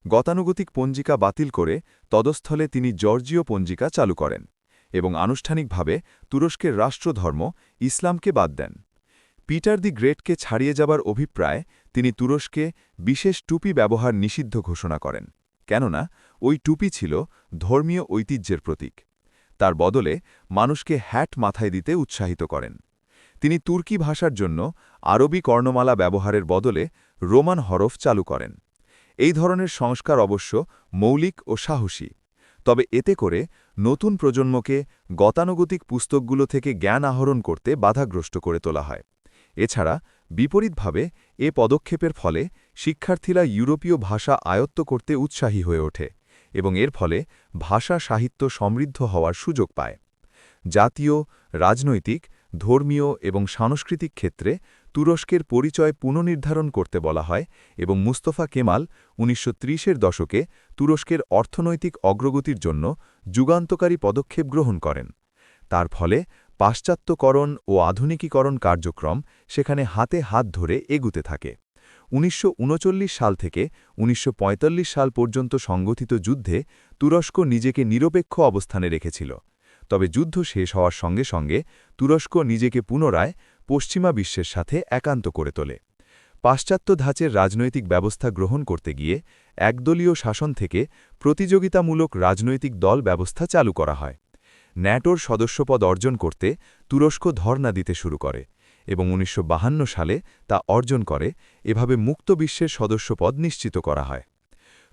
[SPEAKER 2] গতানুগতিক পঞ্জিকা বাতিল করে তদস্থলে তিনি জর্জীয় পঞ্জিকা চালু করেন এবং আনুষ্ঠানিকভাবে তুরস্কের রাষ্ট্রধর্ম ইসলামকে বাদ দেন। পিটার দি গ্রেটকে ছাড়িয়ে যাবার অভিপ্রায় তিনি তুরস্কে বিশেষ টুপি ব্যবহার নিষিদ্ধ ঘোষণা করেন, কেননা ওই টুপি ছিল ধর্মীয় ঐতিহ্যের প্রতীক। তার বদলে মানুষকে হ্যাট মাথায় দিতে উৎসাহিত করেন। তিনি তুর্কি ভাষার জন্য আরবি কর্ণমালা ব্যবহারের বদলে রোমান হরফ চালু করেন। এই ধরনের সংস্কার অবশ্য মৌলিক ও সাহসী, তবে এতে করে নতুন প্রজন্মকে গতানুগতিক পুস্তকগুলো থেকে জ্ঞান আহরণ করতে বাধাগ্রস্ত করে তোলা হয়। এছাড়া বিপরীতভাবে এ পদক্ষেপের ফলে শিক্ষার্থীরা ইউরোপীয় ভাষা আয়ত্ত করতে উৎসাহী হয়ে ওঠে এবং এর ফলে ভাষা সাহিত্য সমৃদ্ধ হওয়ার সুযোগ পায়। জাতীয়, রাজনৈতিক, ধর্মীয় এবং সাংস্কৃতিক ক্ষেত্রে তুরস্কের পরিচয় পুনর্নির্ধারণ করতে বলা হয় এবং মুস্তফা কেমাল ১৯৩০-এর দশকে তুরস্কের অর্থনৈতিক অগ্রগতির জন্য যুগান্তকারী পদক্ষেপ গ্রহণ করেন। তার ফলে পাশ্চাত্যকরণ ও আধুনিকীকরণ কার্যক্রম সেখানে হাতে হাত ধরে এগুতে থাকে। ১৯৩৯ সাল থেকে ১৯৪৫ সাল পর্যন্ত সংগঠিত যুদ্ধে তুরস্ক নিজেকে নিরপেক্ষ অবস্থানে রেখেছিল, তবে যুদ্ধ শেষ হওয়ার সঙ্গে সঙ্গে তুরস্ক নিজেকে পুনরায় পশ্চিমা বিশ্বের সাথে একান্ত করে তোলে। পাশ্চাত্য ধাঁচের রাজনৈতিক ব্যবস্থা গ্রহণ করতে গিয়ে একদলীয় শাসন থেকে প্রতিযোগিতামূলক রাজনৈতিক দল ব্যবস্থা চালু করা হয়। ন্যাটোর সদস্যপদ অর্জন করতে তুরস্ক ধর্ণা দিতে শুরু করে এবং ১৯৫২ সালে তা অর্জন করে। এভাবে মুক্ত বিশ্বের সদস্যপদ নিশ্চিত করা হয়।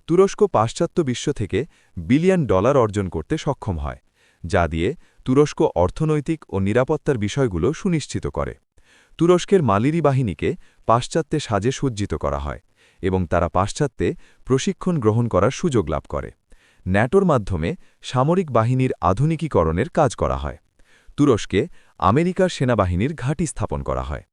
[SPEAKER 2] তুরস্ক পাশ্চাত্য বিশ্ব থেকে বিলিয়ন ডলার অর্জন করতে সক্ষম হয়, যা দিয়ে তুরস্ক অর্থনৈতিক ও নিরাপত্তার বিষয়গুলো সুনিশ্চিত করে। তুরস্কের মালিরি বাহিনীকে পাশ্চাত্যে সাজে সজ্জিত করা হয় এবং তারা পাশ্চাত্যে প্রশিক্ষণ গ্রহণ করার সুযোগ লাভ করে। ন্যাটোর মাধ্যমে সামরিক বাহিনীর আধুনিকীকরণের কাজ করা হয়। তুরস্কে আমেরিকার সেনাবাহিনীর ঘাঁটি স্থাপন করা হয়।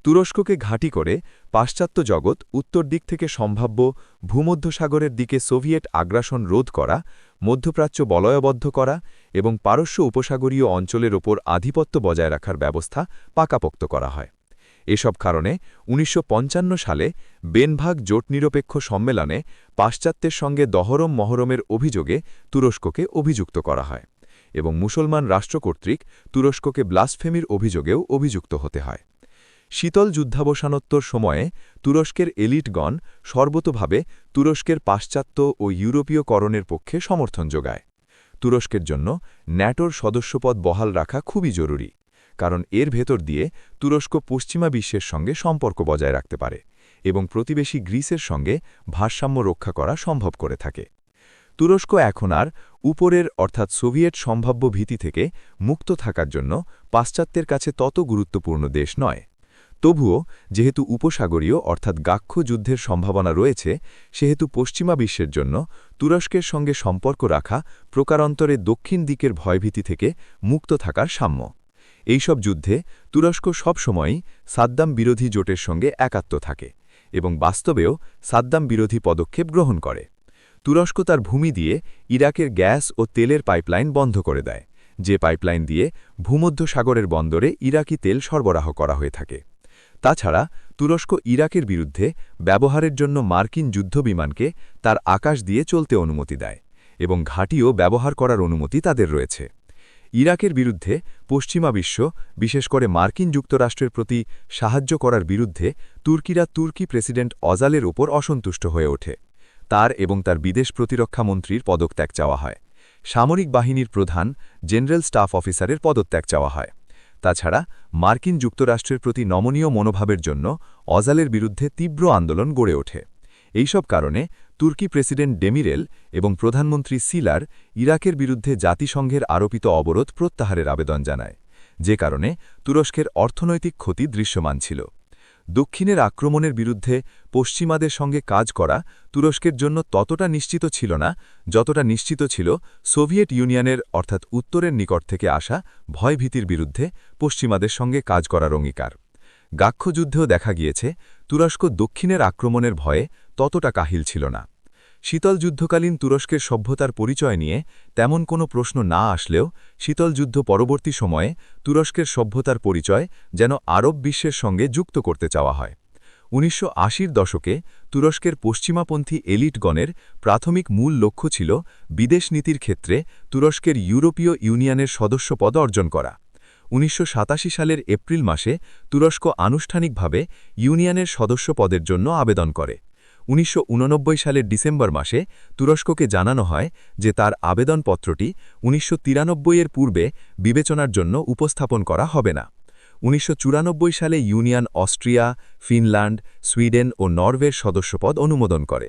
[SPEAKER 2] তুরস্ককে ঘাঁটি করে পাশ্চাত্য জগৎ উত্তর দিক থেকে সম্ভাব্য ভূমধ্যসাগরের দিকে সোভিয়েট আগ্রাসন রোধ করা, মধ্যপ্রাচ্য বলয়বদ্ধ করা এবং পারস্য উপসাগরীয় অঞ্চলের ওপর আধিপত্য বজায় রাখার ব্যবস্থা পাকাপোক্ত করা হয়। এসব কারণে ১৯৫৫ সালে বেনভাগ জোটনিরপেক্ষ সম্মেলনে পাশ্চাত্যের সঙ্গে দহরম মহরমের অভিযোগে তুরস্ককে অভিযুক্ত করা হয় এবং মুসলমান রাষ্ট্র কর্তৃক তুরস্ককে ব্লাসফেমির অভিযোগেও অভিযুক্ত হতে হয়। শীতল যুদ্ধাবসানোত্তর সময়ে তুরস্কের এলিটগণ সর্বতোভাবে তুরস্কের পাশ্চাত্য ও ইউরোপীয়করণের পক্ষে সমর্থন যোগায়। তুরস্কের জন্য ন্যাটোর সদস্যপদ বহাল রাখা খুবই জরুরি, কারণ এর ভেতর দিয়ে তুরস্ক পশ্চিমা বিশ্বের সঙ্গে সম্পর্ক বজায় রাখতে পারে এবং প্রতিবেশী গ্রিসের সঙ্গে ভারসাম্য রক্ষা করা সম্ভব করে থাকে। তুরস্ক এখন আর উপরের অর্থাৎ সোভিয়েট সম্ভাব্য ভীতি থেকে মুক্ত থাকার জন্য পাশ্চাত্যের কাছে তত গুরুত্বপূর্ণ দেশ নয়। তবুও যেহেতু উপসাগরীয় অর্থাৎ গাক্ষ যুদ্ধের সম্ভাবনা রয়েছে, সেহেতু পশ্চিমা বিশ্বের জন্য তুরস্কের সঙ্গে সম্পর্ক রাখা প্রকারান্তরে দক্ষিণ দিকের ভয়ভীতি থেকে মুক্ত থাকার সাম্য। এইসব যুদ্ধে তুরস্ক সবসময়ই সাদ্দাম বিরোধী জোটের সঙ্গে একাত্ম থাকে এবং বাস্তবেও সাদ্দাম বিরোধী পদক্ষেপ গ্রহণ করে। তুরস্ক তার ভূমি দিয়ে ইরাকের গ্যাস ও তেলের পাইপলাইন বন্ধ করে দেয়, যে পাইপলাইন দিয়ে ভূমধ্যসাগরের বন্দরে ইরাকি তেল সরবরাহ করা হয়ে থাকে। তাছাড়া তুরস্ক ইরাকের বিরুদ্ধে ব্যবহারের জন্য মার্কিন যুদ্ধবিমানকে তার আকাশ দিয়ে চলতে অনুমতি দেয় এবং ঘাঁটিও ব্যবহার করার অনুমতি তাদের রয়েছে। ইরাকের বিরুদ্ধে পশ্চিমা বিশ্ব, বিশেষ করে মার্কিন যুক্তরাষ্ট্রের প্রতি সাহায্য করার বিরুদ্ধে তুর্কিরা তুর্কি প্রেসিডেন্ট অজালের ওপর অসন্তুষ্ট হয়ে ওঠে। তার এবং তার বিদেশ প্রতিরক্ষা মন্ত্রীর পদত্যাগ চাওয়া হয়। সামরিক বাহিনীর প্রধান, জেনারেল স্টাফ অফিসারের পদত্যাগ চাওয়া হয়। তাছাড়া মার্কিন যুক্তরাষ্ট্রের প্রতি নমনীয় মনোভাবের জন্য অজালের বিরুদ্ধে তীব্র আন্দোলন গড়ে ওঠে। এইসব কারণে তুর্কি প্রেসিডেন্ট ডেমিরেল এবং প্রধানমন্ত্রী সিলার ইরাকের বিরুদ্ধে জাতিসংঘের আরোপিত অবরোধ প্রত্যাহারের আবেদন জানায়, যে কারণে তুরস্কের অর্থনৈতিক ক্ষতি দৃশ্যমান ছিল। দক্ষিণের আক্রমণের বিরুদ্ধে পশ্চিমাদের সঙ্গে কাজ করা তুরস্কের জন্য ততটা নিশ্চিত ছিল না যতটা নিশ্চিত ছিল সোভিয়েত ইউনিয়নের অর্থাৎ উত্তরের নিকট থেকে আসা ভয়ভীতির বিরুদ্ধে পশ্চিমাদের সঙ্গে কাজ করার অঙ্গীকার। গাক্ষ যুদ্ধেও দেখা গিয়েছে তুরস্ক দক্ষিণের আক্রমণের ভয়ে ততটা কাহিল ছিল না। শীতল যুদ্ধকালীন তুরস্কের সভ্যতার পরিচয় নিয়ে তেমন কোনো প্রশ্ন না আসলেও শীতল যুদ্ধ পরবর্তী সময়ে তুরস্কের সভ্যতার পরিচয় যেন আরব বিশ্বের সঙ্গে যুক্ত করতে চাওয়া হয়। ১৯৮০-র দশকে তুরস্কের পশ্চিমাপন্থী এলিটগণের প্রাথমিক মূল লক্ষ্য ছিল বিদেশ নীতির ক্ষেত্রে তুরস্কের ইউরোপীয় ইউনিয়নের সদস্যপদ অর্জন করা। ১৯৮৭ সালের এপ্রিল মাসে তুরস্ক আনুষ্ঠানিকভাবে ইউনিয়নের সদস্যপদের জন্য আবেদন করে। ১৯৮৯ সালের ডিসেম্বর মাসে তুরস্ককে জানানো হয় যে তার আবেদনপত্রটি ১৯৯৩-এর পূর্বে বিবেচনার জন্য উপস্থাপন করা হবে না। ১৯৯৪ সালে ইউনিয়ন অস্ট্রিয়া, ফিনল্যান্ড, সুইডেন ও নরওয়ের সদস্যপদ অনুমোদন করে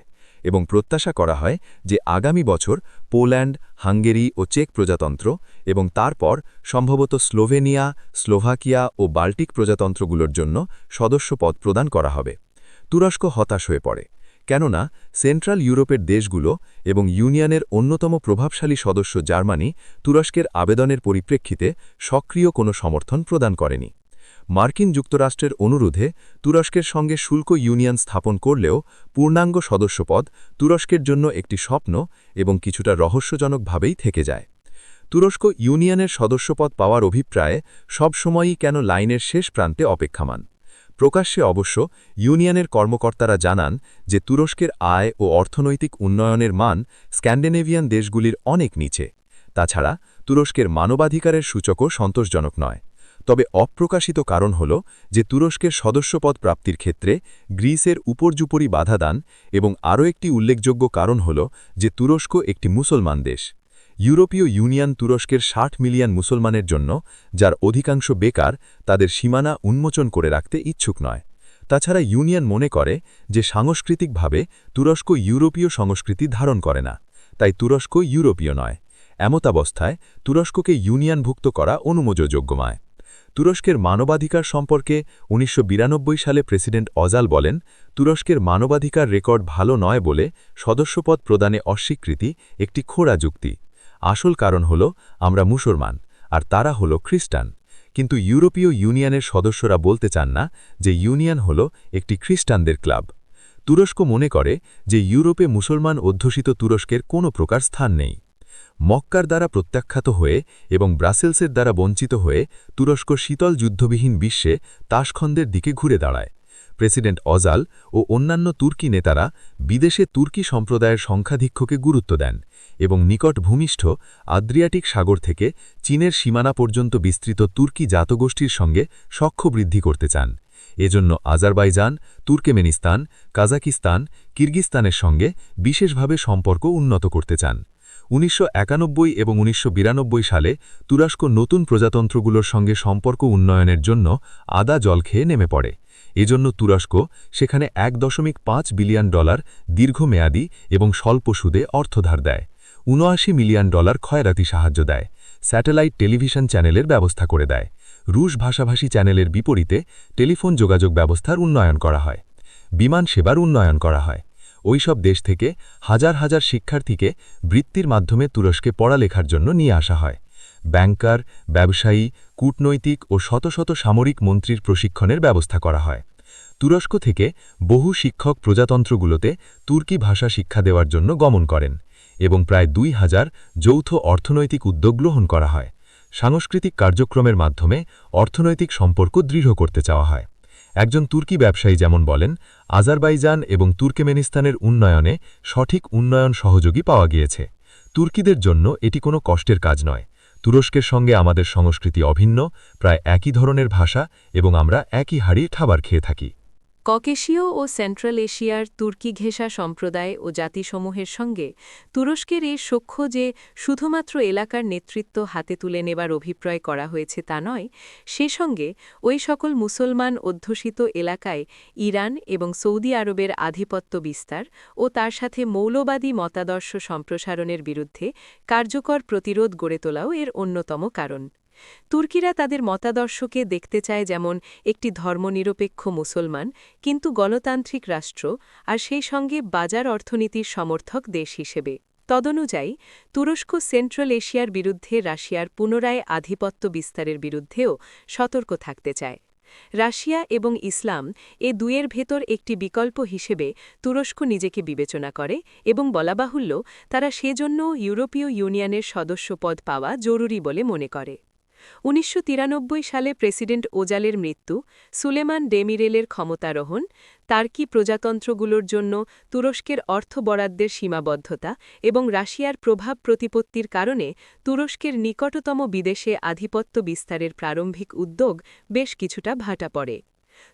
[SPEAKER 3] এবং প্রত্যাশা করা হয় যে আগামী বছর পোল্যান্ড, হাঙ্গেরি ও চেক প্রজাতন্ত্র এবং তারপর সম্ভবত স্লোভেনিয়া, স্লোভাকিয়া ও বাল্টিক প্রজাতন্ত্রগুলোর জন্য সদস্যপদ প্রদান করা হবে। তুরস্ক হতাশ হয়ে পড়ে, কেননা সেন্ট্রাল ইউরোপের দেশগুলো এবং ইউনিয়নের অন্যতম প্রভাবশালী সদস্য জার্মানি তুরস্কের আবেদনের পরিপ্রেক্ষিতে সক্রিয় কোনো সমর্থন প্রদান করেনি। মার্কিন যুক্তরাষ্ট্রের অনুরোধে তুরস্কের সঙ্গে শুল্ক ইউনিয়ন স্থাপন করলেও পূর্ণাঙ্গ সদস্যপদ তুরস্কের জন্য একটি স্বপ্ন এবং কিছুটা রহস্যজনকভাবেই থেকে যায়। তুরস্ক ইউনিয়নের সদস্যপদ পাওয়ার অভিপ্রায়ে সবসময়ই কেন লাইনের শেষ প্রান্তে অপেক্ষামান। প্রকাশ্যে অবশ্য ইউনিয়নের কর্মকর্তারা জানান যে তুরস্কের আয় ও অর্থনৈতিক উন্নয়নের মান স্ক্যান্ডিনেভিয়ান দেশগুলির অনেক নিচে। তাছাড়া তুরস্কের মানবাধিকারের সূচকও সন্তোষজনক নয়। তবে অপ্রকাশিত কারণ হল যে তুরস্কের সদস্যপদ প্রাপ্তির ক্ষেত্রে গ্রিসের উপর্যুপরি বাধা দান এবং আরও একটি উল্লেখযোগ্য কারণ হল যে তুরস্ক একটি মুসলমান দেশ। ইউরোপীয় ইউনিয়ন তুরস্কের ৬০ মিলিয়ন মুসলমানের জন্য, যার অধিকাংশ বেকার, তাদের সীমানা উন্মোচন করে রাখতে ইচ্ছুক নয়। তাছাড়া ইউনিয়ন মনে করে যে সাংস্কৃতিকভাবে তুরস্ক ইউরোপীয় সংস্কৃতি ধারণ করে না, তাই তুরস্ক ইউরোপীয় নয়। এমতাবস্থায় তুরস্ককে ইউনিয়নভুক্ত করা অনুমোদনযোগ্য নয়। তুরস্কের মানবাধিকার সম্পর্কে ১৯৯২ সালে প্রেসিডেন্ট অজাল বলেন, তুরস্কের মানবাধিকার রেকর্ড ভালো নয় বলে সদস্যপদ প্রদানে অস্বীকৃতি একটি খোঁড়া যুক্তি। আসল কারণ হল আমরা মুসলমান আর তারা হল খ্রিস্টান। কিন্তু ইউরোপীয় ইউনিয়নের সদস্যরা বলতে চান না যে ইউনিয়ন হল একটি খ্রিস্টানদের ক্লাব। তুরস্ক মনে করে যে ইউরোপে মুসলমান অধ্যুষিত তুরস্কের কোনো প্রকার স্থান নেই। মক্কার দ্বারা প্রত্যাখ্যাত হয়ে এবং ব্রাসেলসের দ্বারা বঞ্চিত হয়ে তুরস্ক শীতল যুদ্ধবিহীন বিশ্বে তাসখন্দের দিকে ঘুরে দাঁড়ায়। প্রেসিডেন্ট অজাল ও অন্যান্য তুর্কি নেতারা বিদেশে তুর্কি সম্প্রদায়ের সংখ্যাধিক্যকে গুরুত্ব দেন এবং নিকট ভূমিষ্ঠ আদ্রিয়াটিক সাগর থেকে চীনের সীমানা পর্যন্ত বিস্তৃত তুর্কি জাতগোষ্ঠীর সঙ্গে সখ্য বৃদ্ধি করতে চান। এজন্য আজারবাইজান, তুর্কমেনিস্তান, কাজাকিস্তান, কিরগিস্তানের সঙ্গে বিশেষভাবে সম্পর্ক উন্নত করতে চান। ১৯৯১ এবং ১৯৯২ সালে তুরস্ক নতুন প্রজাতন্ত্রগুলোর সঙ্গে সম্পর্ক উন্নয়নের জন্য আদা জল খেয়ে নেমে পড়ে। এজন্য তুরস্ক সেখানে $১.৫ বিলিয়ন দীর্ঘমেয়াদী এবং স্বল্প সুদে অর্থধার দেয়, $৭৯ মিলিয়ন ক্ষয়রাতি সাহায্য দেয়, স্যাটেলাইট টেলিভিশন চ্যানেলের ব্যবস্থা করে দেয়। রুশ ভাষাভাষী চ্যানেলের বিপরীতে টেলিফোন যোগাযোগ ব্যবস্থার উন্নয়ন করা হয়, বিমান সেবার উন্নয়ন করা হয়। ওইসব দেশ থেকে হাজার হাজার শিক্ষার্থীকে বৃত্তির মাধ্যমে তুরস্কে পড়ালেখার জন্য নিয়ে আসা হয়। ব্যাংকার, ব্যবসায়ী, কূটনৈতিক ও শত শত সামরিক মন্ত্রীর প্রশিক্ষণের ব্যবস্থা করা হয়। তুরস্ক থেকে বহু শিক্ষক প্রজাতন্ত্রগুলোতে তুর্কি ভাষা শিক্ষা দেওয়ার জন্য গমন করেন এবং প্রায় ২,০০০ যৌথ অর্থনৈতিক উদ্যোগ গ্রহণ করা হয়। সাংস্কৃতিক কার্যক্রমের মাধ্যমে অর্থনৈতিক সম্পর্ক দৃঢ় করতে চাওয়া হয়। একজন তুর্কি ব্যবসায়ী যেমন বলেন, আজারবাইজান এবং তুর্কমেনিস্তানের উন্নয়নে সঠিক উন্নয়ন সহযোগী পাওয়া গিয়েছে। তুর্কিদের জন্য এটি কোনো কষ্টের কাজ নয়। তুরস্কের সঙ্গে আমাদের সংস্কৃতি অভিন্ন, প্রায় একই ধরনের ভাষা এবং আমরা একই হাড়ির খাবার খেয়ে থাকি।
[SPEAKER 1] ককেশীয় ও সেন্ট্রাল এশিয়ার তুর্কি ঘেঁষা সম্প্রদায় ও জাতিসমূহের সঙ্গে তুরস্কের এই সখ্য যে শুধুমাত্র এলাকার নেতৃত্ব হাতে তুলে নেবার অভিপ্রায় করা হয়েছে তা নয়, সে সঙ্গে ওই সকল মুসলমান অধ্যুষিত এলাকায় ইরান এবং সৌদি আরবের আধিপত্য বিস্তার ও তার সাথে মৌলবাদী মতাদর্শ সম্প্রসারণের বিরুদ্ধে কার্যকর প্রতিরোধ গড়ে তোলাও এর অন্যতম কারণ। তুর্কিরা তাদের মতাদর্শকে দেখতে চায় যেমন একটি ধর্মনিরপেক্ষ মুসলমান কিন্তু গণতান্ত্রিক রাষ্ট্র, আর সেই সঙ্গে বাজার অর্থনীতির সমর্থক দেশ হিসেবে। তদনুযায়ী তুরস্ক সেন্ট্রাল এশিয়ার বিরুদ্ধে রাশিয়ার পুনরায় আধিপত্য বিস্তারের বিরুদ্ধেও সতর্ক থাকতে চায়। রাশিয়া এবং ইসলাম এ দুয়ের ভেতর একটি বিকল্প হিসেবে তুরস্ক নিজেকে বিবেচনা করে এবং বলা বাহুল্য তারা সেজন্য ইউরোপীয় ইউনিয়নের সদস্যপদ পাওয়া জরুরি বলে মনে করে। ১৯৯৩ সালে প্রেসিডেন্ট ওজালের মৃত্যু, সুলেমান ডেমিরেলের ক্ষমতারোহণ, তার্কি প্রজাতন্ত্রগুলোর জন্য তুরস্কের অর্থ বরাদ্দের সীমাবদ্ধতা এবং রাশিয়ার প্রভাব প্রতিপত্তির কারণে তুরস্কের নিকটতম বিদেশে আধিপত্য বিস্তারের প্রারম্ভিক উদ্যোগ বেশ কিছুটা ভাটা পড়ে।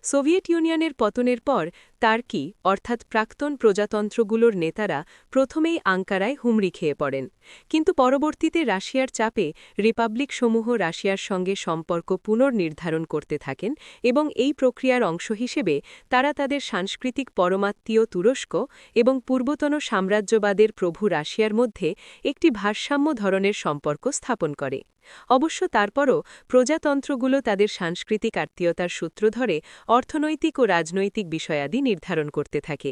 [SPEAKER 1] সোভিয়েত ইউনিয়নের পতনের পর
[SPEAKER 4] তার্কি অর্থাৎ প্রাক্তন প্রজাতন্ত্রগুলোর নেতারা প্রথমেই আঙ্কারায় হুমড়ি খেয়ে পড়েন, কিন্তু পরবর্তীতে রাশিয়ার চাপে রিপাবলিকসমূহ রাশিয়ার সঙ্গে সম্পর্ক পুনর্নির্ধারণ করতে থাকেন এবং এই প্রক্রিয়ার অংশ হিসেবে তারা তাদের সাংস্কৃতিক পরমাত্মীয় তুরস্ক এবং পূর্বতন সাম্রাজ্যবাদের প্রভু রাশিয়ার মধ্যে একটি ভারসাম্য ধরনের সম্পর্ক স্থাপন করে। অবশ্য তারপরও প্রজাতন্ত্রগুলো তাদের সাংস্কৃতিক আত্মীয়তার সূত্র ধরে অর্থনৈতিক ও রাজনৈতিক বিষয়াদি নির্ধারণ করতে থাকে।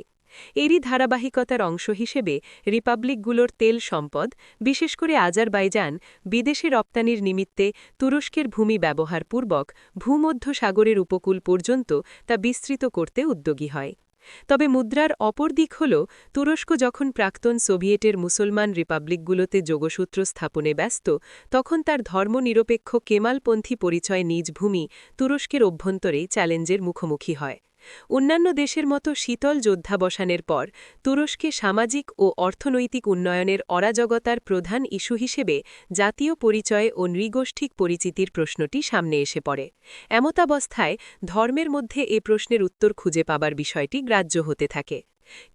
[SPEAKER 4] এরই ধারাবাহিকতার অংশ হিসেবে রিপাবলিকগুলোর তেল সম্পদ, বিশেষ করে আজারবাইজান, বিদেশে রপ্তানির নিমিত্তে তুরস্কের ভূমি ব্যবহারপূর্বক ভূমধ্য সাগরের উপকূল পর্যন্ত তা বিস্তৃত করতে উদ্যোগী হয়। তবে মুদ্রার অপর দিক হল, তুরস্ক যখন প্রাক্তন সোভিয়েটের মুসলমান রিপাবলিকগুলোতে যোগসূত্র স্থাপনে ব্যস্ত, তখন তার ধর্মনিরপেক্ষ কেমালপন্থী পরিচয় নিজ ভূমি তুরস্কের অভ্যন্তরেই চ্যালেঞ্জের মুখোমুখি হয়। অন্যান্য দেশের মতো শীতল যোদ্ধাবসানের পর তুরস্কে সামাজিক ও অর্থনৈতিক উন্নয়নের অরাজকতার প্রধান ইস্যু হিসেবে জাতীয় পরিচয় ও নৃগোষ্ঠিক পরিচিতির প্রশ্নটি সামনে এসে পড়ে। এমতাবস্থায় ধর্মের মধ্যে এ প্রশ্নের উত্তর খুঁজে পাবার বিষয়টি গ্রাহ্য হতে থাকে।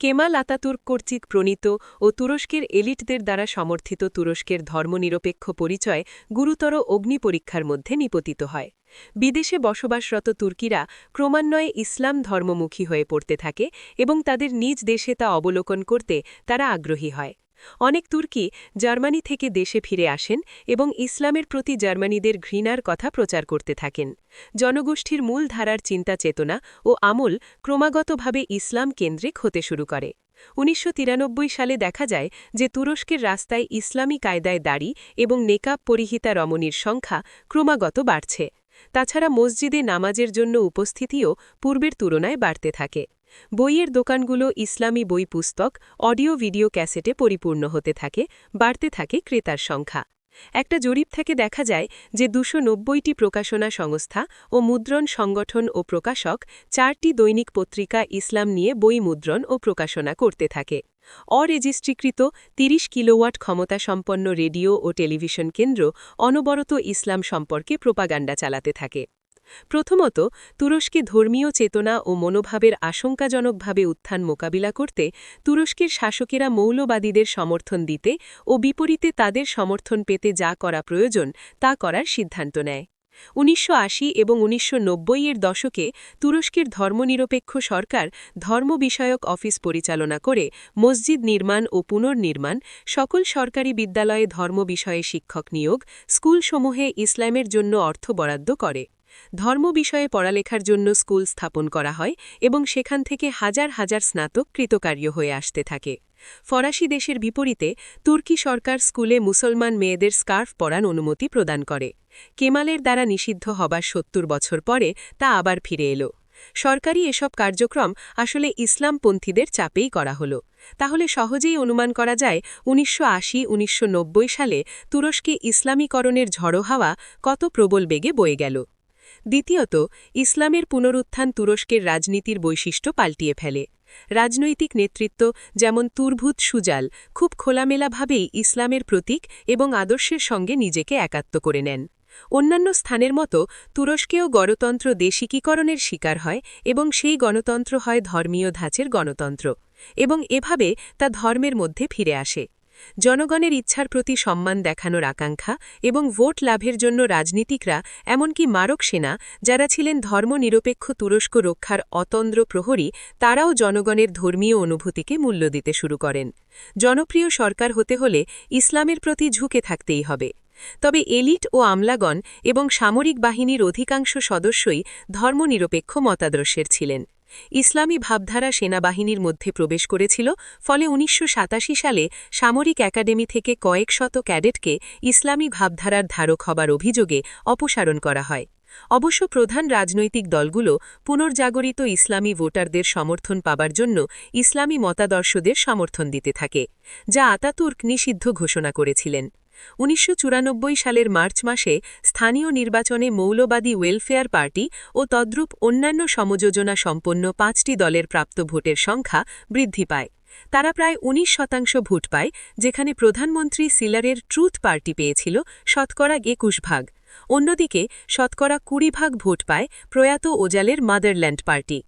[SPEAKER 4] কেমাল আতাতুর্ক কর্তৃক প্রণীত ও তুরস্কের এলিটদের দ্বারা সমর্থিত তুরস্কের ধর্মনিরপেক্ষ পরিচয় গুরুতর অগ্নিপরীক্ষার মধ্যে নিপতিত হয়। বিদেশে বসবাসরত তুর্কিরা ক্রমান্বয়ে ইসলাম ধর্মমুখী হয়ে পড়তে থাকে এবং তাদের নিজ দেশে তা অবলোকন করতে তারা আগ্রহী হয়। অনেক তুর্কি জার্মানি থেকে দেশে ফিরে আসেন এবং ইসলামের প্রতি জার্মানিদের ঘৃণার কথা প্রচার করতে থাকেন। জনগোষ্ঠীর মূল ধারার চিন্তা চেতনা ও আমল ক্রমাগতভাবে ইসলাম কেন্দ্রিক হতে শুরু করে। ১৯৯৩ সালে দেখা যায় যে তুরস্কের রাস্তায় ইসলামী কায়দায় দাড়ি এবং নেকাব পরিহিতা রমণীর সংখ্যা ক্রমাগত বাড়ছে। তাছাড়া মসজিদে নামাজের জন্য উপস্থিতিও পূর্বের তুলনায় বাড়তে থাকে। বইয়ের দোকানগুলো ইসলামী বই পুস্তক, অডিও ভিডিও ক্যাসেটে পরিপূর্ণ হতে থাকে, বাড়তে থাকে ক্রেতার সংখ্যা। একটা জরিপ থেকে দেখা যায় যে ২৯০টি প্রকাশনা সংস্থা ও মুদ্রণ সংগঠন ও প্রকাশক ৪টি দৈনিক পত্রিকা ইসলাম নিয়ে বই মুদ্রণ ও প্রকাশনা করতে থাকে। অরেজিস্ট্রিকৃত ৩০ কিলোওয়াট ক্ষমতাসম্পন্ন রেডিও ও টেলিভিশন কেন্দ্র অনবরত ইসলাম সম্পর্কে প্রোপাগান্ডা চালাতে থাকে। প্রথমত, তুরস্কে ধর্মীয় চেতনা ও মনোভাবের আশঙ্কাজনকভাবে উত্থান মোকাবিলা করতে তুরস্কের শাসকেরা মৌলবাদীদের সমর্থন দিতে ও বিপরীতে তাদের সমর্থন পেতে যা করা প্রয়োজন তা করার সিদ্ধান্ত নেয়। ১৯৮০ এবং ১৯৯০-এর দশকে তুরস্কের ধর্মনিরপেক্ষ সরকার ধর্ম বিষয়ক অফিস পরিচালনা করে মসজিদ নির্মাণ ও পুনর্নির্মাণ, সকল সরকারি বিদ্যালয়ে ধর্ম বিষয়ে শিক্ষক নিয়োগ, স্কুলসমূহে ইসলামের জন্য অর্থ বরাদ্দ করে। ধর্ম বিষয়ে পড়ালেখার জন্য স্কুল স্থাপন করা হয় এবং সেখান থেকে হাজার হাজার স্নাতক কৃতকার্য হয়ে আসতে থাকে। ফরাসি দেশের বিপরীতে তুর্কি সরকার স্কুলে মুসলমান মেয়েদের স্কার্ফ পরার অনুমতি প্রদান করে। কেমালের দ্বারা নিষিদ্ধ হবার ৭০ বছর পরে তা আবার ফিরে এলো। সরকারি এসব কার্যক্রম আসলে ইসলামপন্থীদের চাপেই করা হলো। তাহলে সহজেই অনুমান করা যায় ১৯৮০-১৯৯০ সালে তুরস্কে ইসলামীকরণের ঝড়ো হাওয়া কত প্রবল বেগে বয়ে গেল। দ্বিতীয়ত, ইসলামের পুনরুত্থান তুরস্কের রাজনীতির বৈশিষ্ট্য পাল্টিয়ে ফেলে। রাজনৈতিক নেতৃত্ব যেমন তুরভুত সুজাল খুব খোলামেলাভাবেই ইসলামের প্রতীক এবং আদর্শের সঙ্গে নিজেকে একাত্ম করে নেন। অন্যান্য স্থানের মতো তুরস্কেও গণতন্ত্র দেশিকীকরণের শিকার হয় এবং সেই গণতন্ত্র হয় ধর্মীয় ধাঁচের গণতন্ত্র, এবং এভাবে তা ধর্মের মধ্যে ফিরে আসে। জনগণের ইচ্ছার প্রতি সম্মান দেখানোর আকাঙ্ক্ষা এবং ভোট লাভের জন্য রাজনীতিকরা, এমনকি মারক সেনা, যারা ছিলেন ধর্মনিরপেক্ষ তুরস্ক রক্ষার অতন্দ্র প্রহরী, তারাও জনগণের ধর্মীয় অনুভূতিকে মূল্য দিতে শুরু করেন। জনপ্রিয় সরকার হতে হলে ইসলামের প্রতি ঝুঁকে থাকতেই হবে। তবে এলিট ও আমলাগণ এবং সামরিক বাহিনীর অধিকাংশ সদস্যই ধর্মনিরপেক্ষ মতাদর্শের ছিলেন। ইসলামী ভাবধারা সেনাবাহিনীর মধ্যে প্রবেশ করেছিল, ফলে ১৯৮৭ সালে সামরিক একাডেমি থেকে কয়েক শত ক্যাডেটকে ইসলামী ভাবধারার ধারক হবার অভিযোগে অপসারণ করা হয়। অবশ্য প্রধান রাজনৈতিক দলগুলো পুনর্জাগরিত ইসলামী ভোটারদের সমর্থন পাবার জন্য ইসলামী মতাদর্শদের সমর্থন দিতে থাকে, যা আতাতুর্ক নিষিদ্ধ ঘোষণা করেছিলেন। ১৯৯৪ সালের মার্চ মাসে স্থানীয় নির্বাচনে মৌলবাদী ওয়েলফেয়ার পার্টি ও তদ্রূপ অন্যান্য সমযোজনা সম্পন্ন ৫টি দলের প্রাপ্ত ভোটের সংখ্যা বৃদ্ধি পায়। তারা প্রায় ১৯% ভোট পায়, যেখানে প্রধানমন্ত্রী সিলারের ট্রুথ পার্টি পেয়েছিল ২১%। অন্যদিকে 20% ভোট পায় প্রয়াত ওজালের মাদারল্যান্ড পার্টি।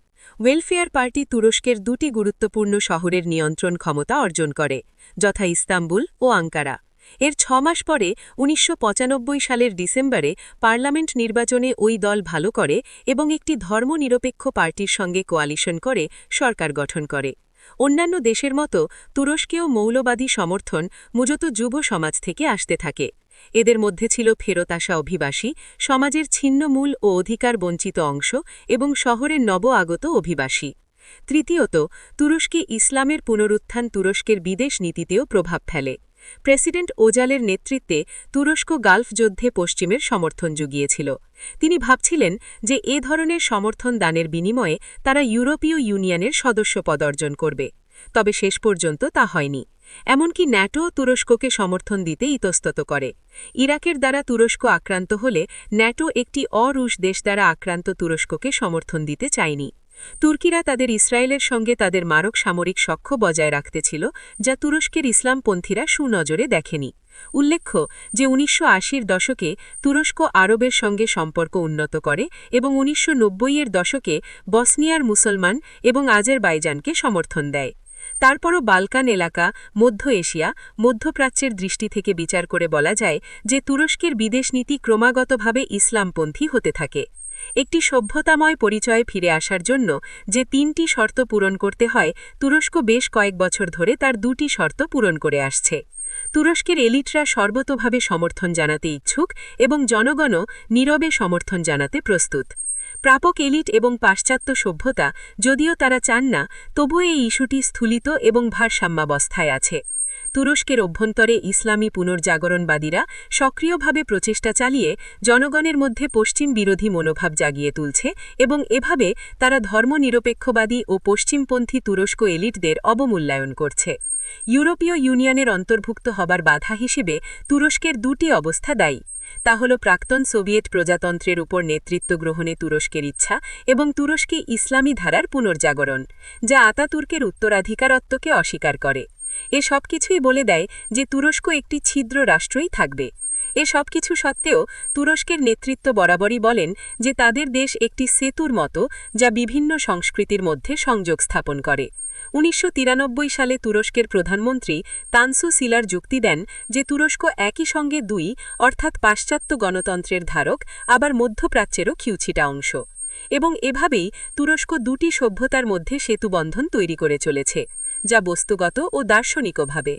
[SPEAKER 4] ওয়েলফেয়ার পার্টি তুরস্কের দুটি গুরুত্বপূর্ণ শহরের নিয়ন্ত্রণ ক্ষমতা অর্জন করে, যথা ইস্তাম্বুল ও আঙ্কারা। এর 6 মাস পরে ১৯৯৫ সালের ডিসেম্বরে পার্লামেন্ট নির্বাচনে ওই দল ভালো করে এবং একটি ধর্মনিরপেক্ষ পার্টির সঙ্গে কোয়ালিশন করে সরকার গঠন করে। অন্যান্য দেশের মতো তুরস্কেও মৌলবাদী সমর্থন মূলত যুব সমাজ থেকে আসতে থাকে। এদের মধ্যে ছিল ফেরত আসা অভিবাসী, সমাজের ছিন্নমূল ও অধিকার বঞ্চিত অংশ এবং শহরের নব আগত অভিবাসী। তৃতীয়ত, তুরস্কে ইসলামের পুনরুত্থান তুরস্কের বিদেশ নীতিতেও প্রভাব ফেলে। প্রেসিডেন্ট ওজালের নেতৃত্বে তুরস্ক গালফ যুদ্ধে পশ্চিমের সমর্থন জুগিয়েছিল। তিনি ভাবছিলেন যে এ ধরনের সমর্থন দানের বিনিময়ে তারা ইউরোপীয় ইউনিয়নের সদস্যপদ অর্জন করবে। তবে শেষ পর্যন্ত তা হয়নি। এমনকি ন্যাটো তুরস্ককে সমর্থন দিতে ইতস্তত করে। ইরাকের দ্বারা তুরস্ক আক্রান্ত হলে ন্যাটো একটি অরুশ দেশ দ্বারা আক্রান্ত তুরস্ককে সমর্থন দিতে চায়নি। তুর্কিরা তাদের ইসরায়েলের সঙ্গে তাদের মারক সামরিক সখ্য বজায় রাখতে ছিল, যা তুরস্কের ইসলামপন্থীরা সুনজরে দেখেনি। উল্লেখ্য যে ১৯৮০-এর দশকে তুরস্ক আরবের সঙ্গে সম্পর্ক উন্নত করে এবং ১৯৯০-এর দশকে বসনিয়ার মুসলমান এবং আজেরবাইজানকে সমর্থন দেয়। তারপরও বালকান এলাকা, মধ্য এশিয়া, মধ্যপ্রাচ্যের দৃষ্টি থেকে বিচার করে বলা যায় যে তুরস্কের বিদেশনীতি ক্রমাগতভাবে ইসলামপন্থী হতে থাকে। একটি সভ্যতাময় পরিচয়ে ফিরে আসার জন্য যে ৩টি শর্ত পূরণ করতে হয়, তুরস্ক বেশ কয়েক বছর ধরে তার ২টি শর্ত পূরণ করে আসছে। তুরস্কের এলিটরা সর্বতোভাবে সমর্থন জানাতে ইচ্ছুক এবং জনগণও নীরবে সমর্থন জানাতে প্রস্তুত। প্রাপক এলিট এবং পাশ্চাত্য সভ্যতা, যদিও তারা চান না, তবুও এই ইস্যুটি স্থূলিত এবং ভারসাম্যাবস্থায় আছে। তুরস্কের অভ্যন্তরে ইসলামী পুনর্জাগরণবাদীরা সক্রিয়ভাবে প্রচেষ্টা চালিয়ে জনগণের মধ্যে পশ্চিম বিরোধী মনোভাব জাগিয়ে তুলছে এবং এভাবে তারা ধর্মনিরপেক্ষবাদী ও পশ্চিমপন্থী তুরস্ক এলিটদের অবমূল্যায়ন করছে। ইউরোপীয় ইউনিয়নের অন্তর্ভুক্ত হবার বাধা হিসেবে তুরস্কের ২টি অবস্থা দায়ী। তা হল প্রাক্তন সোভিয়েত প্রজাতন্ত্রের উপর নেতৃত্ব গ্রহণে তুরস্কের ইচ্ছা এবং তুরস্কে ইসলামী ধারার পুনর্জাগরণ, যা আতাতুর্কের উত্তরাধিকারত্বকে অস্বীকার করে। এ সব কিছুই বলে দেয় যে তুরস্ক একটি ছিদ্র রাষ্ট্রই থাকবে। এ সব কিছু সত্ত্বেও তুরস্কের নেতৃত্ব বরাবরই বলেন যে তাদের দেশ একটি সেতুর মতো, যা বিভিন্ন সংস্কৃতির মধ্যে সংযোগ স্থাপন করে। ১৯৯৩ সালে তুরস্কের প্রধানমন্ত্রী তানসু সিলার যুক্তি দেন যে তুরস্ক একই সঙ্গে ২, অর্থাৎ পাশ্চাত্য গণতন্ত্রের ধারক, আবার মধ্যপ্রাচ্যেরও খিউছিটা অংশ। এবং এভাবেই তুরস্ক ২টি সভ্যতার মধ্যে সেতুবন্ধন তৈরি করে চলেছে, যা বস্তুগত ও দার্শনিকভাবে।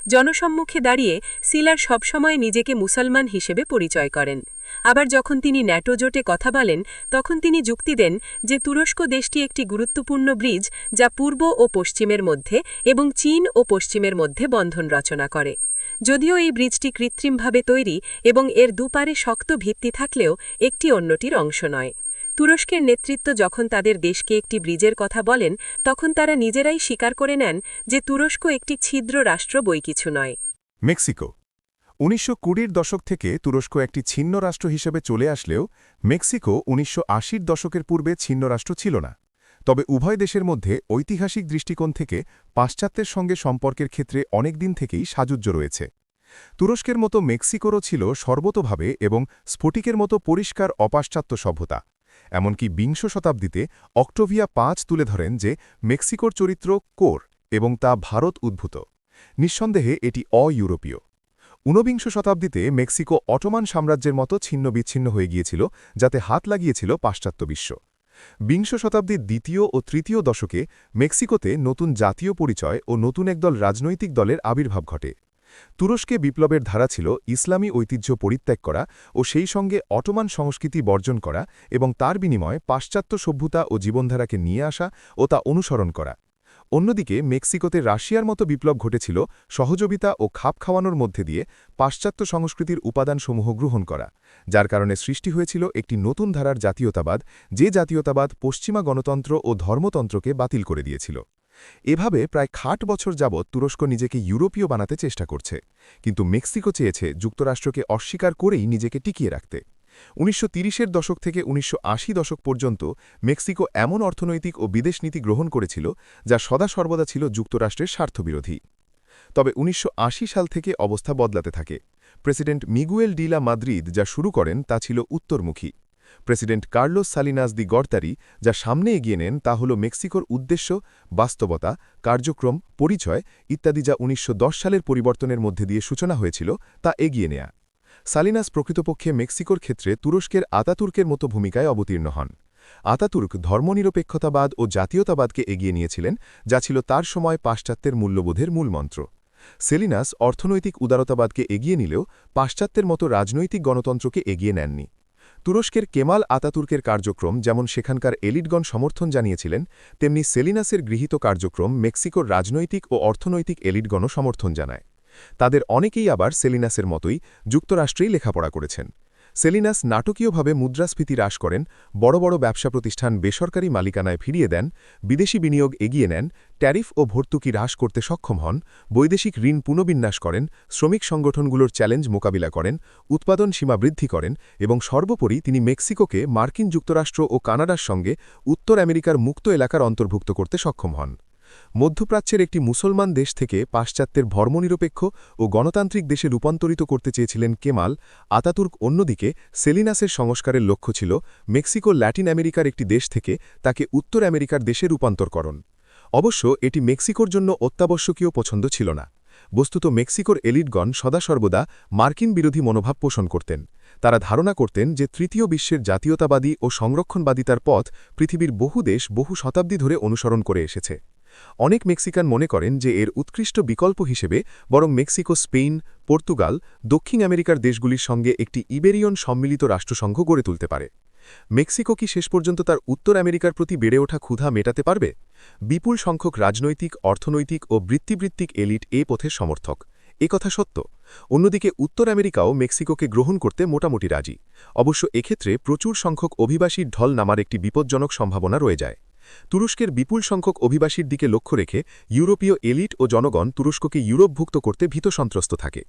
[SPEAKER 4] জনসম্মুখে দাঁড়িয়ে সিলার সবসময় নিজেকে মুসলমান হিসেবে পরিচয় করেন। আবার যখন তিনি ন্যাটো জোটে কথা বলেন, তখন তিনি যুক্তি দেন যে তুরস্ক দেশটি একটি গুরুত্বপূর্ণ ব্রিজ, যা পূর্ব ও পশ্চিমের মধ্যে এবং চীন ও পশ্চিমের মধ্যে বন্ধন রচনা করে। যদিও এই ব্রিজটি কৃত্রিমভাবে তৈরি এবং এর দুপারে শক্ত ভিত্তি থাকলেও একটি অন্যটির অংশ নয়। তুরস্কের নেতৃত্ব যখন তাদের দেশকে একটি ব্রিজের কথা বলেন, তখন তারা নিজেরাই স্বীকার করে নেন যে তুরস্ক একটি ছিদ্র রাষ্ট্র বই কিছু নয়।
[SPEAKER 6] মেক্সিকো ১৯২০-র দশক থেকে তুরস্ক একটি ছিন্ন রাষ্ট্র হিসেবে চলে আসলেও মেক্সিকো ১৯৮০-র দশকের পূর্বে ছিন্ন রাষ্ট্র ছিল না। তবে উভয় দেশের মধ্যে ঐতিহাসিক দৃষ্টিকোণ থেকে পাশ্চাত্যের সঙ্গে সম্পর্কের ক্ষেত্রে অনেক দিন থেকেই সাযুজ্য রয়েছে। তুরস্কের মতো মেক্সিকোরও ছিল সর্বতোভাবে এবং স্ফটিকের মতো পরিষ্কার অপাশ্চাত্য সভ্যতা। এমনকি বিংশ শতাব্দীতে অক্টোভিয়া ৫ তুলে ধরেন যে মেক্সিকোর চরিত্র কোর এবং তা ভারত উদ্ভূত। নিঃসন্দেহে এটি অ-ইউরোপীয়। ঊনবিংশ শতাব্দীতে মেক্সিকো অটোমান সাম্রাজ্যের মতো ছিন্ন বিচ্ছিন্ন হয়ে গিয়েছিল, যাতে হাত লাগিয়েছিল পাশ্চাত্য বিশ্ব। বিংশ শতাব্দীর দ্বিতীয় ও তৃতীয় দশকে মেক্সিকোতে নতুন জাতীয় পরিচয় ও নতুন একদল রাজনৈতিক দলের আবির্ভাব ঘটে। তুরস্কে বিপ্লবের ধারা ছিল ইসলামী ঐতিহ্য পরিত্যাগ করা ও সেই সঙ্গে অটোমান সংস্কৃতি বর্জন করা এবং তার বিনিময়ে পাশ্চাত্য সভ্যতা ও জীবনধারাকে নিয়ে আসা ও তা অনুসরণ করা। অন্যদিকে মেক্সিকোতে রাশিয়ার মতো বিপ্লব ঘটেছিল সহযোগিতা ও খাপ খাওয়ানোর মধ্যে দিয়ে পাশ্চাত্য সংস্কৃতির উপাদানসমূহ গ্রহণ করা, যার কারণে সৃষ্টি হয়েছিল একটি নতুন ধারার জাতীয়তাবাদ, যে জাতীয়তাবাদ পশ্চিমা গণতন্ত্র ও ধর্মতন্ত্রকে বাতিল করে দিয়েছিল। এভাবে প্রায় ৬০ বছর যাবৎ তুরস্ক নিজেকে ইউরোপীয় বানাতে চেষ্টা করছে, কিন্তু মেক্সিকো চেয়েছে যুক্তরাষ্ট্রকে অস্বীকার করেই নিজেকে টিকিয়ে রাখতে। ১৯৩০-এর দশক থেকে ১৯৮০ দশক পর্যন্ত মেক্সিকো এমন অর্থনৈতিক ও বিদেশ নীতি গ্রহণ করেছিল যা সদা সর্বদা ছিল যুক্তরাষ্ট্রের স্বার্থবিরোধী। তবে ১৯৮০ সাল থেকে অবস্থা বদলাতে থাকে। President Miguel de la Madrid যা শুরু করেন তা ছিল উত্তরমুখী।
[SPEAKER 7] প্রেসিডেন্ট কার্লোস সালিনাস দি গর্তারি যা সামনে এগিয়ে নেন তা হল মেক্সিকোর উদ্দেশ্য, বাস্তবতা, কার্যক্রম, পরিচয় ইত্যাদি যা ১৯১০ সালের পরিবর্তনের মধ্যে দিয়ে সূচনা হয়েছিল তা এগিয়ে নেয়া। সালিনাস প্রকৃতপক্ষে মেক্সিকোর ক্ষেত্রে তুরস্কের আতাতুর্কের মতো ভূমিকায় অবতীর্ণ হন। আতাতুর্ক ধর্মনিরপেক্ষতাবাদ ও জাতীয়তাবাদকে এগিয়ে নিয়েছিলেন, যা ছিল তার সময় পাশ্চাত্যের মূল্যবোধের মূলমন্ত্র। সেলিনাস অর্থনৈতিক উদারতাবাদকে এগিয়ে নিলেও পাশ্চাত্যের মতো রাজনৈতিক গণতন্ত্রকে এগিয়ে নেননি। তুরস্কের কেমাল আতাতুর্কের কার্যক্রম যেমন সেখানকার এলিটগণ সমর্থন জানিয়েছিলেন, তেমনি সেলিনাসের গৃহীত কার্যক্রম মেক্সিকোর রাজনৈতিক ও অর্থনৈতিক এলিটগণও সমর্থন জানায়। তাদের অনেকেই আবার সেলিনাসের মতোই যুক্তরাষ্ট্রেই লেখাপড়া করেছেন। সেলিনাস নাটকীয়ভাবে মুদ্রাস্ফীতি হ্রাস করেন, বড় বড় ব্যবসা প্রতিষ্ঠান বেসরকারি মালিকানায় ফিরিয়ে দেন, বিদেশি বিনিয়োগ এগিয়ে নেন, ট্যারিফ ও ভর্তুকি হ্রাস করতে সক্ষম হন, বৈদেশিক ঋণ পুনর্বিন্যাস করেন, শ্রমিক সংগঠনগুলোর চ্যালেঞ্জ মোকাবিলা করেন, উৎপাদন সীমা বৃদ্ধি করেন এবং সর্বোপরি তিনি মেক্সিকোকে মার্কিন যুক্তরাষ্ট্র ও কানাডার সঙ্গে উত্তর আমেরিকার মুক্ত এলাকার অন্তর্ভুক্ত করতে সক্ষম হন। মধ্যপ্রাচ্যের একটি মুসলমান দেশ থেকে পাশ্চাত্যের ধর্মনিরপেক্ষ ও গণতান্ত্রিক দেশে রূপান্তরিত করতে চেয়েছিলেন কেমাল আতাতুর্ক। অন্যদিকে সেলিনাসের সংস্কারের লক্ষ্য ছিল মেক্সিকো ল্যাটিন আমেরিকার একটি দেশ থেকে তাকে উত্তর আমেরিকার দেশে রূপান্তরকরণ। অবশ্য এটি মেক্সিকোর জন্য অত্যাবশ্যকীয় পছন্দ ছিল না। বস্তুত মেক্সিকোর এলিটগণ সদাসর্বদা মার্কিন বিরোধী মনোভাব পোষণ করতেন। তারা ধারণা করতেন যে তৃতীয় বিশ্বের জাতীয়তাবাদী ও সংরক্ষণবাদিতার পথ পৃথিবীর বহু দেশ বহু শতাব্দী ধরে অনুসরণ করে এসেছে। অনেক মেক্সিকান মনে করেন যে এর উৎকৃষ্ট বিকল্প হিসেবে বরং মেক্সিকো স্পেন, পর্তুগাল, দক্ষিণ আমেরিকার দেশগুলির সঙ্গে একটি ইবেরিয়ন সম্মিলিত রাষ্ট্রসংঘ গড়ে তুলতে পারে। মেক্সিকো কি শেষ পর্যন্ত তার উত্তর আমেরিকার প্রতি বেড়ে ওঠা ক্ষুধা মেটাতে পারবে? বিপুল সংখ্যক রাজনৈতিক, অর্থনৈতিক ও বৃত্তিবৃত্তিক এলিট এ পথের সমর্থক। কথা সত্য। অন্যদিকে উত্তর আমেরিকাও মেক্সিকোকে গ্রহণ করতে মোটামুটি রাজি। অবশ্য এক্ষেত্রে প্রচুর সংখ্যক অভিবাসীর ঢল নামার একটি বিপজ্জনক সম্ভাবনা রয়ে যায়। তুরস্কের বিপুল সংখ্যক অভিবাসীর দিকে লক্ষ্য রেখে ইউরোপীয় এলিট ও জনগণ তুরস্ককে ইউরোপভুক্ত করতে ভীত সন্ত্রস্ত থাকে।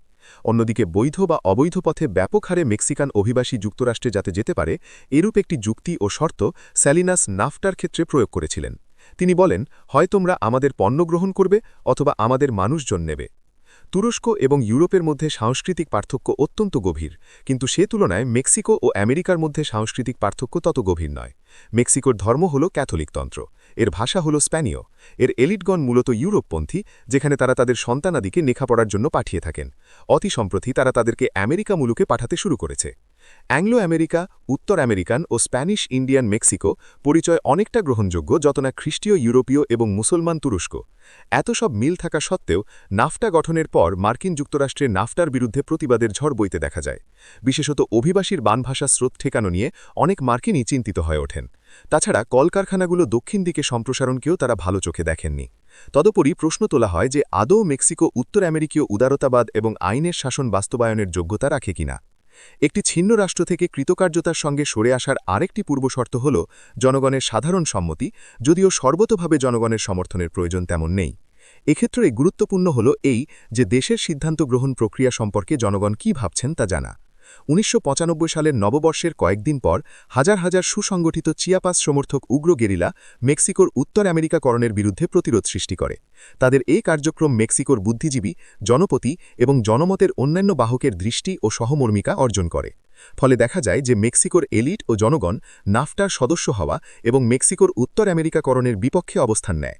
[SPEAKER 7] অন্যদিকে বৈধ বা অবৈধ পথে ব্যাপক হারে মেক্সিকান অভিবাসী যুক্তরাষ্ট্রে যাতে যেতে পারে, এরূপ একটি যুক্তি ও শর্ত স্যালিনাস নাফটার ক্ষেত্রে প্রয়োগ করেছিলেন। তিনি বলেন, হয় তোমরা আমাদের পণ্য গ্রহণ করবে অথবা আমাদের মানুষজন নেবে। তুরস্ক এবং ইউরোপের মধ্যে সাংস্কৃতিক পার্থক্য অত্যন্ত গভীর, কিন্তু সে তুলনায় মেক্সিকো ও আমেরিকার মধ্যে সাংস্কৃতিক পার্থক্য তত গভীর নয়। মেক্সিকোর ধর্ম হল ক্যাথলিকতন্ত্র, এর ভাষা হল স্প্যানীয়, এর এলিটগণ মূলত ইউরোপপন্থী, যেখানে তারা তাদের সন্তানাদিকে লেখাপড়ার জন্য পাঠিয়ে থাকেন। অতি সম্প্রতি তারা তাদেরকে আমেরিকা মুলুকে পাঠাতে শুরু করেছে। অ্যাংলো আমেরিকা, উত্তর আমেরিকান ও স্প্যানিশ ইন্ডিয়ান মেক্সিকো পরিচয় অনেকটা গ্রহণযোগ্য যত না খ্রিস্টীয় ইউরোপীয় এবং মুসলমান তুরস্ক। এত সব মিল থাকা সত্ত্বেও নাফটা গঠনের পর মার্কিন যুক্তরাষ্ট্রে নাফটার বিরুদ্ধে প্রতিবাদের ঝড় বইতে দেখা যায়। বিশেষত অভিবাসীর বানভাষা স্রোত ঠেকানো নিয়ে অনেক মার্কিনই চিন্তিত হয়ে ওঠেন। তাছাড়া কলকারখানাগুলো দক্ষিণ দিকে সম্প্রসারণকেও তারা ভালো চোখে দেখেননি। তদুপরি প্রশ্ন তোলা হয় যে আদৌ মেক্সিকো উত্তর আমেরিকীয় উদারতাবাদ এবং আইনের শাসন বাস্তবায়নের যোগ্যতা রাখে কিনা। একটি ছিন্ন রাষ্ট্র থেকে কৃতকার্যতার সঙ্গে সরে আসার আরেকটি পূর্বশর্ত হল জনগণের সাধারণ সম্মতি, যদিও সর্বতোভাবে জনগণের সমর্থনের প্রয়োজন তেমন নেই। এক্ষেত্রে গুরুত্বপূর্ণ হল এই যে দেশের সিদ্ধান্ত গ্রহণ প্রক্রিয়া সম্পর্কে জনগণ কী ভাবছেন তা জানা। ১৯৯৫ সালের নববর্ষের কয়েকদিন পর হাজার হাজার সুসংগঠিত চিয়াপাস সমর্থক উগ্র গেরিলা মেক্সিকোর উত্তর আমেরিকাকরণের বিরুদ্ধে প্রতিরোধ সৃষ্টি করে। তাদের এই কার্যক্রম মেক্সিকোর বুদ্ধিজীবী, জনপতি এবং জনমতের অন্যান্য বাহকের দৃষ্টি ও সহমর্মিকা অর্জন করে। ফলে দেখা যায় যে মেক্সিকোর এলিট ও জনগণ নাফটার সদস্য হওয়া এবং মেক্সিকোর উত্তর আমেরিকাকরণের বিপক্ষে অবস্থান নেয়।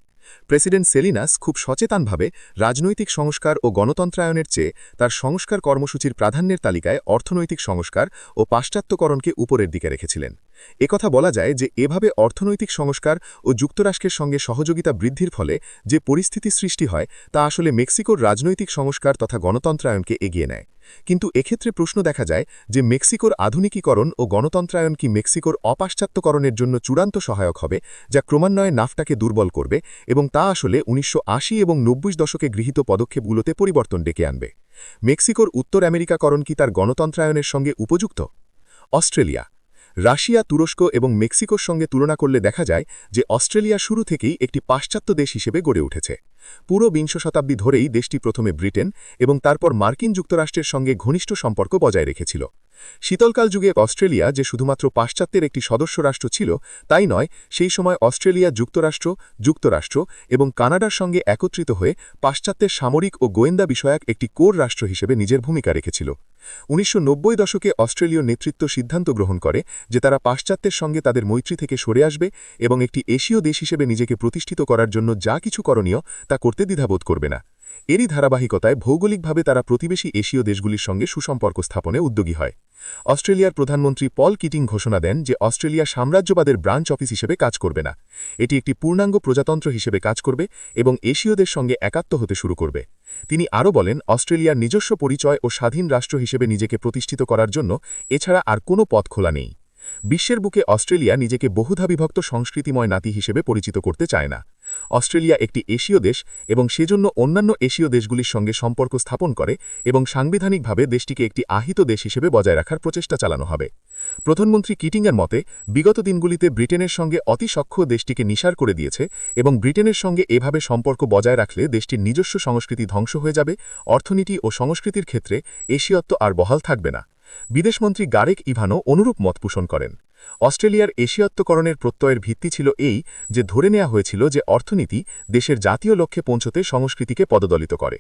[SPEAKER 7] প্রেসিডেন্ট সেলিনাস খুব সচেতনভাবে রাজনৈতিক সংস্কার ও গণতন্ত্রায়নের চেয়ে তার সংস্কার কর্মসূচির প্রাধান্যের তালিকায় অর্থনৈতিক সংস্কার ও পাশ্চাত্যকরণকে উপরের দিকে রেখেছিলেন। একথা বলা যায় যে এভাবে অর্থনৈতিক সংস্কার ও যুক্তরাষ্ট্রের সঙ্গে সহযোগিতা বৃদ্ধির ফলে যে পরিস্থিতি সৃষ্টি হয় তা আসলে মেক্সিকোর রাজনৈতিক সংস্কার তথা গণতন্ত্রায়নকে এগিয়ে নেয়। কিন্তু এক্ষেত্রে প্রশ্ন দেখা যায় যে মেক্সিকোর আধুনিকীকরণ ও গণতন্ত্রায়ন কি মেক্সিকোর অপাশ্চাত্যকরণের জন্য চূড়ান্ত সহায়ক হবে, যা ক্রমান্বয়ে নাফটাকে দুর্বল করবে এবং তা আসলে ১৯৮০ এবং ৯০ দশকে গৃহীত পদক্ষেপগুলোতে পরিবর্তন ডেকে আনবে। মেক্সিকোর উত্তর আমেরিকাকরণ কি তার গণতন্ত্রায়নের সঙ্গে উপযুক্ত? অস্ট্রেলিয়া, রাশিয়া, তুরস্ক এবং মেক্সিকোর সঙ্গে তুলনা করলে দেখা যায় যে অস্ট্রেলিয়া শুরু থেকেই একটি পাশ্চাত্য দেশ হিসেবে গড়ে উঠেছে। পুরো বিংশ শতাব্দী ধরেই দেশটি প্রথমে ব্রিটেন এবং তারপর মার্কিন যুক্তরাষ্ট্রের সঙ্গে ঘনিষ্ঠ সম্পর্ক বজায় রেখেছিল। শীতলকাল যুগে অস্ট্রেলিয়া যে শুধুমাত্র পাশ্চাত্যের একটি সদস্য রাষ্ট্র ছিল তাই নয়, সেই সময় অস্ট্রেলিয়া যুক্তরাষ্ট্র এবং কানাডার সঙ্গে একত্রিত হয়ে পাশ্চাত্যের সামরিক ও গোয়েন্দা বিষয়ক একটি কোর রাষ্ট্র হিসেবে নিজের ভূমিকা রেখেছিল। ১৯৯০ দশকে অস্ট্রেলীয় নেতৃত্ব সিদ্ধান্ত গ্রহণ করে যে তারা পাশ্চাত্যের সঙ্গে তাদের মৈত্রী থেকে সরে আসবে এবং একটি এশীয় দেশ হিসেবে নিজেকে প্রতিষ্ঠিত করার জন্য যা কিছু করণীয় তা করতে দ্বিধাবোধ করবে না। এরই ধারাবাহিকতায় ভৌগোলিকভাবে তারা প্রতিবেশী এশীয় দেশগুলির সঙ্গে সুসম্পর্ক স্থাপনে উদ্যোগী হয়। অস্ট্রেলিয়ার প্রধানমন্ত্রী পল কিটিং ঘোষণা দেন যে অস্ট্রেলিয়া সাম্রাজ্যবাদের ব্রাঞ্চ অফিস হিসেবে কাজ করবে না, এটি একটি পূর্ণাঙ্গ প্রজাতন্ত্র হিসেবে কাজ করবে এবং এশীয়দের সঙ্গে একাত্ম হতে শুরু করবে। তিনি আরও বলেন, অস্ট্রেলিয়ার নিজস্ব পরিচয় ও স্বাধীন রাষ্ট্র হিসেবে নিজেকে প্রতিষ্ঠিত করার জন্য এছাড়া আর কোনো পথ খোলা নেই। বিশ্বের বুকে অস্ট্রেলিয়া নিজেকে বহুধাবিভক্ত সংস্কৃতিময় নাতি হিসেবে পরিচিত করতে চায় না। অস্ট্রেলিয়া একটি এশীয় দেশ এবং সেজন্য অন্যান্য এশীয় দেশগুলির সঙ্গে সম্পর্ক স্থাপন করে এবং সাংবিধানিকভাবে দেশটিকে একটি আহিত দেশ হিসেবে বজায় রাখার প্রচেষ্টা চালানো হবে। প্রধানমন্ত্রী কিটিংয়ের মতে, বিগত দিনগুলিতে ব্রিটেনের সঙ্গে অতি সখ্য দেশটিকে নিসার করে দিয়েছে এবং ব্রিটেনের সঙ্গে এভাবে সম্পর্ক বজায় রাখলে দেশটির নিজস্ব সংস্কৃতি ধ্বংস হয়ে যাবে, অর্থনীতি ও সংস্কৃতির ক্ষেত্রে এশীয়ত্ব আর বহাল থাকবে না। বিদেশমন্ত্রী গারেক ইভানো অনুরূপ মত পোষণ করেন। অস্ট্রেলিয়ার এশীয়ত্বকরণের প্রত্যয়ের ভিত্তি ছিল এই যে ধরে নেওয়া হয়েছিল যে অর্থনীতি দেশের জাতীয় লক্ষ্যে পৌঁছতে সংস্কৃতিকে পদদলিত করে।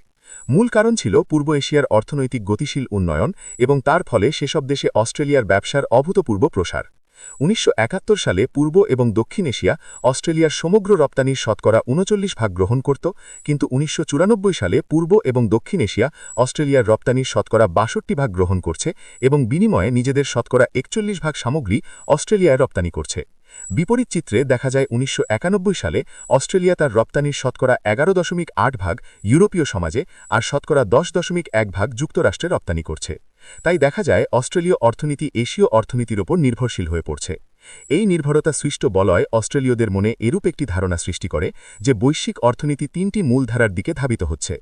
[SPEAKER 7] মূল কারণ ছিল পূর্ব এশিয়ার অর্থনৈতিক গতিশীল উন্নয়ন এবং তার ফলে সেসব দেশে অস্ট্রেলিয়ার ব্যবসার অভূতপূর্ব প্রসার। ১৯৭১ সালে পূর্ব এবং দক্ষিণ এশিয়া অস্ট্রেলিয়ার সমগ্র রপ্তানির শতকরা ৩৯% গ্রহণ করত, কিন্তু ১৯৯৪ সালে পূর্ব এবং দক্ষিণ এশিয়া অস্ট্রেলিয়ার রপ্তানির শতকরা ৬২% গ্রহণ করছে এবং বিনিময়ে নিজেদের শতকরা ৪১% সামগ্রী অস্ট্রেলিয়ায় রপ্তানি করছে। বিপরীত চিত্রে দেখা যায় ১৯৯১ সালে অস্ট্রেলিয়া তার রপ্তানির শতকরা ১১.৮% ইউরোপীয় সমাজে আর শতকরা ১০.১% যুক্তরাষ্ট্রে রপ্তানি করছে। তাই দেখা যায় অস্ট্রেলীয় অর্থনীতি এশীয় অর্থনীতির ওপর নির্ভরশীল হয়ে পড়ছে। এই নির্ভরতা সৃষ্ট বলয় অস্ট্রেলীয়দের মনে এরূপ একটি ধারণা সৃষ্টি করে যে বৈশ্বিক অর্থনীতি ৩টি মূল ধারার দিকে ধাবিত হচ্ছে,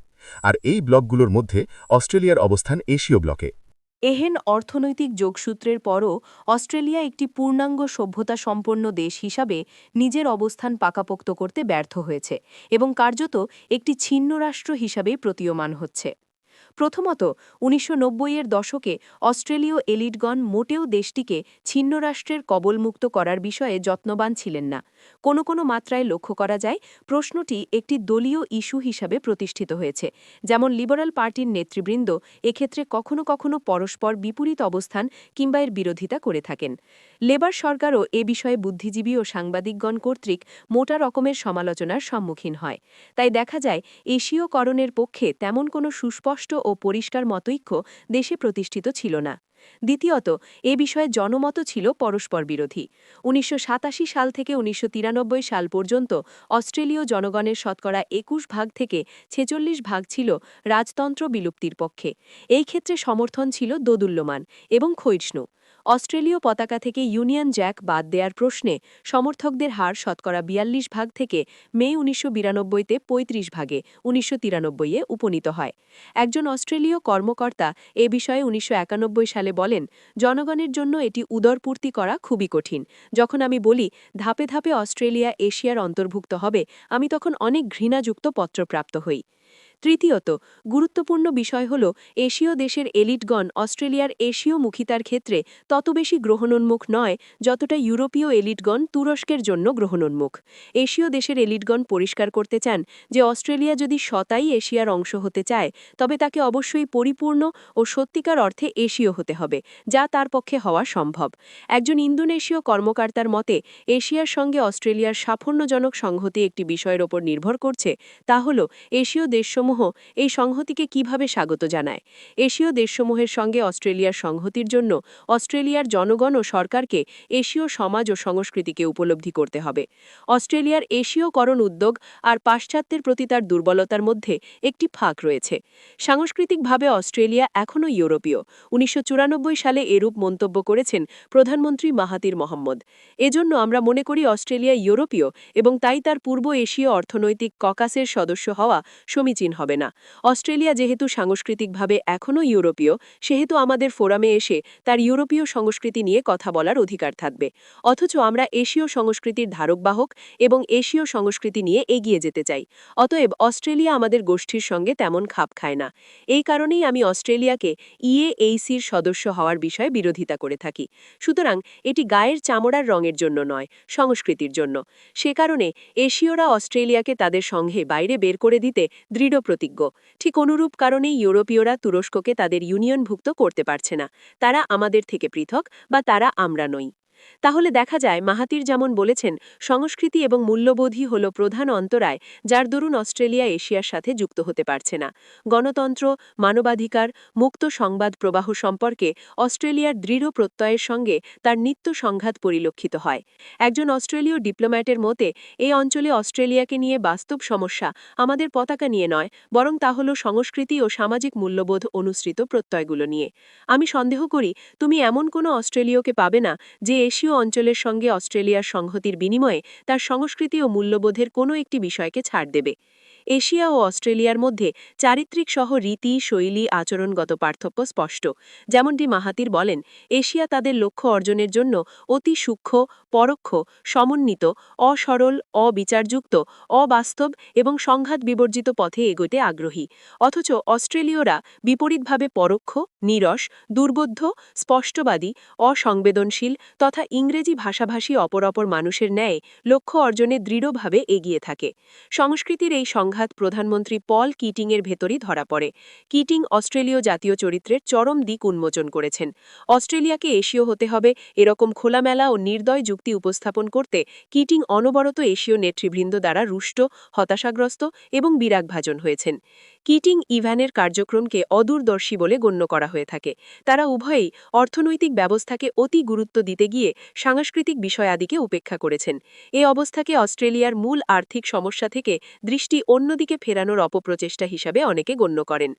[SPEAKER 7] আর এই ব্লকগুলোর মধ্যে অস্ট্রেলিয়ার অবস্থান এশীয় ব্লকে।
[SPEAKER 1] এহেন অর্থনৈতিক যোগসূত্রের পরও অস্ট্রেলিয়া একটি পূর্ণাঙ্গ সভ্যতা সম্পন্ন দেশ হিসাবে নিজের অবস্থান পাকাপোক্ত করতে ব্যর্থ হয়েছে এবং কার্যত একটি ছিন্ন রাষ্ট্র হিসাবেই প্রতীয়মান হচ্ছে। প্রথমত, ১৯৯০-এর দশকে অস্ট্রেলীয় এলিটগণ মোটেও দেশটিকে ছিন্ন রাষ্ট্রের কবলমুক্ত করার বিষয়ে যত্নবান ছিলেন না। কোনো কোনো মাত্রায় লক্ষ্য করা যায় প্রশ্নটি একটি দলীয় ইস্যু হিসাবে প্রতিষ্ঠিত হয়েছে, যেমন লিবারাল পার্টির নেতৃবৃন্দ এক্ষেত্রে কখনো কখনো পরস্পর বিপরীত অবস্থান কিংবা এর বিরোধিতা করে থাকেন। লেবার সরকারও এ বিষয়ে বুদ্ধিজীবী ও সাংবাদিকগণ কর্তৃক মোটা রকমের সমালোচনার সম্মুখীন হয়। তাই দেখা যায় এশীয়করণের পক্ষে তেমন কোনো সুস্পষ্ট ও পরিষ্কার মতৈক্য দেশে প্রতিষ্ঠিত ছিল না। দ্বিতীয়ত, এ বিষয়ে জনমত ছিল পরস্পর বিরোধী। ১৯৮৭ সাল থেকে ১৯৯৩ সাল পর্যন্ত অস্ট্রেলীয় জনগণের শতকরা ২১% থেকে ৪৬% ছিল রাজতন্ত্র বিলুপ্তির পক্ষে। এই ক্ষেত্রে সমর্থন ছিল দোদুল্যমান এবং ক্ষয়িষ্ণু। অস্ট্রেলীয় পতাকা থেকে ইউনিয়ন জ্যাক বাদ দেয়ার প্রশ্নে সমর্থকদের হার শতকরা ৪২% থেকে মে ১৯৯২-তে ৩৫%, ১৯৯৩-এ উপনীত হয়। একজন অস্ট্রেলীয় কর্মকর্তা এ বিষয়ে ১৯৯১ সালে বলেন, জনগণের জন্য এটি উদরপূর্তি করা খুবই কঠিন। যখন আমি বলি ধাপে ধাপে অস্ট্রেলিয়া এশিয়ার অন্তর্ভুক্ত হবে, আমি তখন অনেক ঘৃণাযুক্ত পত্রপ্রাপ্ত হই। তৃতীয়ত, গুরুত্বপূর্ণ বিষয় হল এশীয় দেশের এলিটগণ অস্ট্রেলিয়ার এশীয় মুখিতার ক্ষেত্রে তত বেশি গ্রহণোন্মুখ নয় যতটা ইউরোপীয় এলিটগণ তুরস্কের জন্য গ্রহণোন্মুখ। এশীয় দেশের এলিটগণ পরিষ্কার করতে চান যে অস্ট্রেলিয়া যদি সতাই এশিয়ার অংশ হতে চায় তবে তাকে অবশ্যই পরিপূর্ণ ও সত্যিকার অর্থে এশীয় হতে হবে, যা তার পক্ষে হওয়া সম্ভব। একজন ইন্দোনেশীয় কর্মকর্তার মতে এশিয়ার সঙ্গে অস্ট্রেলিয়ার সাফল্যজনক সংহতি একটি বিষয়ের ওপর নির্ভর করছে, তা হল এশীয় দেশসমূহ এই সংহতিকে কিভাবে স্বাগত জানায়। এশীয় দেশসমূহের সঙ্গে অস্ট্রেলিয়ার সংহতির জন্য অস্ট্রেলিয়ার জনগণ ও সরকারকে এশীয় সমাজ ও সংস্কৃতিকে উপলব্ধি করতে হবে। অস্ট্রেলিয়ার এশীয়করণ উদ্যোগ আর পাশ্চাত্যের প্রতি তার দুর্বলতার মধ্যে একটি ফাঁক রয়েছে। সাংস্কৃতিকভাবে অস্ট্রেলিয়া এখনও ইউরোপীয়। ১৯৯৪ সালে এরূপ মন্তব্য করেছেন প্রধানমন্ত্রী মাহাতির মোহাম্মদ। এজন্য আমরা মনে করি অস্ট্রেলিয়া ইউরোপীয় এবং তাই তার পূর্ব এশীয় অর্থনৈতিক ককাসের সদস্য হওয়া সমীচীন
[SPEAKER 4] হবে না। অস্ট্রেলিয়া যেহেতু সাংস্কৃতিকভাবে এখনও ইউরোপীয়, সেহেতু আমাদের ফোরামে এসে তার ইউরোপীয় সংস্কৃতি নিয়ে কথা বলার অধিকার থাকবে। অথচ আমরা এশীয় সংস্কৃতির ধারকবাহক এবং এশীয় সংস্কৃতি নিয়ে এগিয়ে যেতে চাই। অতএব অস্ট্রেলিয়া আমাদের গোষ্ঠীর সঙ্গে তেমন খাপ খায় না। এই কারণেই আমি অস্ট্রেলিয়াকে EAACর সদস্য হওয়ার বিষয়ে বিরোধিতা করে থাকি। সুতরাং এটি গায়ের চামড়ার রঙের জন্য নয়, সংস্কৃতির জন্য। সে কারণে এশীয়রা অস্ট্রেলিয়াকে তাদের সংঘে বাইরে বের করে দিতে দৃঢ় প্রতিজ্ঞ। ঠিক অনুরূপ কারণেই ইউরোপীয়রা তুরস্ককে তাদের ইউনিয়নভুক্ত করতে পারছে না। তারা আমাদের থেকে পৃথক, বা তারা আমরা নই। তাহলে দেখা যায় মাহাতির যেমন বলেছেন, সংস্কৃতি এবং মূল্যবোধই হল প্রধান অন্তরায়, যার দরুন অস্ট্রেলিয়া এশিয়ার সাথে যুক্ত হতে পারছে না। গণতন্ত্র, মানবাধিকার, মুক্ত সংবাদ প্রবাহ সম্পর্কে অস্ট্রেলিয়ার দৃঢ় প্রত্যয়ের সঙ্গে তার নিত্য সংঘাত পরিলক্ষিত হয়। একজন অস্ট্রেলীয় ডিপ্লোম্যাটের মতে, এই অঞ্চলে অস্ট্রেলিয়াকে নিয়ে বাস্তব সমস্যা আমাদের পতাকা নিয়ে নয়, বরং তা হল সংস্কৃতি ও সামাজিক মূল্যবোধ অনুসৃত প্রত্যয়গুলো নিয়ে। আমি সন্দেহ করি তুমি এমন কোনো অস্ট্রেলীয়কে পাবে না যে এশীয় অঞ্চলের সঙ্গে অস্ট্রেলিয়ার সংহতির বিনিময়ে তার সংস্কৃতি ও মূল্যবোধের কোনো একটি বিষয়কে ছাড় দেবে। এশিয়া ও অস্ট্রেলিয়ার মধ্যে চারিত্রিক সহ রীতি, শৈলী, আচরণগত পার্থক্য স্পষ্ট। যেমনটি মাহাতির বলেন, এশিয়া তাদের লক্ষ্য অর্জনের জন্য অতি সূক্ষ্ম, পরোক্ষ, সমন্বিত, অসরল, অবিচারযুক্ত, অবাস্তব এবং সংঘাত বিবর্জিত পথে এগোতে আগ্রহী। অথচ অস্ট্রেলীয়রা বিপরীতভাবে পরোক্ষ, নীরস, দুর্বোধ্য, স্পষ্টবাদী, অসংবেদনশীল তথা ইংরেজি ভাষাভাষী অপর মানুষের ন্যায় লক্ষ্য অর্জনে দৃঢ়ভাবে এগিয়ে থাকে। সংস্কৃতির এই সংঘাত প্রধানমন্ত্রী পল কিটিংয়ের ভেতরই ধরা পড়ে। কিটিং অস্ট্রেলীয় জাতীয় চরিত্রের চরম দিক উন্মোচন করেছেন। অস্ট্রেলিয়াকে এশীয় হতে হবে, এরকম খোলামেলা ও নির্দয় যুক্তি উপস্থাপন করতে কিটিং অনবরত এশীয় নেতৃবৃন্দ দ্বারা রুষ্ট, হতাশাগ্রস্ত এবং বিরাগভাজন হয়েছেন। কিটিং ইভ্যানের কার্যক্রমকে অদূরদর্শী বলে গণ্য করা হয়ে থাকে। তারা উভয়েই অর্থনৈতিক ব্যবস্থাকে অতি গুরুত্ব দিতে গিয়ে সাংস্কৃতিক বিষয়াদিকে উপেক্ষা করেছেন। এ অবস্থাকে অস্ট্রেলিয়ার মূল আর্থিক সমস্যা থেকে দৃষ্টি অন্যদিকে ফেরানোর অপপ্রচেষ্টা হিসাবে অনেকে গণ্য করেন।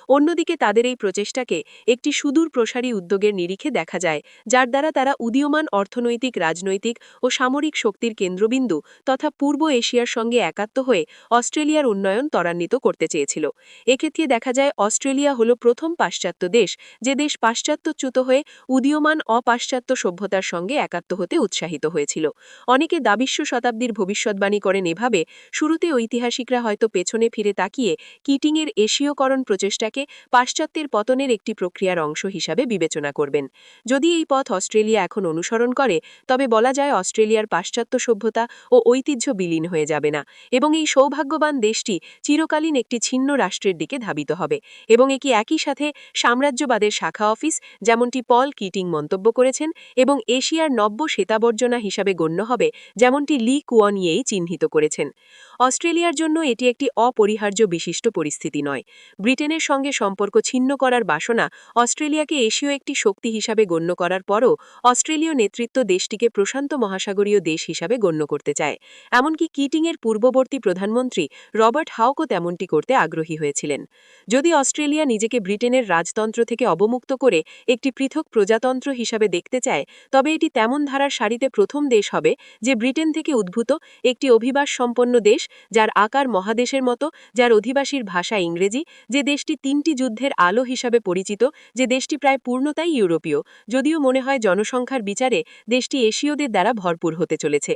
[SPEAKER 4] অন্যদিকে তাদের এই প্রচেষ্টাকে একটি সুদূর প্রসারী উদ্যোগের নিরিখে দেখা যায়, যার দ্বারা তারা উদীয়মান অর্থনৈতিক, রাজনৈতিক ও সামরিক শক্তির কেন্দ্রবিন্দু তথা পূর্ব এশিয়ার সঙ্গে একাত্ম হয়ে অস্ট্রেলিয়ার উন্নয়ন ত্বরান্বিত করতে চেয়েছিল। এক্ষেত্রে দেখা যায় অস্ট্রেলিয়া হল প্রথম পাশ্চাত্য দেশ, যে দেশ পাশ্চাত্যচ্যুত হয়ে উদীয়মান অপাশ্চাত্য সভ্যতার সঙ্গে একাত্ম হতে উৎসাহিত হয়েছিল। অনেকে দ্বাবিশ্ব শতাব্দীর ভবিষ্যৎবাণী করেন এভাবে, শুরুতে ঐতিহাসিকরা হয়তো পেছনে ফিরে তাকিয়ে কিটিংয়ের এশীয়করণ প্রচেষ্টাকে পাশ্চাত্যের পতনের একটি প্রক্রিয়ার অংশ হিসাবে বিবেচনা করবেন। যদি এই পথ অস্ট্রেলিয়া এখন অনুসরণ করে, তবে বলা যায় অস্ট্রেলিয়ার পাশ্চাত্য সভ্যতা ও ঐতিহ্য বিলীন হয়ে যাবে না, এবং এই সৌভাগ্যবান দেশটি চিরকালীন একটি ছিন্ন রাষ্ট্রের দিকে ধাবিত হবে, এবং এটি একই সাথে সাম্রাজ্যবাদের শাখা অফিস, যেমনটি পল কিটিং মন্তব্য করেছেন, এবং এশিয়ার নব্য শ্বেতাবর্জনা হিসাবে গণ্য হবে, যেমনটি লি কুয়ান ইয়েই চিহ্নিত করেছেন। অস্ট্রেলিয়ার জন্য এটি একটি অপরিহার্য বিশিষ্ট পরিস্থিতি নয়। ব্রিটেনের সঙ্গে সম্পর্ক ছিন্ন করার বাসনা অস্ট্রেলিয়াকে এশীয় একটি শক্তি হিসাবে গণ্য করার পরও অস্ট্রেলীয় নেতৃত্ব দেশটিকে প্রশান্ত মহাসাগরীয় দেশ হিসাবে গণ্য করতে চায়। এমনকি কিটিংয়ের পূর্ববর্তী প্রধানমন্ত্রী রবার্ট হাউকও তেমনটি করতে আগ্রহী হয়েছিলেন। যদি অস্ট্রেলিয়া নিজেকে ব্রিটেনের রাজতন্ত্র থেকে অবমুক্ত করে একটি পৃথক প্রজাতন্ত্র হিসাবে দেখতে চায়, তবে এটি তেমন ধারার সারিতে প্রথম দেশ হবে যে ব্রিটেন থেকে উদ্ভূত একটি অভিবাস সম্পন্ন দেশ, যার আকার মহাদেশের মতো, যার অধিবাসীর ভাষা ইংরেজি, যে দেশটি তিনটি যুদ্ধের আলো হিসাবে পরিচিত, যে দেশটি প্রায় পূর্ণতাই ইউরোপীয়, যদিও মনে হয় জনসংখ্যার বিচারে দেশটি এশীয়দের দ্বারা ভরপুর হতে চলেছে।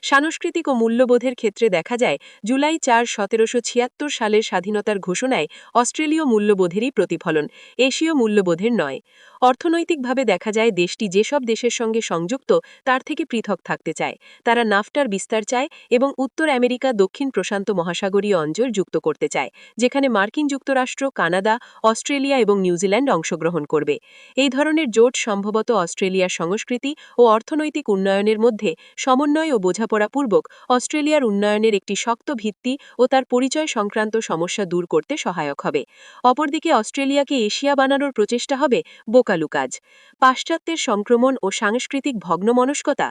[SPEAKER 4] সাংস্কৃতিক ও মূল্যবোধের ক্ষেত্রে দেখা যায় জুলাই ৪, ১৭৭৬ সালের স্বাধীনতার ঘোষণায় অস্ট্রেলীয় মূল্যবোধেরই প্রতিফলন, এশীয় মূল্যবোধের নয়। অর্থনৈতিকভাবে দেখা যায় দেশটি যেসব দেশের সঙ্গে সংযুক্ত তার থেকে পৃথক থাকতে চায়। তারা নাফটার বিস্তার চায় এবং উত্তর আমেরিকা, দক্ষিণ প্রশান্ত মহাসাগরীয় অঞ্চল যুক্ত করতে চায়, যেখানে মার্কিন যুক্তরাষ্ট্র, কানাডা, অস্ট্রেলিয়া এবং নিউজিল্যান্ড অংশগ্রহণ করবে। এই ধরনের জোট সম্ভবত অস্ট্রেলিয়ার সংস্কৃতি ও অর্থনৈতিক উন্নয়নের মধ্যে সমন্বয় ও বোঝাপড়াপূর্বক অস্ট্রেলিয়ার উন্নয়নের একটি শক্ত ভিত্তি ও তার পরিচয় সংক্রান্ত সমস্যা দূর করতে সহায়ক হবে। অপরদিকে অস্ট্রেলিয়াকে এশিয়া বানানোর প্রচেষ্টা হবে বোকা জমকালো কাজ, পাশ্চাত্যের সংক্রমণ ও সাংস্কৃতিক ভগ্নমনস্কতা।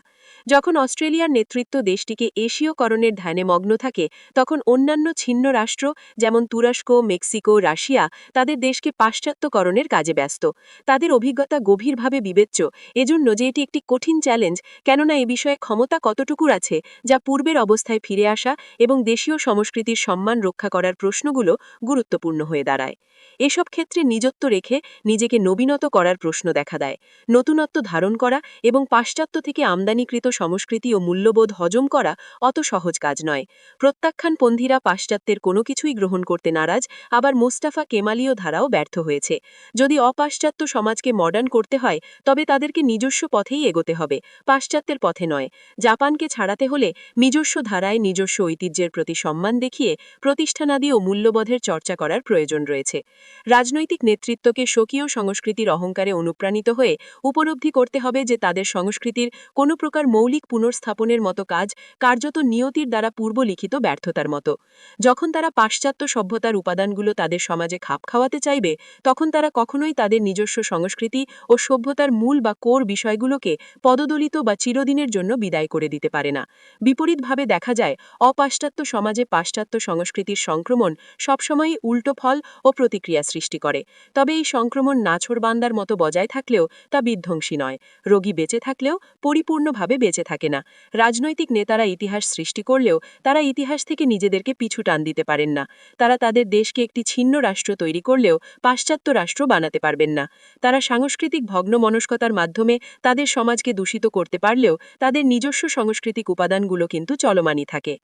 [SPEAKER 4] যখন অস্ট্রেলিয়ার নেতৃত্ব দেশটিকে এশীয়করণের ধ্যানে মগ্ন থাকে, তখন অন্যান্য ছিন্ন রাষ্ট্র যেমন তুরস্ক, মেক্সিকো, রাশিয়া তাদের দেশকে পাশ্চাত্যকরণের কাজে ব্যস্ত। তাদের অভিজ্ঞতা গভীরভাবে বিবেচ্য, এজন্য যে এটি একটি কঠিন চ্যালেঞ্জ, কেননা এ বিষয়ে ক্ষমতা কতটুকুর আছে যা পূর্বের অবস্থায় ফিরে আসা এবং দেশীয় সংস্কৃতির সম্মান রক্ষা করার প্রশ্নগুলো গুরুত্বপূর্ণ হয়ে দাঁড়ায়। এসব ক্ষেত্রে নিজত্ব রেখে নিজেকে নবীনত করার প্রশ্ন দেখা দেয়। নতুনত্ব ধারণ করা এবং পাশ্চাত্য থেকে আমদানিকৃত সংস্কৃতি ও মূল্যবোধ হজম করা অত সহজ কাজ নয়। প্রত্যাখ্যানপন্থীরা পাশ্চাত্যের কোনো কিছুই গ্রহণ করতে নারাজ, আবার মোস্তাফা কেমালীয় ধারাও ব্যর্থ হয়েছে। যদি অপাশ্চাত্য সমাজকে মডার্ন করতে হয়, তবে তাদেরকে নিজস্ব পথেই এগোতে হবে, পাশ্চাত্যের পথে নয়। জাপানকে ছাড়াতে হলে নিজস্ব ধারায় নিজস্ব ঐতিহ্যের প্রতি সম্মান দেখিয়ে প্রতিষ্ঠানাদি ও মূল্যবোধের চর্চা করার প্রয়োজন রয়েছে। রাজনৈতিক নেতৃত্বকে স্বকীয় সংস্কৃতির অহংকারে অনুপ্রাণিত হয়ে উপলব্ধি করতে হবে যে তাদের সংস্কৃতির কোনো প্রকার মৌলিক পুনর্স্থাপনের মতো কাজ কার্যত নিয়তির দ্বারা পূর্বলিখিত ব্যর্থতার মতো। যখন তারা পাশ্চাত্য সভ্যতার উপাদানগুলো তাদের সমাজে খাপ খাওয়াতে চাইবে, তখন তারা কখনোই তাদের নিজস্ব সংস্কৃতি ও সভ্যতার মূল বা কোর বিষয়গুলোকে পদদলিত বা চিরদিনের জন্য বিদায় করে দিতে পারে না। বিপরীতভাবে দেখা যায়, অপাশ্চাত্য সমাজে পাশ্চাত্য সংস্কৃতির সংক্রমণ সবসময়ই উল্টো ফল ও প্রতিক্রিয়া সৃষ্টি করে। তবে এই সংক্রমণ নাছোড়বান্দার মতো বজায় থাকলেও তা বিধ্বংসী নয়। রোগী বেঁচে থাকলেও পরিপূর্ণভাবে বেঁচে থাকে না। রাজনৈতিক নেতারা ইতিহাস সৃষ্টি করলেও তারা ইতিহাস থেকে নিজেদেরকে পিছু টান দিতে পারেন না। তারা তাদের দেশকে একটি ছিন্ন রাষ্ট্র তৈরি করলেও পাশ্চাত্য রাষ্ট্র বানাতে পারবেন না। তারা সাংস্কৃতিক ভগ্নমনস্কতার মাধ্যমে তাদের সমাজকে দূষিত করতে পারলেও তাদের নিজস্ব সাংস্কৃতিক উপাদানগুলো কিন্তু চলমানই থাকে।